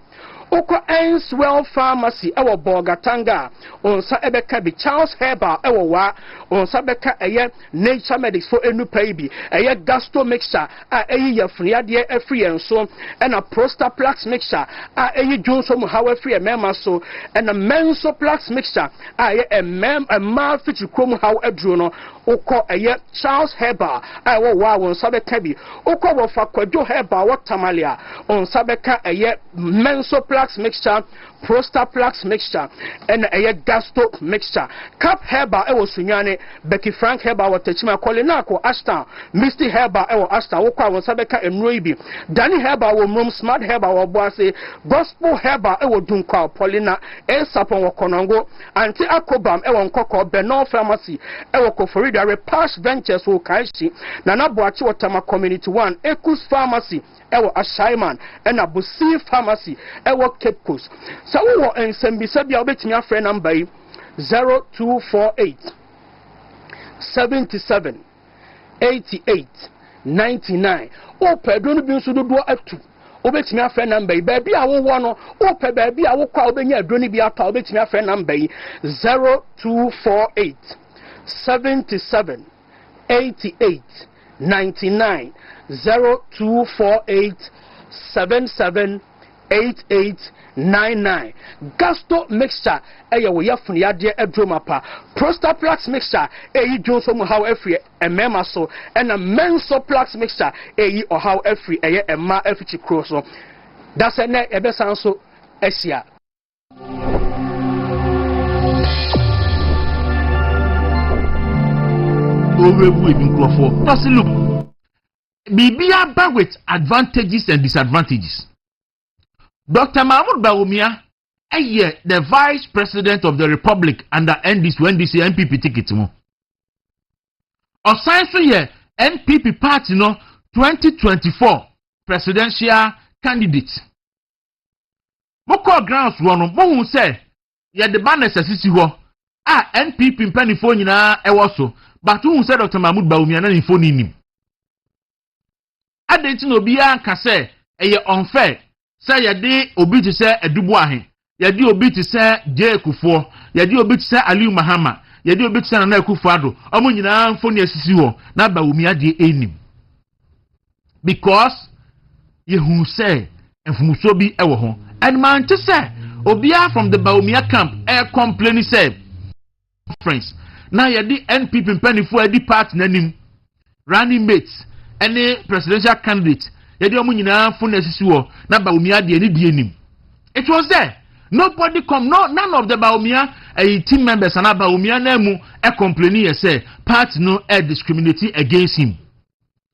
Oko Ainswell Pharmacy ewo Bogatanga onsa ebeka bi Charles Herbal ewo wa onsa beka eye Nature Medics for enupa bi eye Gastro mixture a eye yafriade afri enso na Prostaplax mixture a eye Johnson mu hawa afri emema so na Mensoplax mixture a eye emma fiti krom haw aduro no Oko eye Charles Herbal a ewo wa onsa beka bi oko wo Fakwadwo Herbal wo Tamalia onsa beka eye Mensoplax mixture, Prostaplax mixture, and a Gastro mixture. Cap Herbal ewo sunyane, Becky Frank Herbal watechima Kolinako Ashton, Misty Herbal ewo Ashton, Oka Wonsabeka Emroibi, Danny Herbal wo Mum Smart Herbal wo Boase, Gospel Herbal ewo Dunkwa Polina, Sapon wo Konongo, Anti Akobam ewo Nkoko, Benol Pharmacy, ewo Koforida, Repash Ventures wo Kaishi, Nana Boachi Watama Community 1, Ekus Pharmacy, ewo Ashaiman, and Abusi Pharmacy, ewo Cape Coast. So we were in Sembisabia obetimi afre number 0248 77 88 99. O pedro bi nso dodo atu obetimi afre number baby a wo no o pe baby a wo kwa obenya adoni bi ata obetimi afre number 0248 77 88 99 0248 77 8899 Gastro mixture eye wo yafunu yade adromapa Prostaplax mixture eyi Johnson mu how every emema so and a Mensoplax mixture eyi or how every eye emma efichi cross so that's a ne ebesan so esia orebu ebi nkrofo just look bibia ba with advantages and disadvantages. Dr. Mahmoud Bawumia the vice president of the republic under NDC NPP ticket mo osan so here NPP party no 2024 presidential candidate moko grounds no mo say ye the banners asisi ho NPP mpanifo nyina ewo so but who say Dr. Mahmoud Bawumia na nifo nim adenti no bia nka say eye unfair say ye de obi ti say edubu ahe ye de obi ti say Jekufo ye de obi ti say Aliu Mahama ye de obi ti say Nana Akufo-Addo omo nyina mfo ni asisi ho na Bawumia de enim because ye hu say enfumuso bi ewo ho and man to say obia from the Bawumia camp complaining say conference na ye de NPP mpanifo edi party nanim running mates any presidential candidate ye de omo nyina mfo ni asisi ho na Bawumia de enim. It was there. Nobody come, none of the Bawumia team members and Bawumia nemu complaining say party no discriminating against him.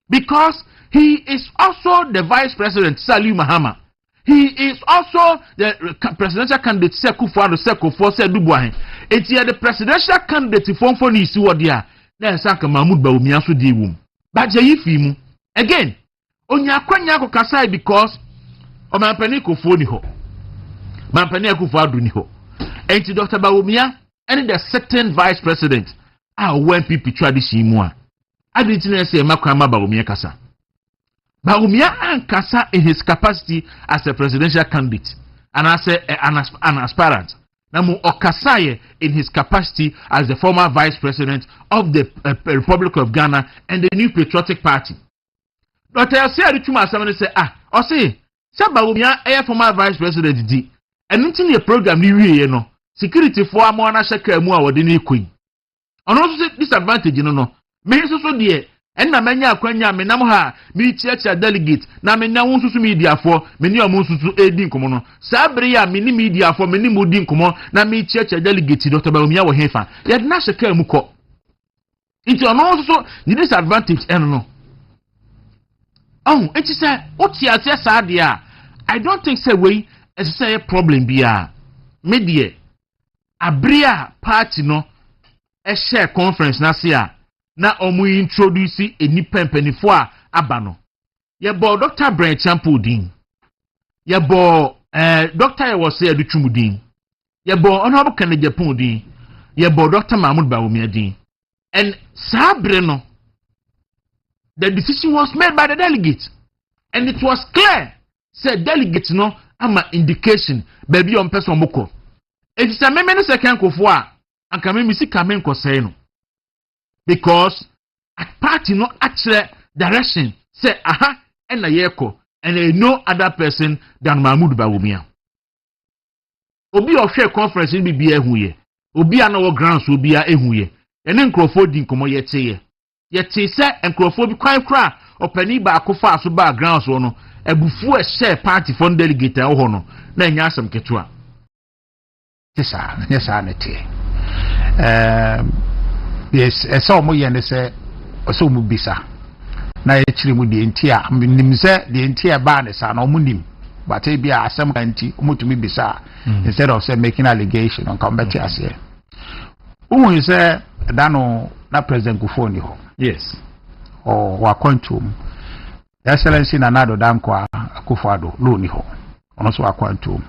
Because he is also the vice president, Aliu Mahama. He is also the presidential candidate, Akufo-Addo, Sekofo, Sedubuahin. It's here the presidential candidate for Nisi Wadia. There's Saka Mahmoud Bawumia so di wum. But Jayifimu again, Onya Kwanya ko kasai because Omampani Kofo ni ho. Mampani Akufo-Addo ni ho. And Dr. Bawumia and the second vice president when people tradition mu a. I didn't say Makwama Bawumia kasa. Bawumia and kasa in his capacity as a presidential candidate and as an aspirant. Namu okasaye in his capacity as the former vice president of the Republic of Ghana and the New Patriotic Party. Dr. Yosei Tuma Asamane say say Bawumia former vice president di. And until your program ni wiye no security for amona na shaka mu a wode na ekoi ono so disadvantage no me so de en na manya akwanya me nam ha me chiacha delegate na me nya wonsusu media for me ni omonsusu edi nkomo no sabre ya me ni media for me ni modi nkomo na me chiacha delegate Dr. Bawumia wo hefa ye na shaka mu ko it ono so the disadvantage en no it is a otiatia sadia I don't think say we as say a problem bia media abria party no a share conference na sia na omu introduce enipa mpanifo a aba no ye bo Dr. Brian Champudin ye bo Dr. Yewose Adutwumudin ye bo Honorable Kennedy Japondin ye bo Dr. Mahmoud Bawumia din and sabre no the decision was made by the delegate and it was clear say delegate no ama indication baby on person moko it is a meme second kofo a anka me sika me nkosai no because a party no actually direction say aha and na yeko and no other person than Mahmoud Bawumia obi ohwe conference ni bibia ehuye obi ana wo grounds obi a ehuye ene nkrofo di nkomo yete say nkrofo bi kwan kra opani ba akofa aso ba grounds no ebufu a share party for delegate ho no na nya asem ketua yes anete yes eso mo ye ne se oso mu bisa na ye chiri mu de ntia nim se de ntia ba ne sa na mo nim but e bia asem kanti omotumi bisa instead of say making allegation on combat ase who say dano na president Kufo ni ho yes wa kwantum Excellency Nana Dankwa Akufo-Addo lo ni ho ono so akwantum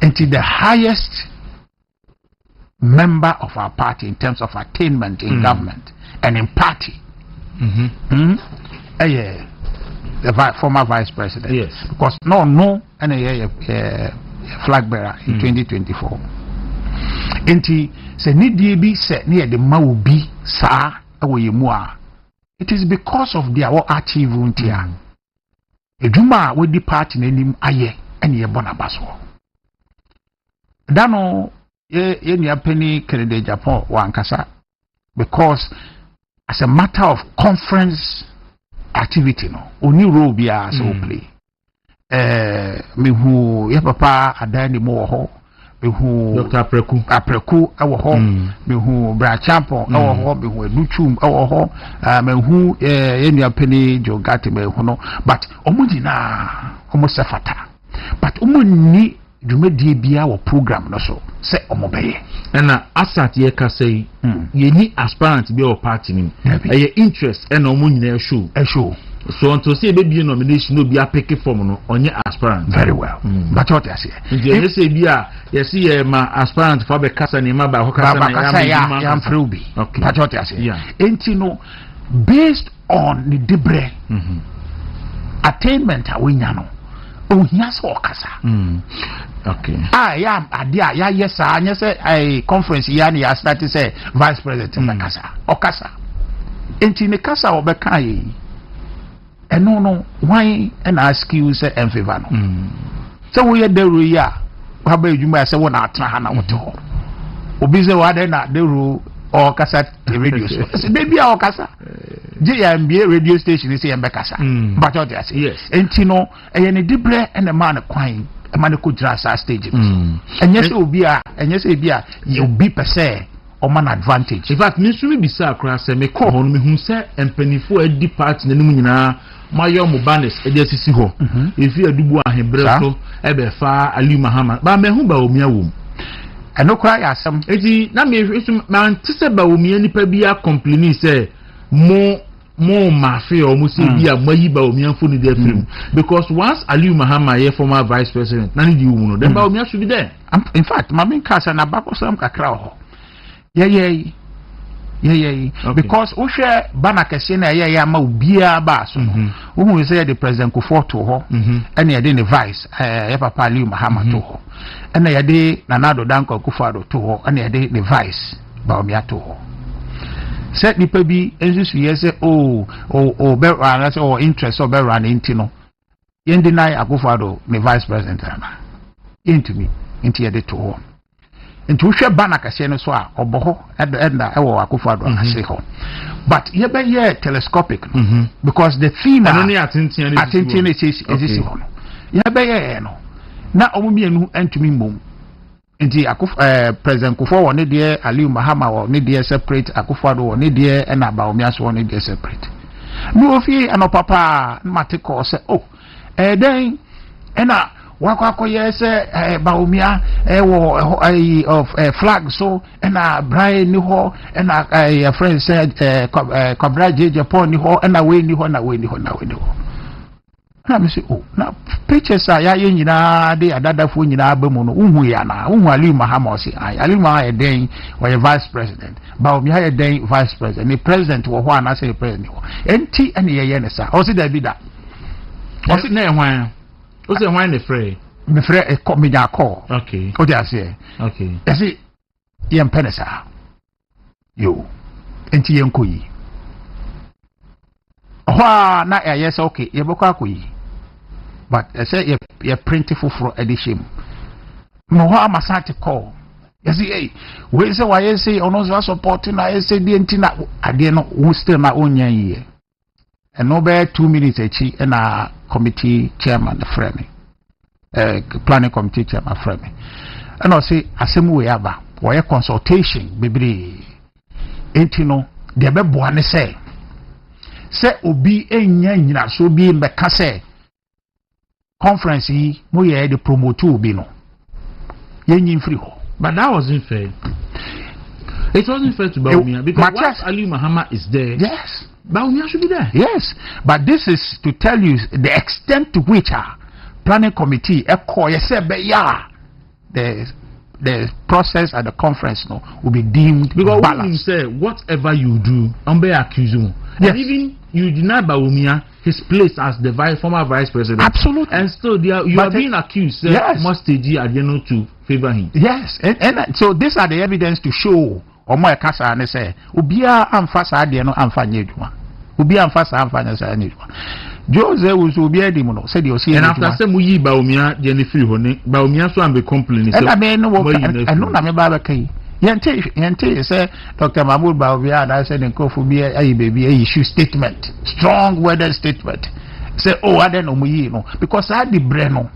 until the highest member of our party in terms of attainment in government and in party the former vice president yes because no and a flag bearer in 2024 until se nidie bi se ne de ma obi saa ewo yemu a it is because of their achieve untia eduma we di party nanim aye ene ye bona baso dano ye nua pani Kennedy Japan wankasa because as a matter of conference activity no oni role bia so play me hu ye papa adani mo ho mehu Dr. Apreku ewo ho mehu Bra Champo ewo ho mehu Educhum ewo ho mehu enua pani Jogate mehu no but omudina omo sefata but omuni dwumadie bia wo program no so se omobeye na asat ye ka say ye ni aspirant bi o party ni ye interest na omo nyina show so until say be nomination no be a pick form no onye aspirant very well but what I say you say bia you see ma aspirant for be kasa ni ma ba ho kasa na ya am frubi okay but what I say enti no based on the debre attainment a we nya no ohia so okasa okay ya adia ya yes anya say I conference ya na ya start say vice president okasa enti ne kasa obeka yi eno no why and ask you say en favor no so we Dawuro ya wa ba edwuma say wona atena ha na woto obi say wa dey na Dawuro or kasa radio so dey bia o kasa JMBA radio station say en be kasa but what they say yes enti no eye ne dibre and the man kwan e man ko dra sa stage enye say obi a you obi per se or man advantage in fact me so me bisa akra say me call hono me hu say empanifo adi party nanim nyina mayo mo banners e dey sisi ho efi adubu ahebre so e be fa Ali Muhammad ba me hu ba omia wom eno kwa ya asem eti na me man tise ba omia nipa bia complain say mo mafe o mo say bia mayi ba omia fo ni dey film because once Ali Muhammad ye former vice president na ni di wum no then ba omia should be there in fact ma me kasa na ba ko sam kakra ho yeah. Because we share banakese na yeah ma ubia ba so we say the president ko photo ho and ya the vice ya papa Ali Muhammad to ho and ya de Nanado Danko Akufo-Addo to ho and ya the vice ba omia to ho set nipa bi ensusu ye say be run say interest or be run intino yen deny Akufo-Addo the vice president na into me into ya de to ho into hwe bana kase no so a oboho enda ewo Akufo-Addo ase ho but ye be ye telescopic because the theme attention is this one ye be ye no na omumienu antumi mom nti president Akufo won de Ali Muhammad won de separate Akufo-Addo won de na ba omiaso won de separate no ofi anopapa matiko say then ena wakwa yes baumia of flag so and Brian ni ho and a friend said Cobra Japan ni ho and away ni ho na we ni ho na me say na pictures ya nyina de adadafo nyina abamu no uhu ya na uhu Ali Muhammad say Ali Muhammad den was vice president baumia ya den vice president the president wo ho ana say president ho enti ene ye ne sa o say da bi da o say na hwan o say hwan ne frɛ me frɛ e call me ja call okay o dia say okay you see yem penesa yo enti yen koyi ho na ya say okay ye bokɔ akoyi but I say ye printiful for edition no ho amasate call you see hey we say why you say ono so support na you say die enti na ade no wo still na onya yi and no be 2 minutes echi na committee chairman the friend planning committee chairman friend and I say asem we aba we consultation bibiri enti no de be boa ne say obi enya nyina so bi mbeka say conference yi mo ye de promote obi no yenyin free ho but that wasn't fair. It wasn't fair to Baumia because once Ali Muhammad is there, yes, Baumia should be there. Yes, but this is to tell you the extent to which our planning committee the process at the conference no will be deemed because balanced. When you say whatever you do, be accused. Yes. And even you deny Baumia his place as the former vice president. Absolutely. And still you are being accused. Yes. Must to favor him. Yes, and so these are the evidence to show. Omo e kasa ne say obia amfa sa de no amfa nye adwuma obia amfa sa amfa nya sa nye adwuma Jose was obia di mo no say de o see and after say mu yi Baumia de ne free ho ne Baumia so am be complain so and I mean no no na me ba ba kai yente say Dr. Mahmoud Baumia that said in kofobia ayi baby issue statement strong worded statement say I don't know mu yi no because I di bre no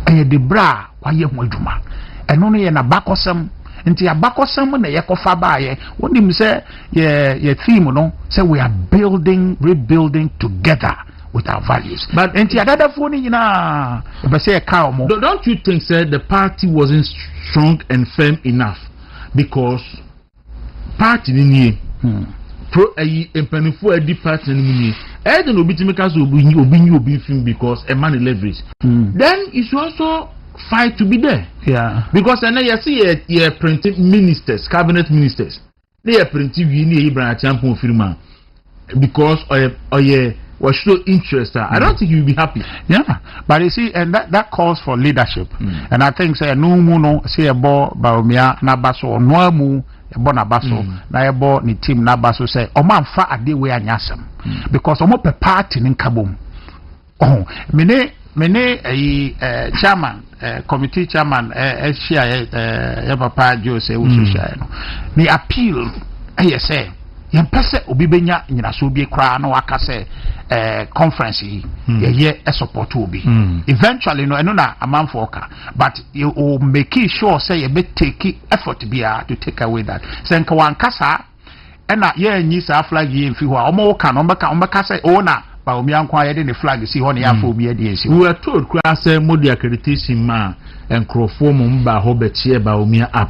aye di bra wa ye mo adwuma eno no ye na bakosem nti abakosem na ye kofa baaye wonim say ye theme no say we are rebuilding together with our values. But nti adadafo ni nyina be say ka omo. Don't you think say the party wasn't strong and firm enough because party ni pro empanifo edi party ni I don't know because obi film because a man leverage. Then you should also fight to be there. Yeah. Because then you see your printed ministers, cabinet ministers. They are printed you need Ibrahim Champion firma because was so interested. I don't think you'll be happy. Yeah. But you see, and that calls for leadership. And I think say no say about Baumia Nabaso no mu ebo na baso na ebo ni team na baso say o man fa ade we anyasem because o mo pe party ni nkabom mene chairman committee chairman share ya papa jo say wo so share no ni appeal say yen pese obi benya nyina so bi kra na waka say conference ye support obi eventually no eno na amanfo oka but you make sure say you be take effort bia to take away that senka wankasa ena ye anyi sa flag ye mfi ho omo ka no mbeka say o na ba omi ankwa ye de ne flag si ho ne ya fa obi e de esi we were told kra say modi accreditation ma enkrofo mo mba ho be tie ba omi app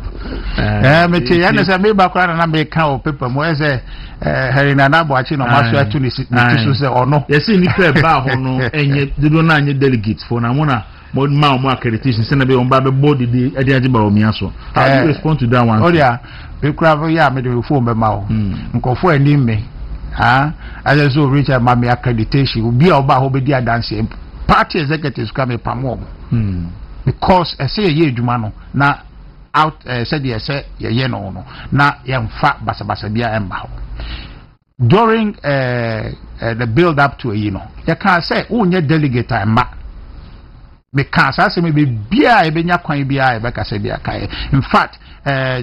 me tie ya na say me ba kra na me ka o paper mo e say herina na bo achi no maso atu ni so say ono yes ni pe ba ho no enye do na anye delegate for na mo na mo accreditation say na be on ba be board de e de age ba omi aso how do you respond to that one? Oh yeah we kra ya me de phone be ma o nkofo ani me as so reach my accreditation will be oba ho be di adanse party executives come pamo because I say ye adwuma no na out said ye say ye no na yemfa basabasa bia emba ho during the build up to you know you can say unye delegate emba me can say me bia e benya kwan bia e be ka say bia kai in fact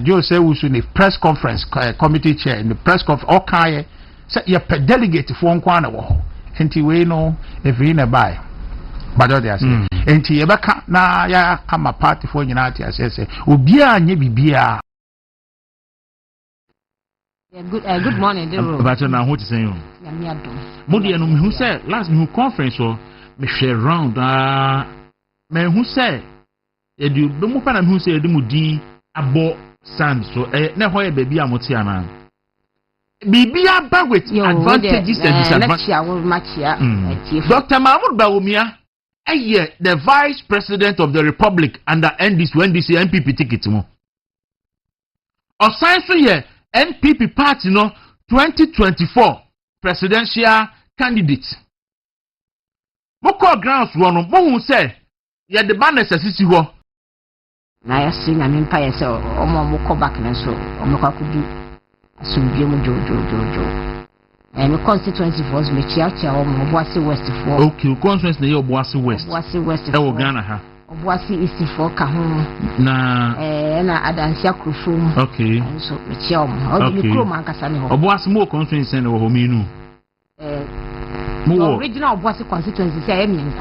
Joe say we should press conference committee chair in the press conference all kai say you per delegate for nkwa na wo enti we no if we na buy but they say enti ye beka na ya ama party for nyina ati say obi anye bibia. Good morning Dawuro. But na ho ti say yo ya adom modi eno me hu say last me conference so me share round me hu say e di be mu pa na me hu say e di mu di abo sand so na ho ye baby amoti ana Bibia ba with advantages and disadvantages. Dr. Mahmoud Bawumia, the Vice President of the Republic under NDC when this NPP ticket mo. Aside from here, NPP party no 2024 presidential candidate. Moko grounds one mo say ye the ban necessity ho. Na ya sing and empire so omo moko back na so omo Kwaku so bi mo jojo and the constituency for us me chia Obuasi West for okay constituency na ye Obuasi West e wo Ghana ha Obuasi East for ka ho na na adansia krofom okay so me chia o bi kro man kasa ne ho Obuasi mo constituency na wo ho minu mo original Obuasi constituency say I mean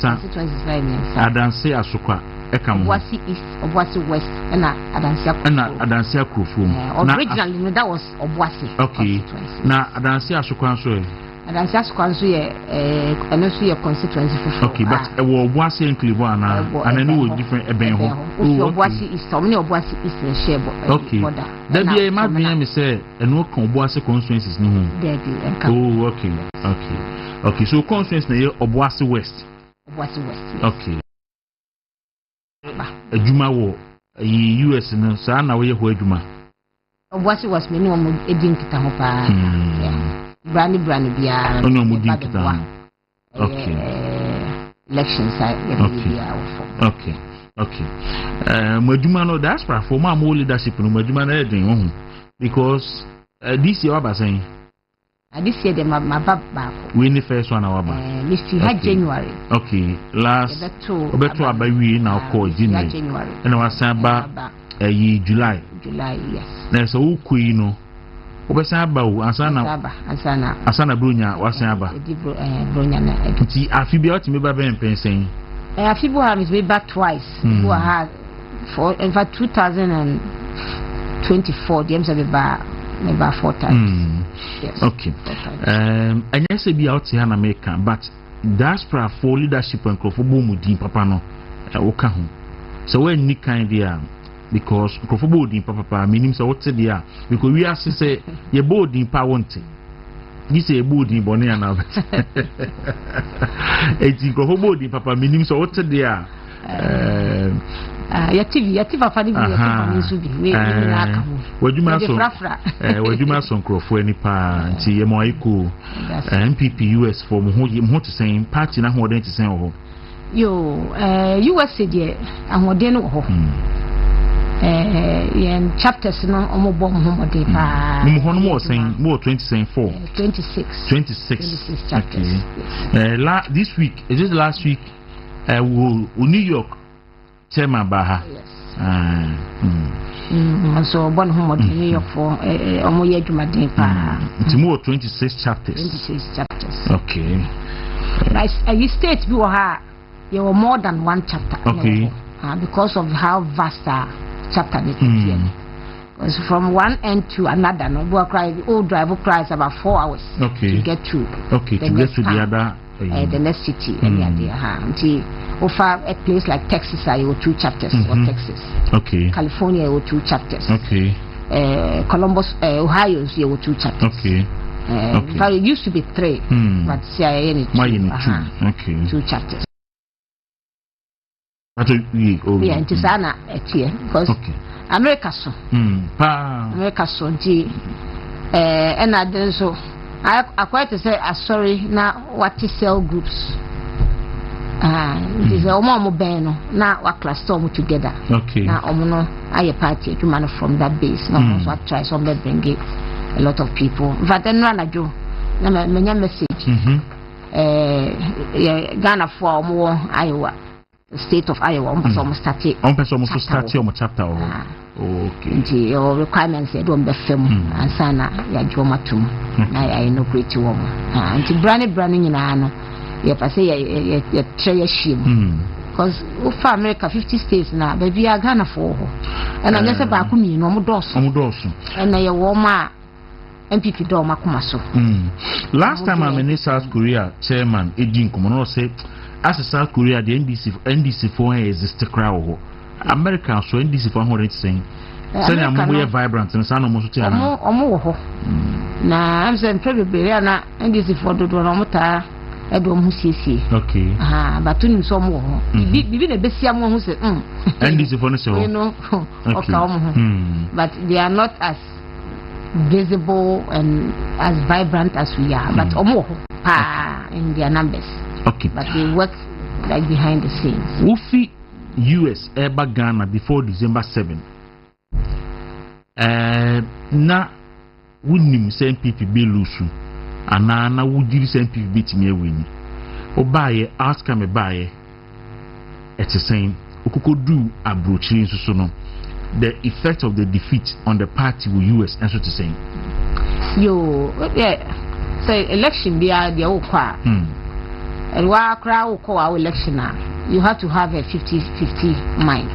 constituency say adansia asokwa Obuasi East, Obuasi West, and Adansia Krofom. Originally, that was Obuasi. Okay. Now, Adansia Sukwanso. Adansia Sukwanso, and also your constituency for. Okay, but Obuasi and Cleveland, and I know different Ebenho. Obuasi East, so many Obuasi East and share. Okay. That be a mad name, say, and no Obuasi constituencies. Oh, okay. Okay, so constituency na Obuasi West. Obuasi West. Okay. Adwuma wo US no saa na wo ye ho adwuma Obuasi was me no mo edin kita ho pa brand bia no mo din kita okay election side okay mo adwuma no that's for ma mo leadership no mo adwuma na edin ho because this year abasan this year dem ma baba we ni first one our ba this year January okay last obeto abawi na ko January and wasan ba July yes na so ukui no obesan ba o asana bronya wasan ba bronya na ti afibia otime ba ben pensen afibo ha me ba twice go ha in fact 2024 the MSA about 4 times. Yes. Okay. 4 times. And yes, be out here in America, but diaspora for leadership and for booming papa no okahu. So when Nick kind there, because for boarding papa means what said there, because we are say your boarding power. This is a boarding bonnet and now. It's go boarding papa means what said there. Yativa funny what you must on for any part, Moiku, MPP US for what to say, party now more than to say, yo, US said, and what then, chapters no omo bom homo de pa more saying more 26 chapters. Okay. This week, is it last week? New York chairman baha. Yes. So one homo de New York for omo ye dwuma de pa. It's more 26 chapters. 26 chapters. Okay. Nice. You state bi wo ha there were more than one chapter. Okay. Because of how vast chapter it is. Because from one end to another, no go cry. Old driver cries about 4 hours. Okay. To get to. Okay. To get to the other. The next city. Until over a place like Texas, I have 2 chapters. Or Texas. Okay. California, I have 2 chapters. Okay. Columbus, Ohio, I have 2 chapters. Okay. But it used to be 3, but CIA need 2. Okay. 2 chapters. Yeah, it is Anna because America so. America so and I then so I quite to say sorry now what is cell groups. It is a more beno now what class storm together. Okay. Now omono I party to man from that base. Now so I try some bring it a lot of people. But then run a do na me message. Ghana for more Iowa. The state of Iowa almost started. Almost started on chapter. Okay. The requirements they don't be film and sana ya joma tum. I inaugurate to woman. And branding in ano. You pass ya treasure shame. Because for America 50 states now, baby are Ghana for. And I just about me no more dos. And I warmer MPP do makumaso. Last time I'm in South Korea, chairman Ejin Komono said. As a South Korea, the NDC for is the crowd. America, so NDC for what it's saying. Saying I'm more vibrant and son almost to Now, I'm saying probably NDC for the Doromota, Edom Hussy. Okay. But to him some more. Even a Bessiam who said, NDC for the show. But they are not as visible and as vibrant as we are, but more in their numbers. Okay. But they work like behind the scenes. Wufi US Eba Ghana before December 7. Na wunim say MPP be lusu. Ana na wudiri say MPP beat me win. Obaye ask me baye. It's the same. Okukodu abrochiri so no. The effect of the defeat on the party with US and so to say. Yo, yeah. Say election be the okwa. And while crowd call our election, you have to have a 50-50 mind.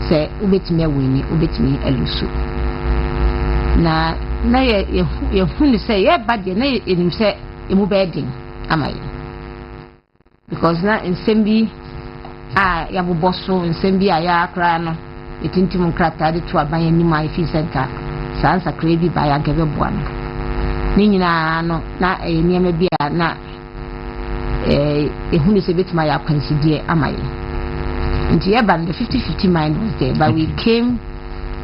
Say, ubet me win, ubet me elusu. Na you say, yeah, but you know, you say, you bedding, am I? Because now in Sembi, yabu bosso, in Sembi, I crano, it intimum crata, the two by any my fee center, Sansa crazy by a gave one. Nina, no, not a near maybe na. Who is a bit my consider am I? And the 50-50 mind was there, but we came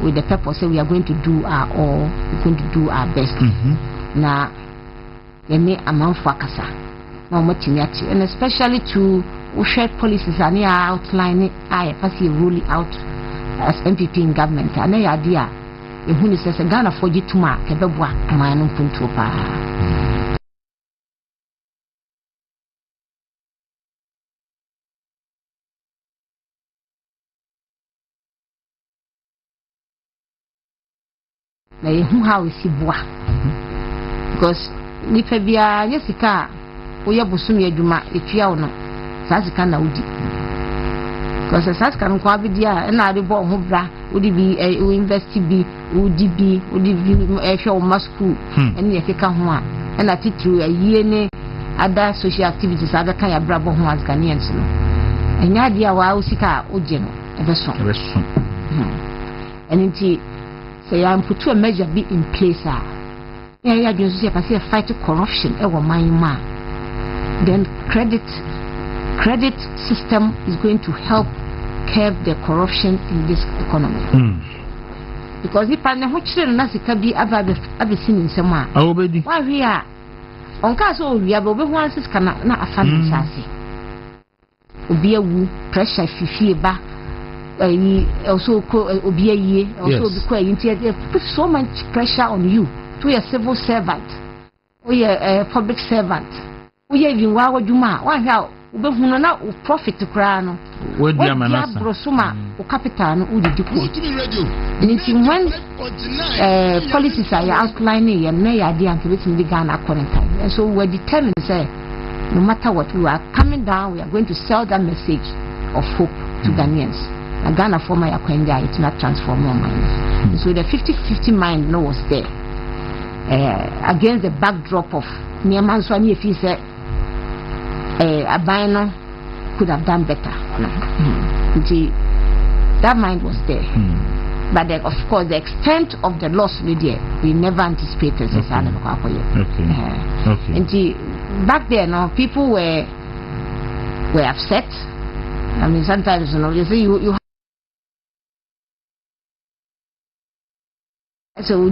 with the purpose that we are going to do our all, we're going to do our best. Now, a month for Kasa, and especially to share policies and outlining I pass rolling out as MPP in government. And the idea, who is a Ghana for you to mark a bebwa, my own puntopa. How is he boa? Because nipa bia yesika oya bosumi adwuma etua wo no sasika na wudi because as such can kwa bidia na de bo ho bra odi bi invest bi odi bi ehwe o masku ene yekeka ho a na titru aye ne other social activities abeka ya bra bo ho as Ghanaians no enya dia wa usika oje no ebeso enti say I am put to a measure be in place yeah just say kasi fight corruption e wo man ma then credit system is going to help curb the corruption in this economy. Because if I know children na sika bi aba sin nsem a obedi wa hwe a onka so wi aba obi ho ansis kana na afa ne sase obi awu pressure fifie ba also obi aye also obi ko ayi put so much pressure on you to a civil servant or a public servant we even wa wadwuma wa hwe ubehunu na o profit kra no wodi amanasa brosuma o capital no udi diko anything when policies are outlining and na ya dey antibiotic the Ghana quarantine and so we are determined say no matter what we are coming down we are going to sell that message of hope to Ghanaians and Ghana former yakwenda it not transform our minds so the 50-50 mind no was there against the backdrop of Niaman so ani efi say Abino could have done better. That mind was there. But then, of course, the extent of the loss we never anticipated. Okay. And back then, people were upset. I mean, sometimes you say you so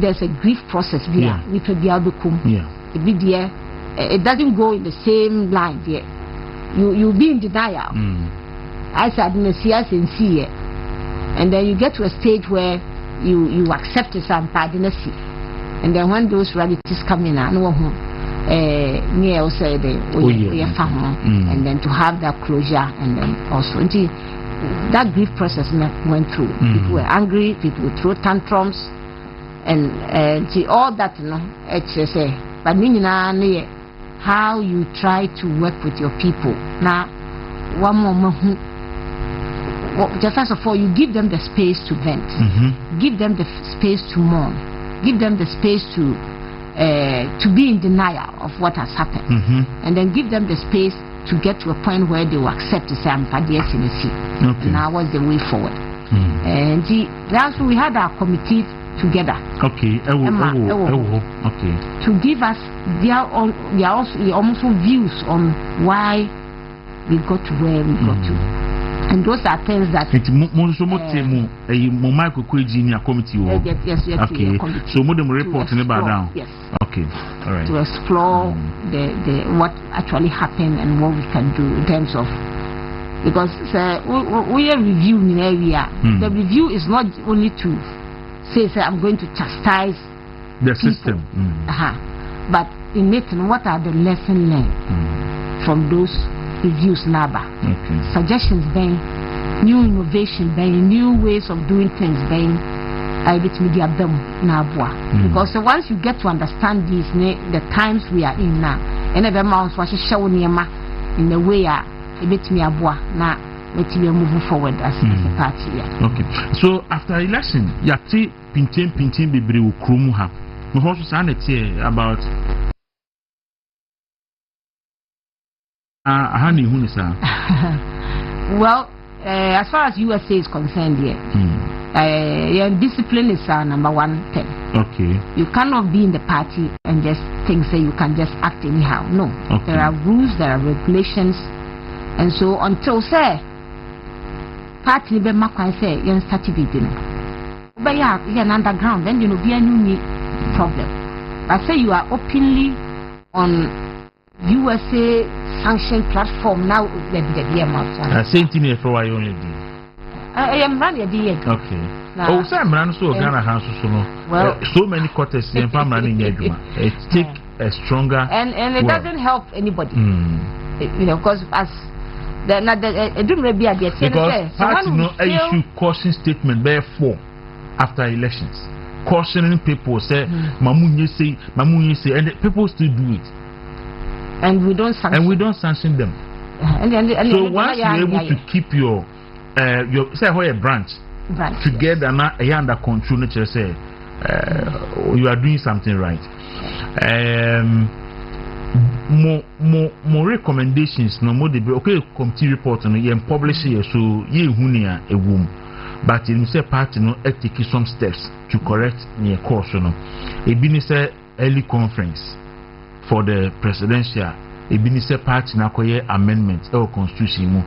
there's a grief process here. It doesn't go in the same line there. You'll be in denial. I said in the see it. And then you get to a stage where you accept it and pardon it. And then when those realities come in, I know near say and then to have that closure and then also that grief process went through. People were angry, people would throw tantrums and all that it's but how you try to work with your people. Now, one more, first of all, you give them the space to vent, give them the space to mourn, give them the space to be in denial of what has happened, and then give them the space to get to a point where they will accept the same and now what's the way forward. And that's we had our committee together. Okay. To give us their also views on why we got to where we got to. And those are things that yes. Okay. So more report down. Yes. Okay. All right. To explore the what actually happened and what we can do in terms of because we are reviewing an area. The review is not only to say I'm going to chastise the system, but in making what are the lessons learned from those reviews, suggestions, being new innovation, being new ways of doing things, being media because once you get to understand these the times we are in now, and every month was show in the way moving forward as a party. Okay. So after election, yati pintin bebre ukrumu ha. Me hoso sa na tie about hani hu ni sa. Well, as far as USA is concerned here, discipline is number one thing. Okay. You cannot be in the party and just think say you can just act anyhow. No. Okay. There are rules, there are regulations, and so until say party be makwa say yen start be but you're underground, then you know be a new problem. But say you are openly on USA sanctioned platform now there be the amount. Same thing for why only do. I am running the okay. Oh, so I'm running so Ghana has so many quarters in running it take a stronger and it doesn't help anybody. You know, because as it didn't be a because party no issue caution statement therefore after elections cautioning people say mamunye say and people still do it and we don't sanction them So once you're able to keep your say how a branch together now under control, nature say you are doing something right. More recommendations no more okay committee report no you publish here so ye hunia a womb but in say party no take some steps to correct near course no e bi ni say early conference for the presidential e bi ni say party na koye amendment e constitution mu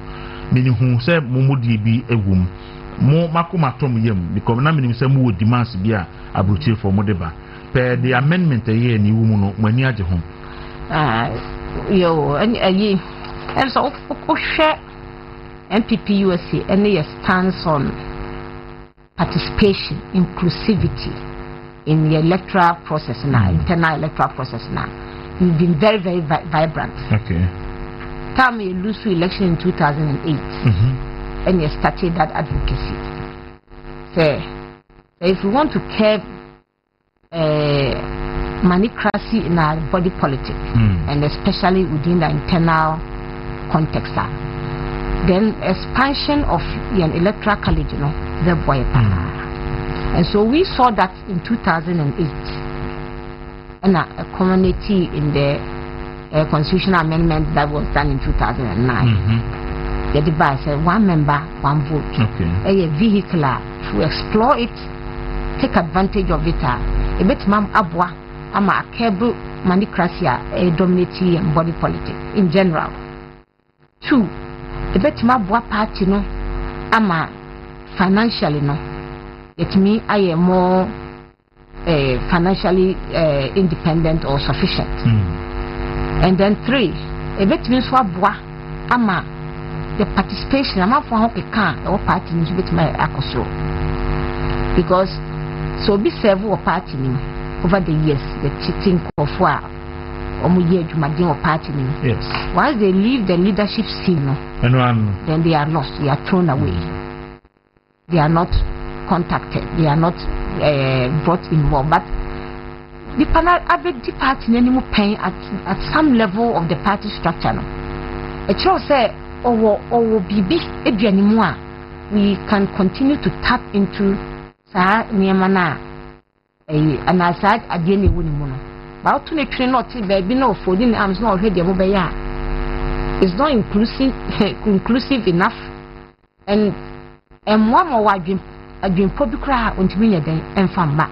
mini hu say momodi bi e womb mo makoma tom yam because na mini say mo demands bia abrochi for modeba per the amendment here ni womb no mani age ho and so share MPP USA and their stance on participation, inclusivity in the electoral process now, internal electoral process now. You've been very, very vibrant. Okay. Time you lose the election in 2008, and you started that advocacy. So if we want to curb manicracy in our body politics, and especially within the internal context, then expansion of an electoral college, the boy. And so we saw that in 2008, and a community in the constitutional amendment that was done in 2009. The device said 1 member, 1 vote. A vehicular to explore it, take advantage of it. A bit mam abwa. Ama cable manicracy dominating and body politics in general. 2, the better party no ama financially no. It means I am more financially independent or sufficient. And then 3, a better means ama the participation ama for how can or party needs bit my akoso because so be several party over the years, the cheating of war, party. Yes. Once they leave the leadership scene, then they are lost, they are thrown away. They are not contacted, they are not brought involved. But the panel party anymore paying at some level of the party structure. It shows say we can continue to tap into Niamana. And I said, I didn't win mono. But to train not baby no folding arms not already mobile. It's not inclusive enough. And one more I dream public crowd until me then and from back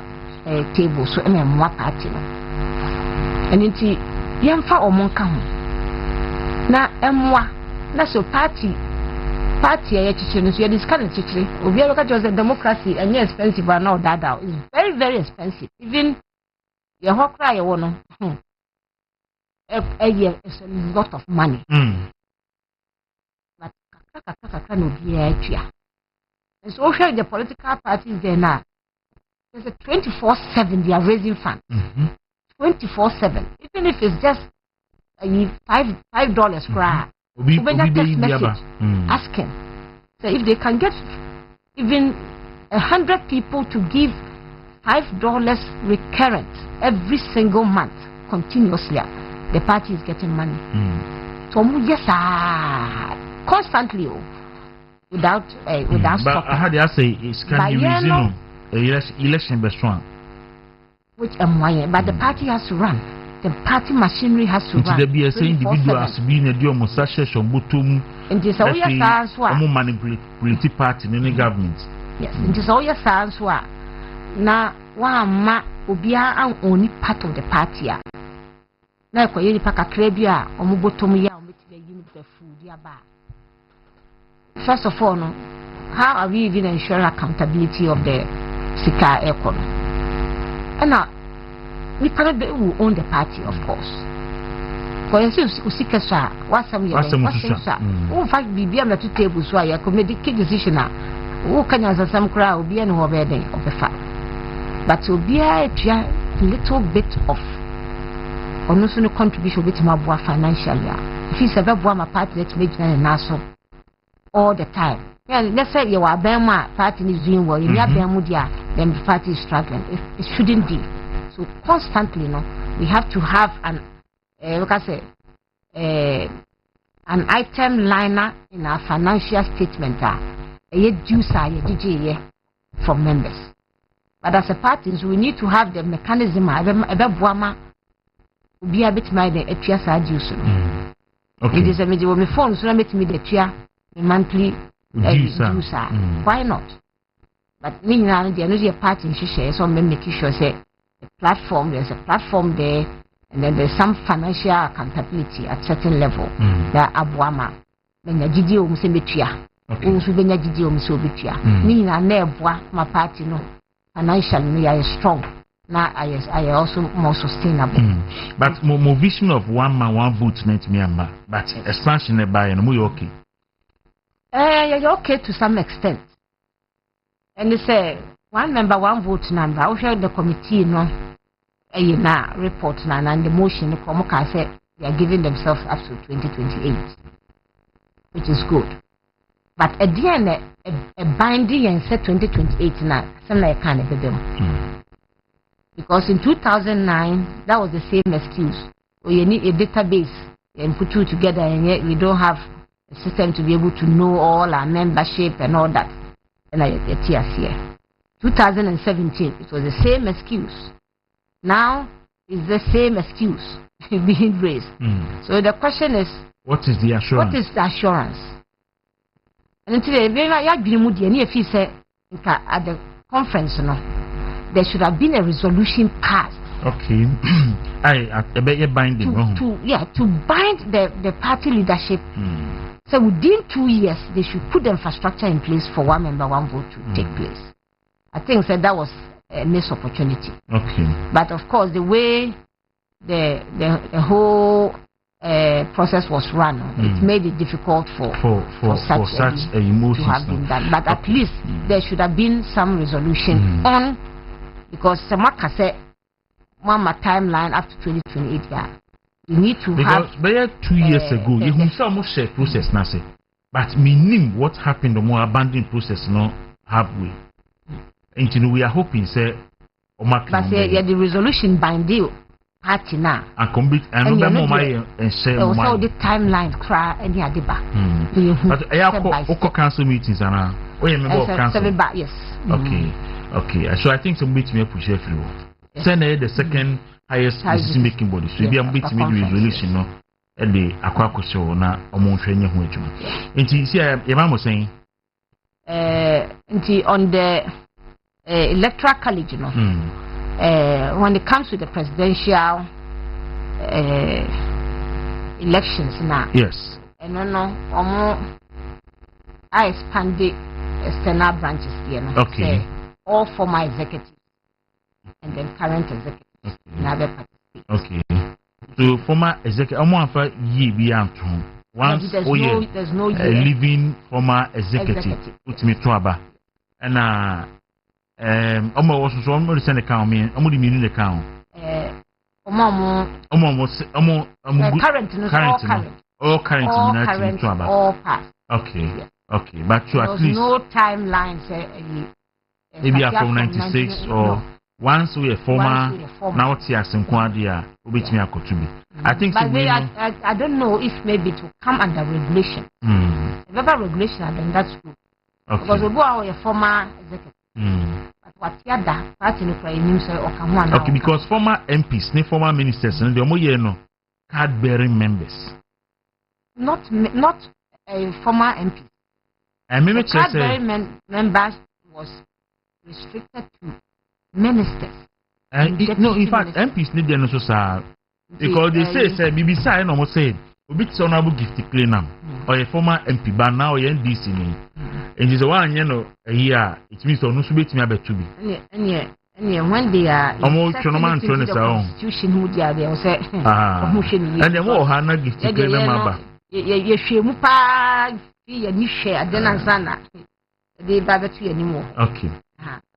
table so and more party. And into young fa or monka. Now that's a party I teaching so this kind of teaching. We look at the democracy and expensive and all that out. It's very, very expensive. Even your whole cry a year is a lot of money. But no be and so the political parties there now. There's a 24/7 they are raising funds. 24/7. Even if it's just $5 cry. Asking so if they can get even 100 people to give $5 recurrent every single month continuously, the party is getting money. So yes, constantly without stopping. But how do I say it's can be resume election best one? Which but the party has to run. The party machinery has to run. There be a individuals being a deal mustache or butum. And this all your sons were manipulative party in any government. Yes, and this all your sons were now one ma ubia and only part of the party. Now, for you, Paka Krebia or Mubotomia, which they use the food. First of all, how are we even ensuring accountability of the Sika Econ? And now, we cannot be who own the party, of course. For instance, Usikasa, what's some years? Who fight BBM at 2 tables why I could make the key decision. Who can as some crowd be an overbearing of the fact? But to be a little bit of or no sooner contribution with my boy financially. If he's a very my party, let's make an answer all the time. Yeah, let's say you are Bama party is doing well, you are Bermudia, then the party is struggling. It shouldn't be. So constantly, we have to have an look I say an item liner in our financial statement dues from members. But as a party, we need to have the mechanism be a bit my the dues. Okay. It is a medium phone, so I met me the monthly dues. Why not? But me now, the another party in Shisha, so making sure say the platform, there's a platform there, and then there's some financial accountability at certain level. That Abuama, when the GDO Musebetia, also when the GDO Musebetia, meaning I never my party no financially I is strong. Now I also more sustainable. But more vision of one man, one vote, meant me, but expansion by and we okay. Okay to some extent. And they say one member, one vote number. I'll share the committee, no, report and the motion. The Komoka said they are giving themselves up to 2028, which is good. But at the end, a binding and said 2028 now, some like kind of them. Because in 2009, that was the same excuse. You need a database and put two together, and yet we don't have a system to be able to know all our membership and all that. And I get here. 2017, it was the same excuse. Now it's the same excuse being raised. So the question is, what is the assurance? What is the assurance? And today, at the conference, there should have been a resolution passed. Okay. I bet you binding to bind the party leadership. So within 2 years, they should put the infrastructure in place for one member, one vote to take place. I think that was a missed opportunity. Okay. But of course, the way the whole process was run, it made it difficult for such emotion to have been done. But at least there should have been some resolution on, because Samaka said, one timeline up to 2028. Yeah. You need to because have 2 years ago, you almost share process now, but meaning what happened the more abandoned process no halfway. And we are hoping say but the resolution binding party now and complete and no more and share also the timeline cry any adeba. But I council meetings and member of council. Yes. Okay. So I think some meeting me push through. Send the second highest decision making body. So be a bit to make the resolution no and the Kwaku show na omo hwenye ho adwuma. Nti see your mama saying on the electoral college when it comes to the presidential elections now. Yes. And I expanded external branches here. Okay. All former executives and then current executives never participate. Okay. So former executive, once there's no a living former executive. Put me to aba. And was almost send account me. The account. All current. All past. Okay. Okay. But to at least no timeline. Maybe from 96 or. Once we are former, now it's a Sinquadia, which me a cotubi. I think but I don't know if maybe to come under regulation. If ever regulation, then that's good. Okay. Because we go our former executive. But what the other party no cry news or come on. Okay, because former MPs, former ministers, and the more card bearing members. Not a former MP. And maybe card bearing members was restricted to ministers. No, in fact, MPs need the also because they say BBC I almost said a bit honorable gift claim or a former MP, but now you're in DC. And it's one a year, it means on no submit me about to be. And when they are almost constitution who they are, they will say, and the more Hannah gift claim number. Okay.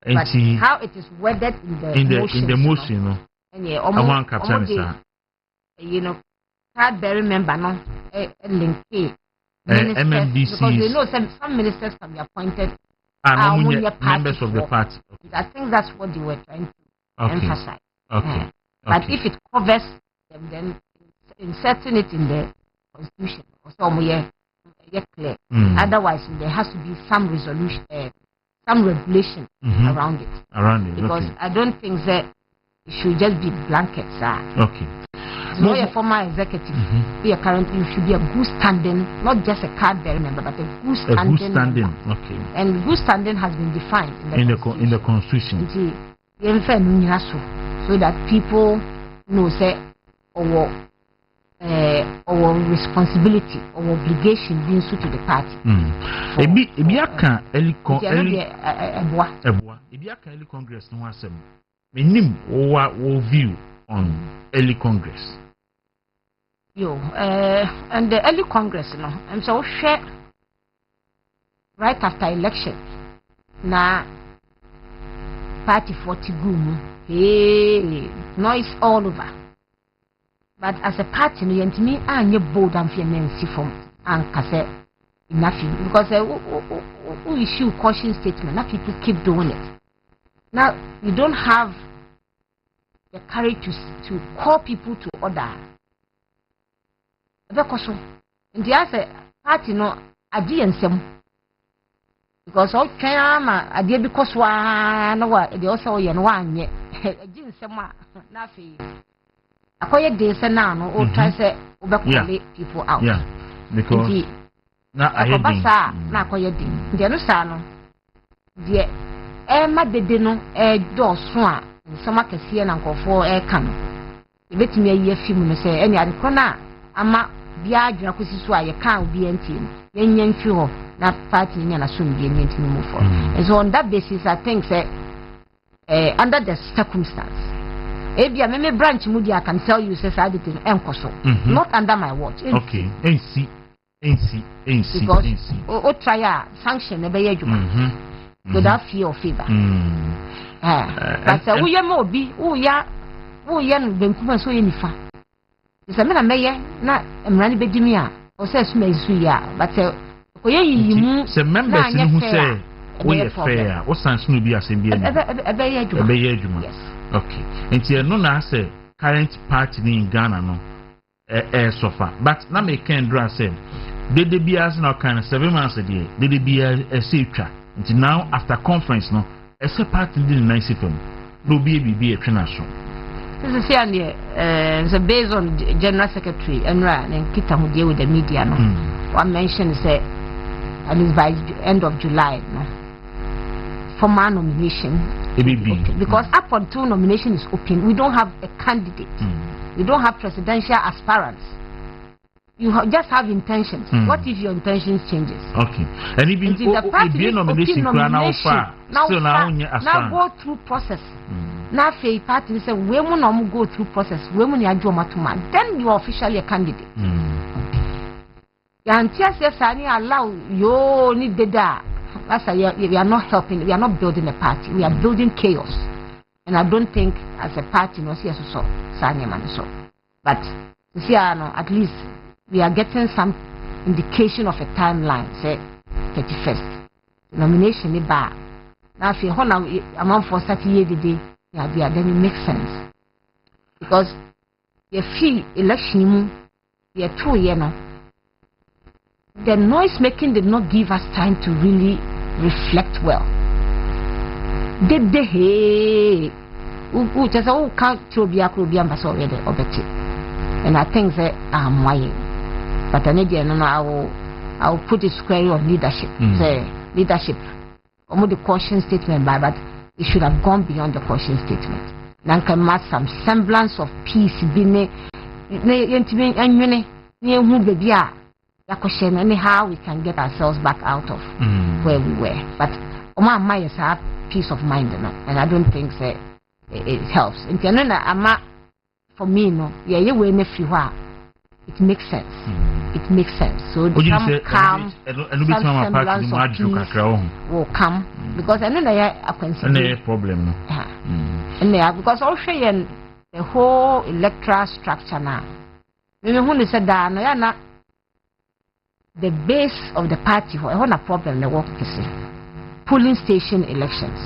But how it is worded in the motion, card bearing member no link MMDC because they know some ministers can be appointed members of the party. I think that's what they were trying to emphasize. Okay. But if it covers them, then inserting it in the constitution so clear. Otherwise there has to be some resolution, some regulation around it. Because I don't think that it should just be blankets. Okay. No, a former executive, be a currently should be a good standing, not just a card bearer member, but a good standing. A good standing. Okay. And good standing has been defined in the constitution. So that people know say our responsibility or obligation being suited to the party. Ebiaka Eli Congress no asem. Menim wo view on early Congress. And the early Congress, I'm so sure right after election, na party 40 goom, noise all over. But as a party, no, and me, I'm bold and fearnency from Ankase enough because we issue caution statement. Now people keep doing it. Now you don't have the courage to call people to order. Because in the answer, party no adi and some because all China adi because one no what they also yan one yet adi and some nothing. Akoye dey say now no o try say obekole people out. Yeah, because na ayedi na akoye dey. Dey no sa no dey ma dede no do so a nsama kese na nkofo ka no. Ebetimi ayi afim no say eni adekọ na ama bia adwena kosi so a ye ka obi antie no. Yenyen fi ho na party nya na so mbie nti no move for. And so on that basis I think say under the circumstance Ebia me branch mudi I can tell you say I did enkoso. Not under my watch. Okay. NC. Because o try a sanction e be adwuma. Without fear or favor. But we ya mo bi wo ya no benkuma so ye nifa. Isa me na meye na emrani bedimi a o say suma isu ya but ko ye yimu se members ni hu say we ye fair. O sanction no bi asem bi ebe ye adwuma. Yes. Okay. Nti no na say current party in Ghana no suffer. But na me can draw say they be as now kind of 7 months a day. They be a twa. Nti now after conference no a party did nice film. No be a transaction. This is here so based on General Secretary Enra and Kita who deal with the media no. One mention say at least by end of July no. Formal nomination because up until nomination is open, we don't have a candidate. We don't have presidential aspirants. You just have intentions. What if your intentions changes? Okay. And even if the nomination now go through process. Now fair party say we will not go through process. We will not do matuma. Then you are officially a candidate. Allow you need data. That's why we are not helping. We are not building a party. We are building chaos. And I don't think as a party, no, see so. But see, at least we are getting some indication of a timeline. Say 31st nomination is bad. Now, if you hold among for 30 years, then it makes sense because the fee election, we are 2 years now. The noise making did not give us time to really reflect well. And I think that I'm lying. But I will put it squarely on leadership. Say leadership. Almost the caution statement, but it should have gone beyond the caution statement. Now can match some semblance of peace. Anyhow we can get ourselves back out of where we were. But my mind is have peace of mind, and I don't think that it helps. For me, no, it makes sense. It makes sense. So some calm, some semblance of peace will come because I know there are problem. And because also the whole electoral structure now. When said that the base of the party for a problem the work polling station elections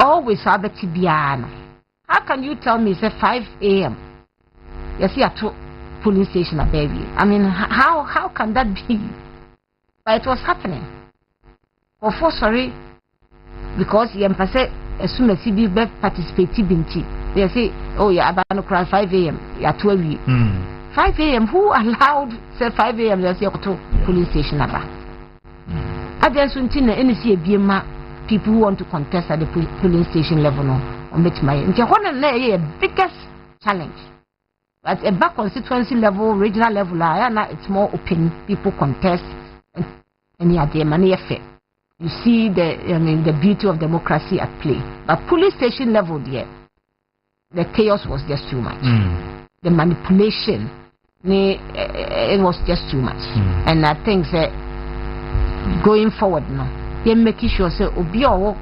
always have a TBR. How can you tell me it's 5 a.m. yes, polling station a baby. I mean, how can that be? But it was happening. For sorry, because Yampase assume a CB participative in tea. They say, oh yeah, about 5 a.m. Yeah, 12 5 a.m. Who allowed say 5 a.m. There's your polling station about. I just want to see people who want to contest at the polling station level no on which my biggest challenge. At a back constituency level, regional level, it's more open. People contest and yeah, money effect. You see the beauty of democracy at play. But police station level there, the chaos was just too much. The manipulation, it was just too much. And I think that going forward now, they're making sure say obi or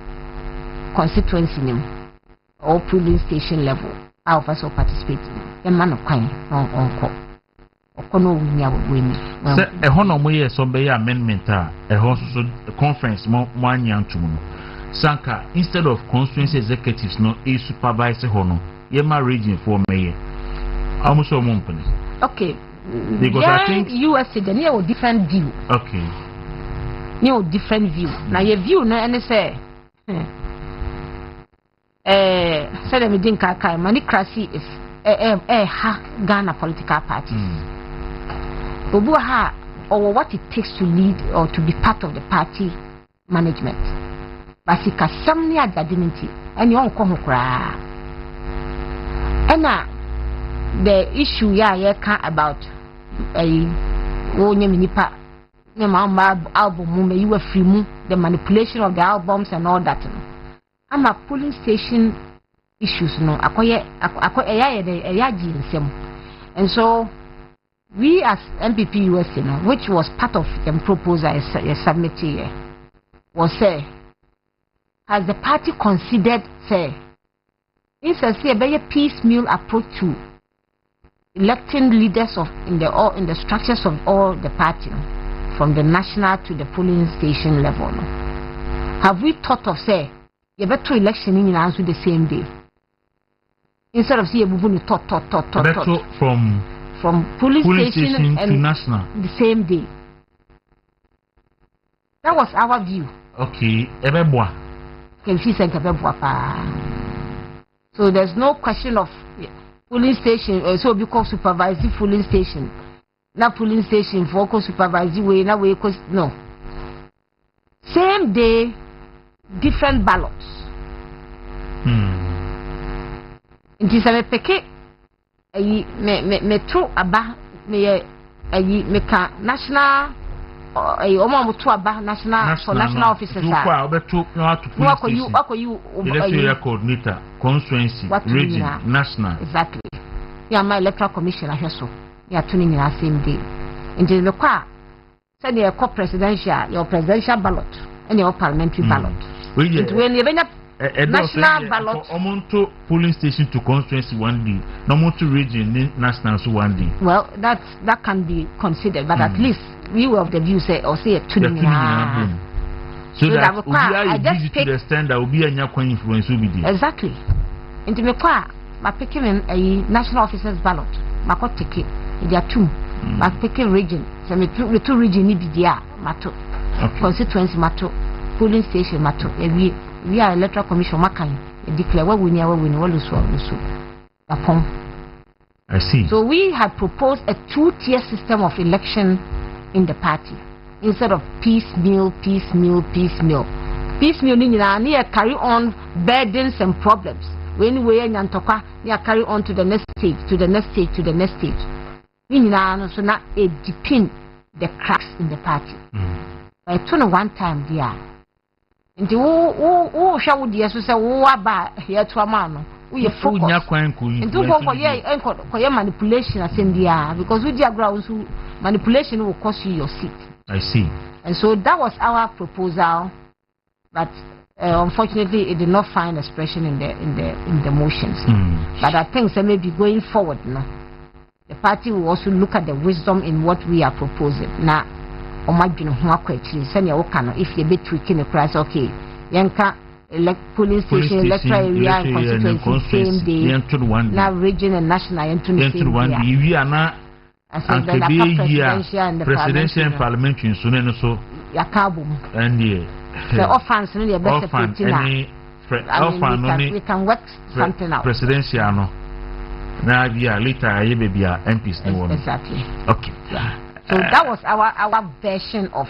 constituency name or polling station level, our of us all participating. The man of kind on a honomoye somebody amendment a conference one young to Sanka instead of constituency executives no a supervisor hono yema region for mayor almost a company. Okay, because I think US the near different view. Okay, new different view. Now your view no and say said me think manicracy is Ghana political parties. Obuha or what it takes to lead or to be part of the party management. But he can some near dignity and you come and the issue about album you were free the manipulation of the albums and all that. I'm a polling station issues no and so we as MPP USA, which was part of the proposal submitted here, was say, has the party considered say, it's a very piecemeal approach to electing leaders in the structures of all the party, from the national to the polling station level. Have we thought of say, you better election in answer the same day, instead of say moving from police station and to national the same day. That was our view. Okay, so there's no question of polling station. So because supervisory polling station, not polling station for supervisory way, na way no. Same day, different ballots. It is a peke. Me true aba me ka national national for national officers coordinator constituency region national exactly yeah my electoral commission ahweso yeah tuning in the same day into the kwa say the presidential your presidential ballot and your parliamentary ballot when you national ballot to polling station to constituency one day no to region national so one day. Well that can be considered, but at least we were of the view say or say so that I just pick to the stand that will be a influence will be there. Exactly. Into me kwa ma picking a national officers ballot ma ko take there two ma picking region so me two region ni bi dia mato constituency mato polling station mato we are electoral commission makan declare what we need so I see. So we had proposed a two-tier system of election in the party instead of piecemeal near carry on burdens and problems when we and talk carry on to the next stage so not a deepen the cracks in the party. By 21 time there nti wo hwa wo de so se wo aba here to amano wo ye focus nti wo ye manipulation asem dia because we dia ground so manipulation will cost you your seat. I see. And so that was our proposal, but unfortunately it did not find expression in the motions. But I think so maybe going forward now the party will also look at the wisdom in what we are proposing now. If you be tweaking the price, okay, yanka police station, electoral area, and constituency same day, now region and national, and we are not I said that the presidential and parliamentary so yakabum and the offense in the best we can work something out. Presidential no. Now later I be MPs no. Exactly. Okay. Yeah. So that was our version of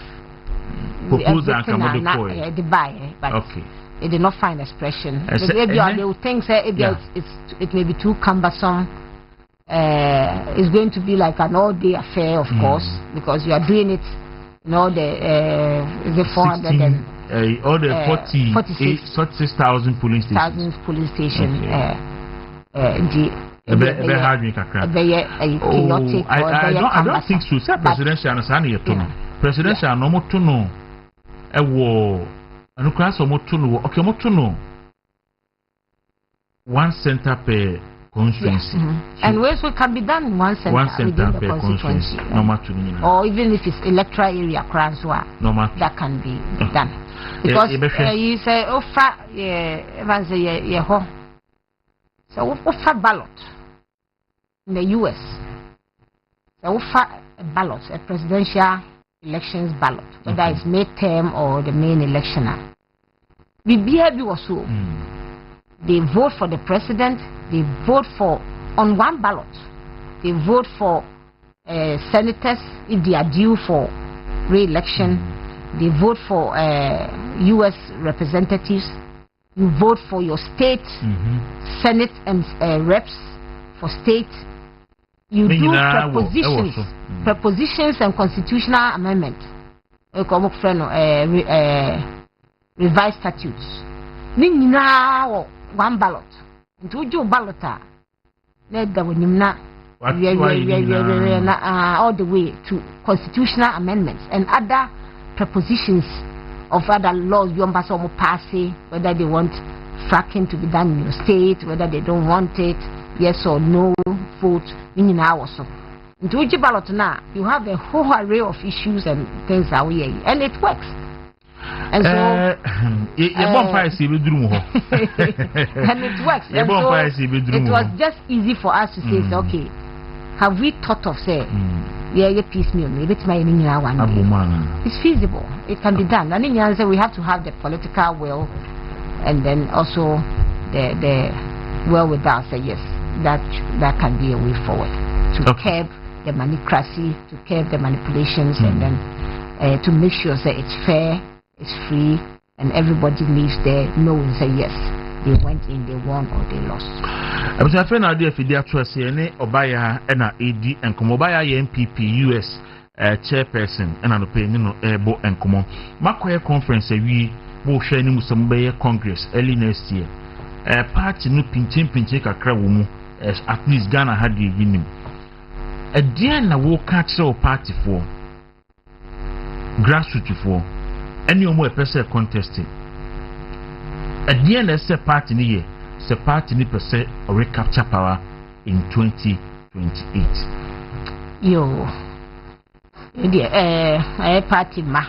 proposal and the buy, but okay. It did not find expression. Maybe they would think it may be too cumbersome. It's going to be like an all-day affair, of course, because you are doing it. You know, the 400 and all the 46,000 polling stations. I don't think so. Presidential and presidential no more to know. A war. And class of Motuno, okay, Motuno. 1 center per constituency. And ways we can be done in 1 center, within the per constituency. No matter, or even if it's electoral area, no that can be done. Because you say, oh, so offer ballot in the US. So offer a ballot, a presidential elections ballot, whether it's midterm or the main election. BBB was so. They vote for the president, they vote for on one ballot, they vote for senators if they are due for re-election, they vote for US representatives, you vote for your state senate and reps for state. You do prepositions and constitutional amendments. Revised statutes. Now one ballot. Into your ballot. Let the all the way to constitutional amendments and other prepositions of other laws. You pass whether they want fracking to be done in your state, whether they don't want it. Yes or no vote in our so. Into which ballot now you have a whole array of issues and things that we and it works. And so and it works. And so it was just easy for us to say, okay, have we thought of say piecemeal, maybe it's my one. It's feasible, it can be done. And in the answer we have to have the political will and then also the will with us say yes. That can be a way forward to curb the manicracy, to curb the manipulations, and then to make sure that it's fair, it's free, and everybody leaves there knowing say yes, they went in, they won or they lost. I was afraid now if they are trusty any Obaya and AD and Komobaya MPP US chairperson and an opinion Bo and Komo. Makoya conference we will share some Congress early next year. Party no pinching kakra wumu. At least Ghana had the winning. A dear na will catch our party for grassroots for any more person contesting. A dear na say party near, say party ni per se or recapture power in 2028. Yo, dear, party ma,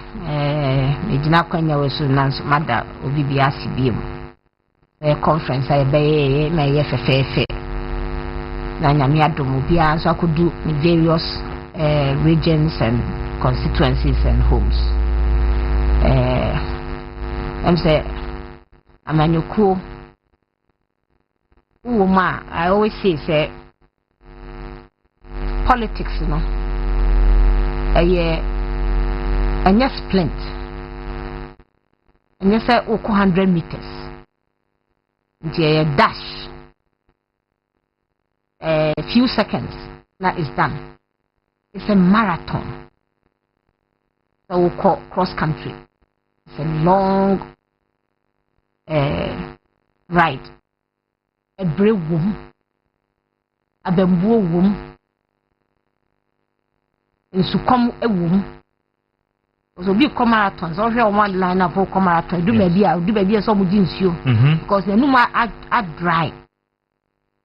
Medina Konya was so nance, Mother Obibiasi Beam. A conference I bay my FFF. So I could do various regions and constituencies and homes. I'm say I'm a new cool woman. I always say politics, you know. A splint. And you say 100 meters. It's a dash. A few seconds, that is done. It's a marathon. So we call cross country. It's a long ride. A brave woman, a bamboo woman, and so come a woman. So be marathons. So here one line of marathon. Do maybe some you because the number are dry.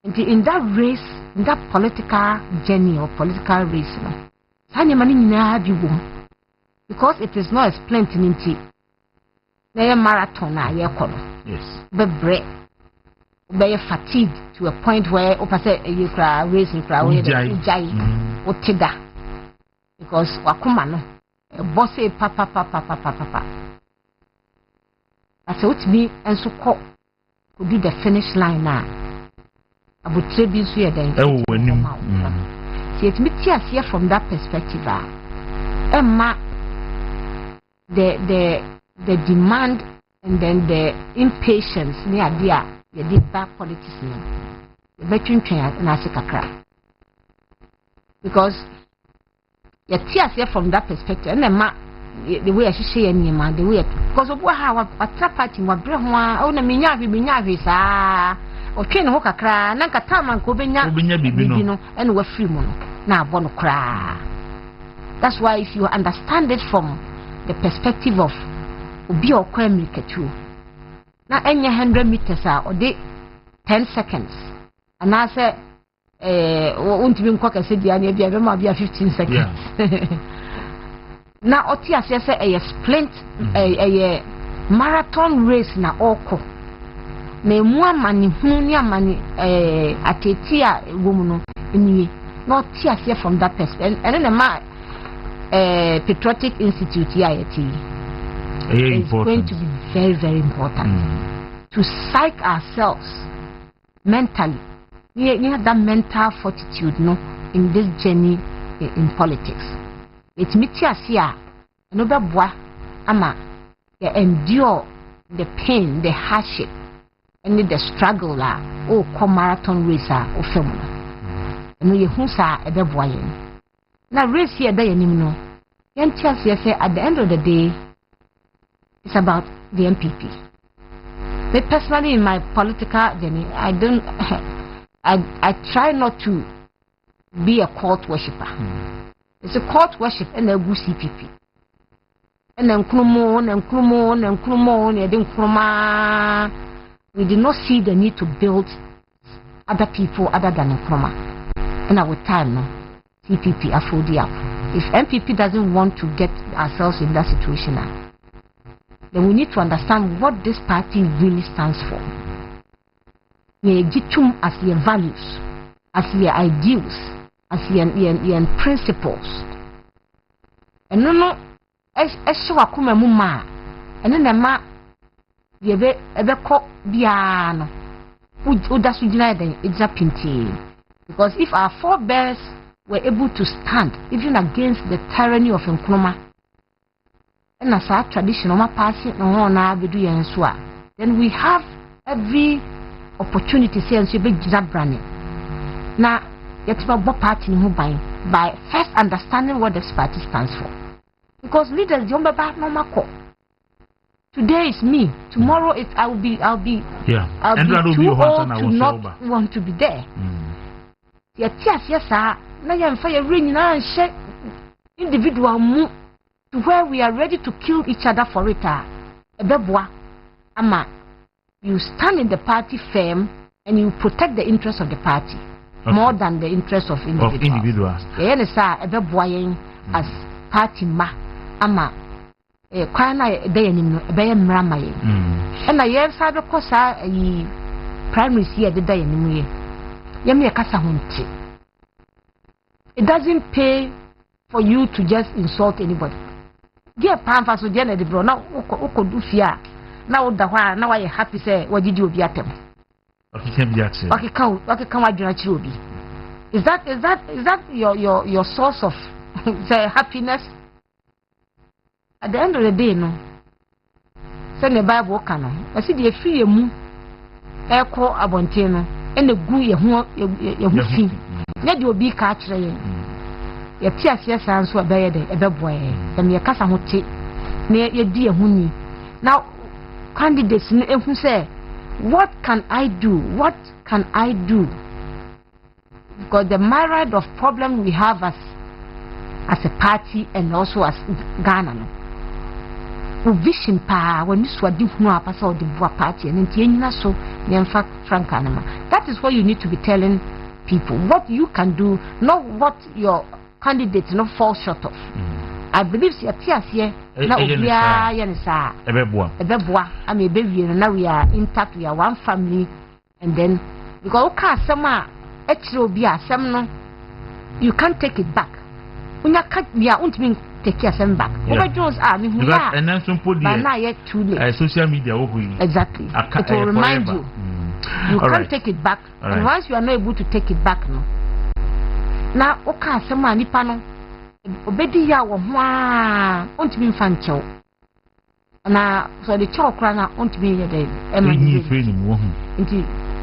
In that race, in that political journey or political race, because it is not a splint in it. A marathon, yes. But be fatigued to a point where you race in crowd. otida because wakoma no boss papa as what me enso ko could do the finish line now abutre bi nso ye den wanim see it me here from that perspective emma the demand and then the impatience near dia the bad politics no the between na kakra because you here from that perspective and emma the way I share any man the way because of what how a trap party wa bre ho a na menya hwe saa o twen ho kakra na nkata man ko benya bibi no and we free mo na abo no kra. That's why if you understand it from the perspective of obi okwa mirikatu na enya 100 meters or de 10 seconds and I say won't be nkwa kase dia na bia be ma bia 15 seconds na oti ase say a sprint a marathon race na oko na emu amani hunu ni amani ateti a womu no eniwe na oti ase from that perspective and then ma patriotic institute here it's going to be very very important to psych ourselves mentally. We have that mental fortitude no in this journey in politics. It's mitiasia no be boa ama you endure the pain, the hardship and the struggle la o come marathon race o fem no ye hu sa e be boa yen na race here da yenim no yentiasia say at the end of the day it's about the MPP. Me personally in my political journey I try not to be a cult worshipper. It's a cult worship and a good CPP. And then we did not see the need to build other people other than Nkrumah. And our time, CPP afford the up. If MPP doesn't want to get ourselves in that situation now, then we need to understand what this party really stands for. Legitimate as your values, as your ideals, as your principles. And no, as so akuma muma, and then ma yebe ko biano. Udasu deny it's a pinty. Because if our forebears were able to stand even against the tyranny of Nkrumah, and as our traditional passing on our then we have every opportunity say and be branding. Now, yet about party by first understanding what this party stands for. Because leaders don't no. Today is me. Tomorrow I'll be too old to not want to be there. Yes, sir. Now I'm fire ring now and share individual move to where we are ready to kill each other for it. Ama. You stand in the party firm and you protect the interests of the party more than the interests of individuals. Yes, sir. As party ma ama kwana day ni be mrama ye. And I have said because primary here the day ni ye. Yemi kasa hunti. It doesn't pay for you to just insult anybody. Get pan for so jene de bro na oko do fia. Now the one now I happy say what did you be at them? Okay, come Is that your source of say happiness? At the end of the day, no. Send the Bible canon. I see the free mu echo abonteno and the goo your fee. Let you be catch rain. Your tears yes answer a boy, and your casa hote near your dear honey. Now candidates who say, what can I do? What can I do? Because the myriad of problem we have as a party and also as Ghana. Vision pa when you swadi who are pass or the party and in so frank anima. That is what you need to be telling people. What you can do, not what your candidates not fall short of. I believe see a tears here. Now we are yenisa. Ebeboa. I mean baby now we are intact, we are one family and then because okay some actually be a some you can't take it back. When you cut, we are only mean take yourself back. Over Jones are me who are, and then some put now yet too late. Social media. Exactly. It will remind you. You can't take it back, and once you are not able to take it back, no. Now, okay, someone nipano, obedi ya wa mwa, onti mi fancho. Na so the chalk runner onti mi the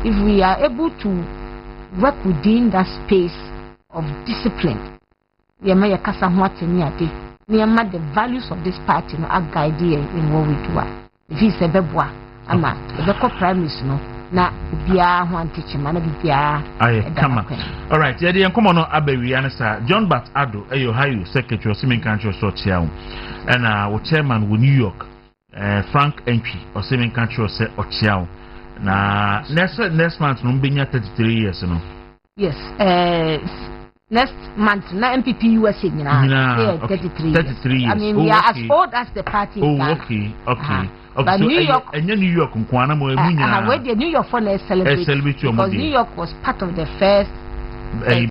if we are able to work within that space of discipline, we are kasa mwati niate. We are the values of this party no are guided in what we do. If he say bebwa, ama the co-primaries no. Na bia ho anteche ma na bia come on. All right, yeah, dey come on abewi anasa John Bat Ado Ohio secretary of Semen Country so chiao and our chairman with New York Frank Entry of Semen Country say ochiao na next month no benya 33 years no. Yes, next month na MPP USA nyina 33 years. I mean we are as old as the party. Okay. But so New York, New York, where the New York for celebrate because New York was part of the first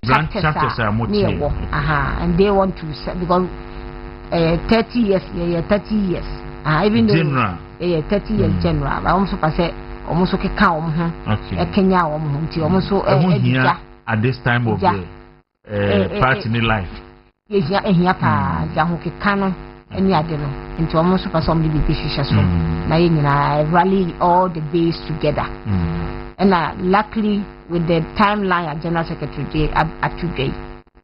chapters and they want to because 30 years, 30 years. Even though 30 years general, but almost almost okay, Kenya almost at this time of the party in life. Any other into almost somebody be vicious so na rally all the base together and luckily with the timeline at General Secretary at today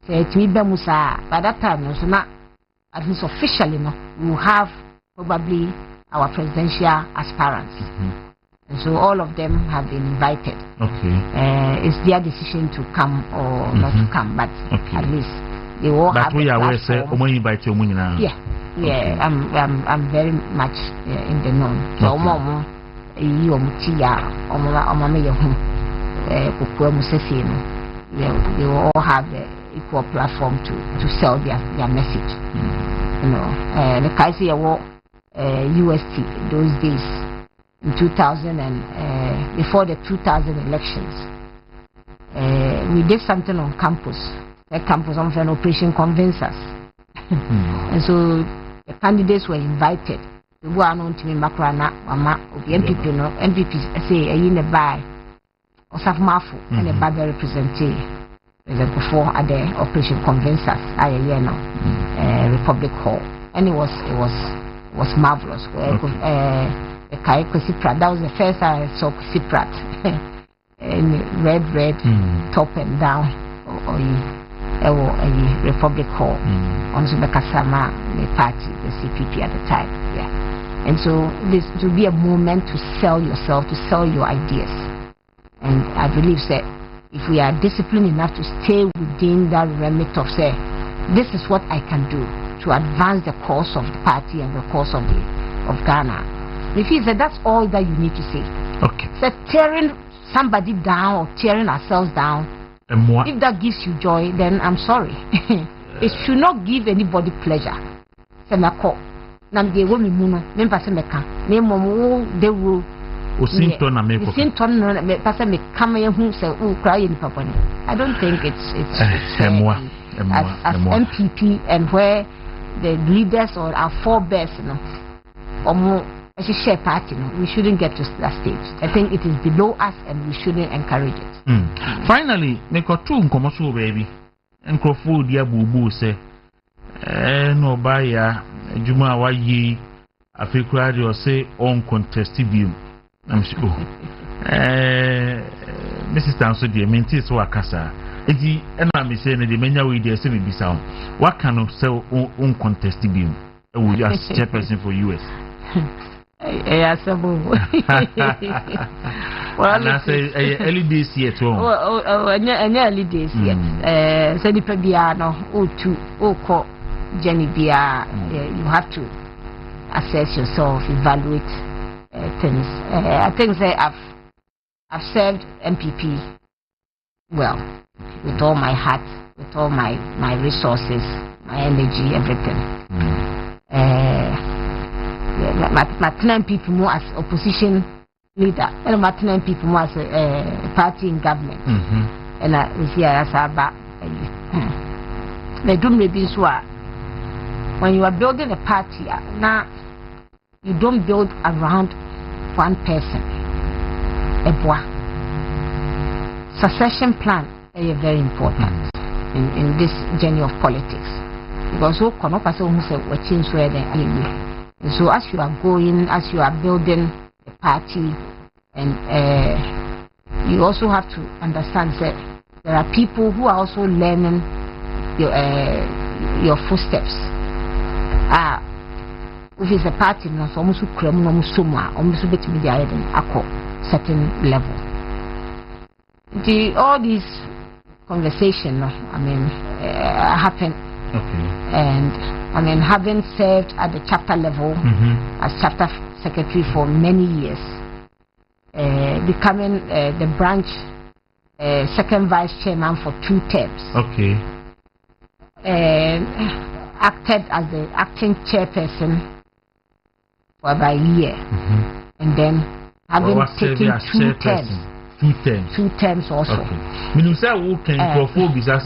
so it me be musa by that time so now at least officially no we will have probably our presidential aspirants and so all of them have been invited. It's their decision to come or not to come, but at least they all have we are invite Yeah, I'm very much in the know. So they will all have the equal platform to sell their message. You know, the Kaisi UST those days in 2000 and before the 2000 elections, we did something on campus. The campus on an operation convince us, and so. The candidates were invited. The one on to me Makrana, Mama, MPP, no MPP say a in a buy or Safmafu and a bad representative. Before at the operation convincers, I now Republic Hall, and it was marvelous. The Kaiko Siprat, that was the first I saw Siprat, and red top and down or Republic Hall on Zubekasama party, the CPP at the time. Yeah. And so this to be a moment to sell yourself, to sell your ideas. And I believe that if we are disciplined enough to stay within that remit of say, this is what I can do to advance the cause of the party and the cause of Ghana. If he said that's all that you need to say. Okay. So tearing somebody down or tearing ourselves down. If that gives you joy, then I'm sorry. It should not give anybody pleasure. Semako. Namge womi muno. Mempa semeka. Nemo de wo. Usinton na meko. Usinton na me pasa me kama ye hu se u cry in papa ni. I don't think it's as MPP and where the leaders or our forebears, you know, or as a share party, we shouldn't get to that stage. I think it is below us and we shouldn't encourage it. Finally, make a true commercial baby and Krofu dear boo boo say, no buyer, Juma wa ye, a fake radio say uncontested view. I'm sure. Mrs. Tanso dear, maintains Wakasa. And I'm saying the menu with the same be sound. What kind of sell uncontested view? We just chairperson for US. Well, I say early days yet. Early days yet. Send Piano, Jenny Bia. You have to assess yourself, evaluate things. I think I've served MPP well, with all my heart, with all my resources, my energy, everything. Martin people more as opposition leader, and Martin people more as a party in government. And we see as about when you are building a party, now you don't build around one person. Succession plan is very important in this journey of politics, because so as you are going, as you are building a party, and you also have to understand that there are people who are also learning your footsteps. If it's a party, it's almost certain level. All these conversations, happen. Okay. And having served at the chapter level as chapter secretary for many years, becoming the branch second vice chairman for 2 terms. Okay. Acted as the acting chairperson for about a year, and then having taken 2 terms. 2 terms. 2 terms also. Okay. Meaning say who can microphone say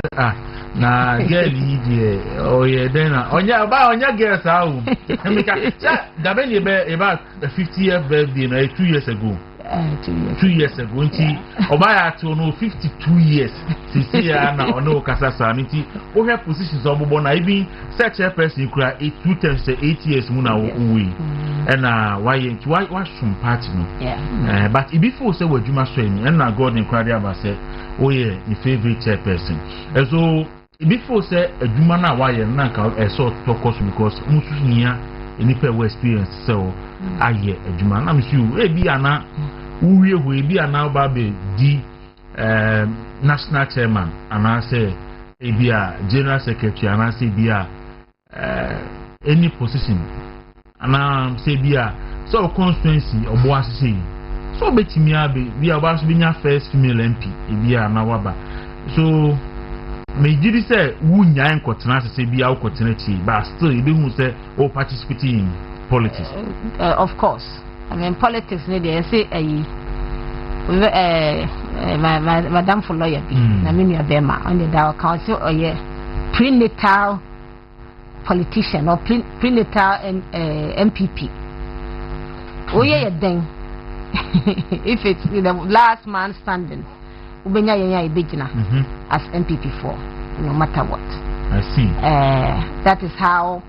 na girl yi oh yeah then onya girls how that be about 50th birthday na 2 years ago. 2 years ago nti obaya to no 52 years sisi ya na ono kasasa nti wo hwe positions obobo na even such a person kura 2 terms 8 years mu na we and why some party no but before say wadwuma so ni and na God encourage about say oh yeah the favorite chairperson so before say adwuma na why na ka so talk us because musu nia enipa we experience so aye adwuma na msu e bi ana uwe bi ana ba be di national chairman ana say e bi a general secretary ana say bi a any position ana say bi a so constituency obo asese so betimi abe bi a ba so bi nya first female MP e bi a na waba so me did say wunya enkotena asese bi a ukotena chi but still e be hu say o participate in politics. Of course. Politics they say madam for lawyer na me nua bema on the down council or prenatal politician or prenatal MPP. Oh yeah then if it's the last man standing ubenya yenya ibegina as MPP4 no matter what. I see. That is how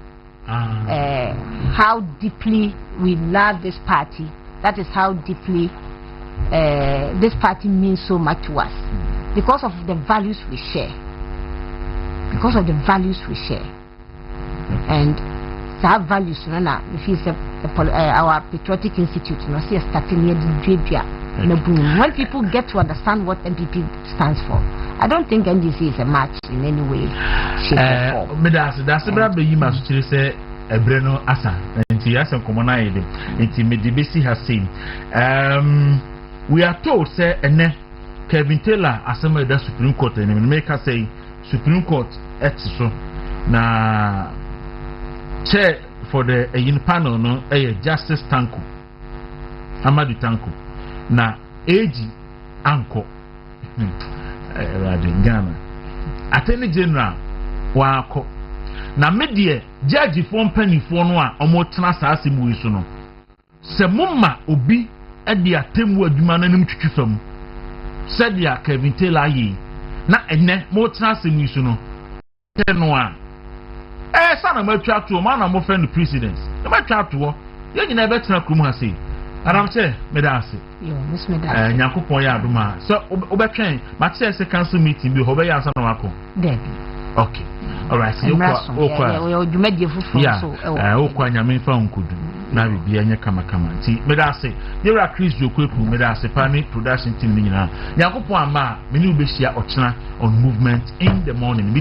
deeply we love this party. That is how deeply this party means so much to us, because of the values we share. Because of the values we share, and that values, if it's our patriotic institute, see starting near the when people get to understand what MPP stands for, I don't think NDC is a match in any way, shape or form. That's the you must say a Breno Asa, and Tiasa Common Medibisi has seen. We are told, say, and Kevin Taylor assembled the Supreme Court and make us say Supreme Court so na chair for the panel no Justice Tanko Amadu Tanko na AG Anko Ghana Attorney General wako na media judge for penny for no a omo tena saa asemu yi so no se mumma obi e de atemu adwuma na nim twitwifam se dia Kevin Taylor yi na enne mo tena asemu yi so no teno a sana matwa to ma na mo friend president na matwa to ye nyina be tena krum ha sei Adam say me da ase yo miss me da Nyankopon ya adoma so obetwen ma che se council meeting bi ho be ya ansa na wako okay all right so we odumadi fufu so okwa nyame fa nkudu na bibi anya kama nti me da ase Dawuro Chris Jokweku me da ase pani production team ni nyina Nyankopon ama me ni obehia ochena on movement in the morning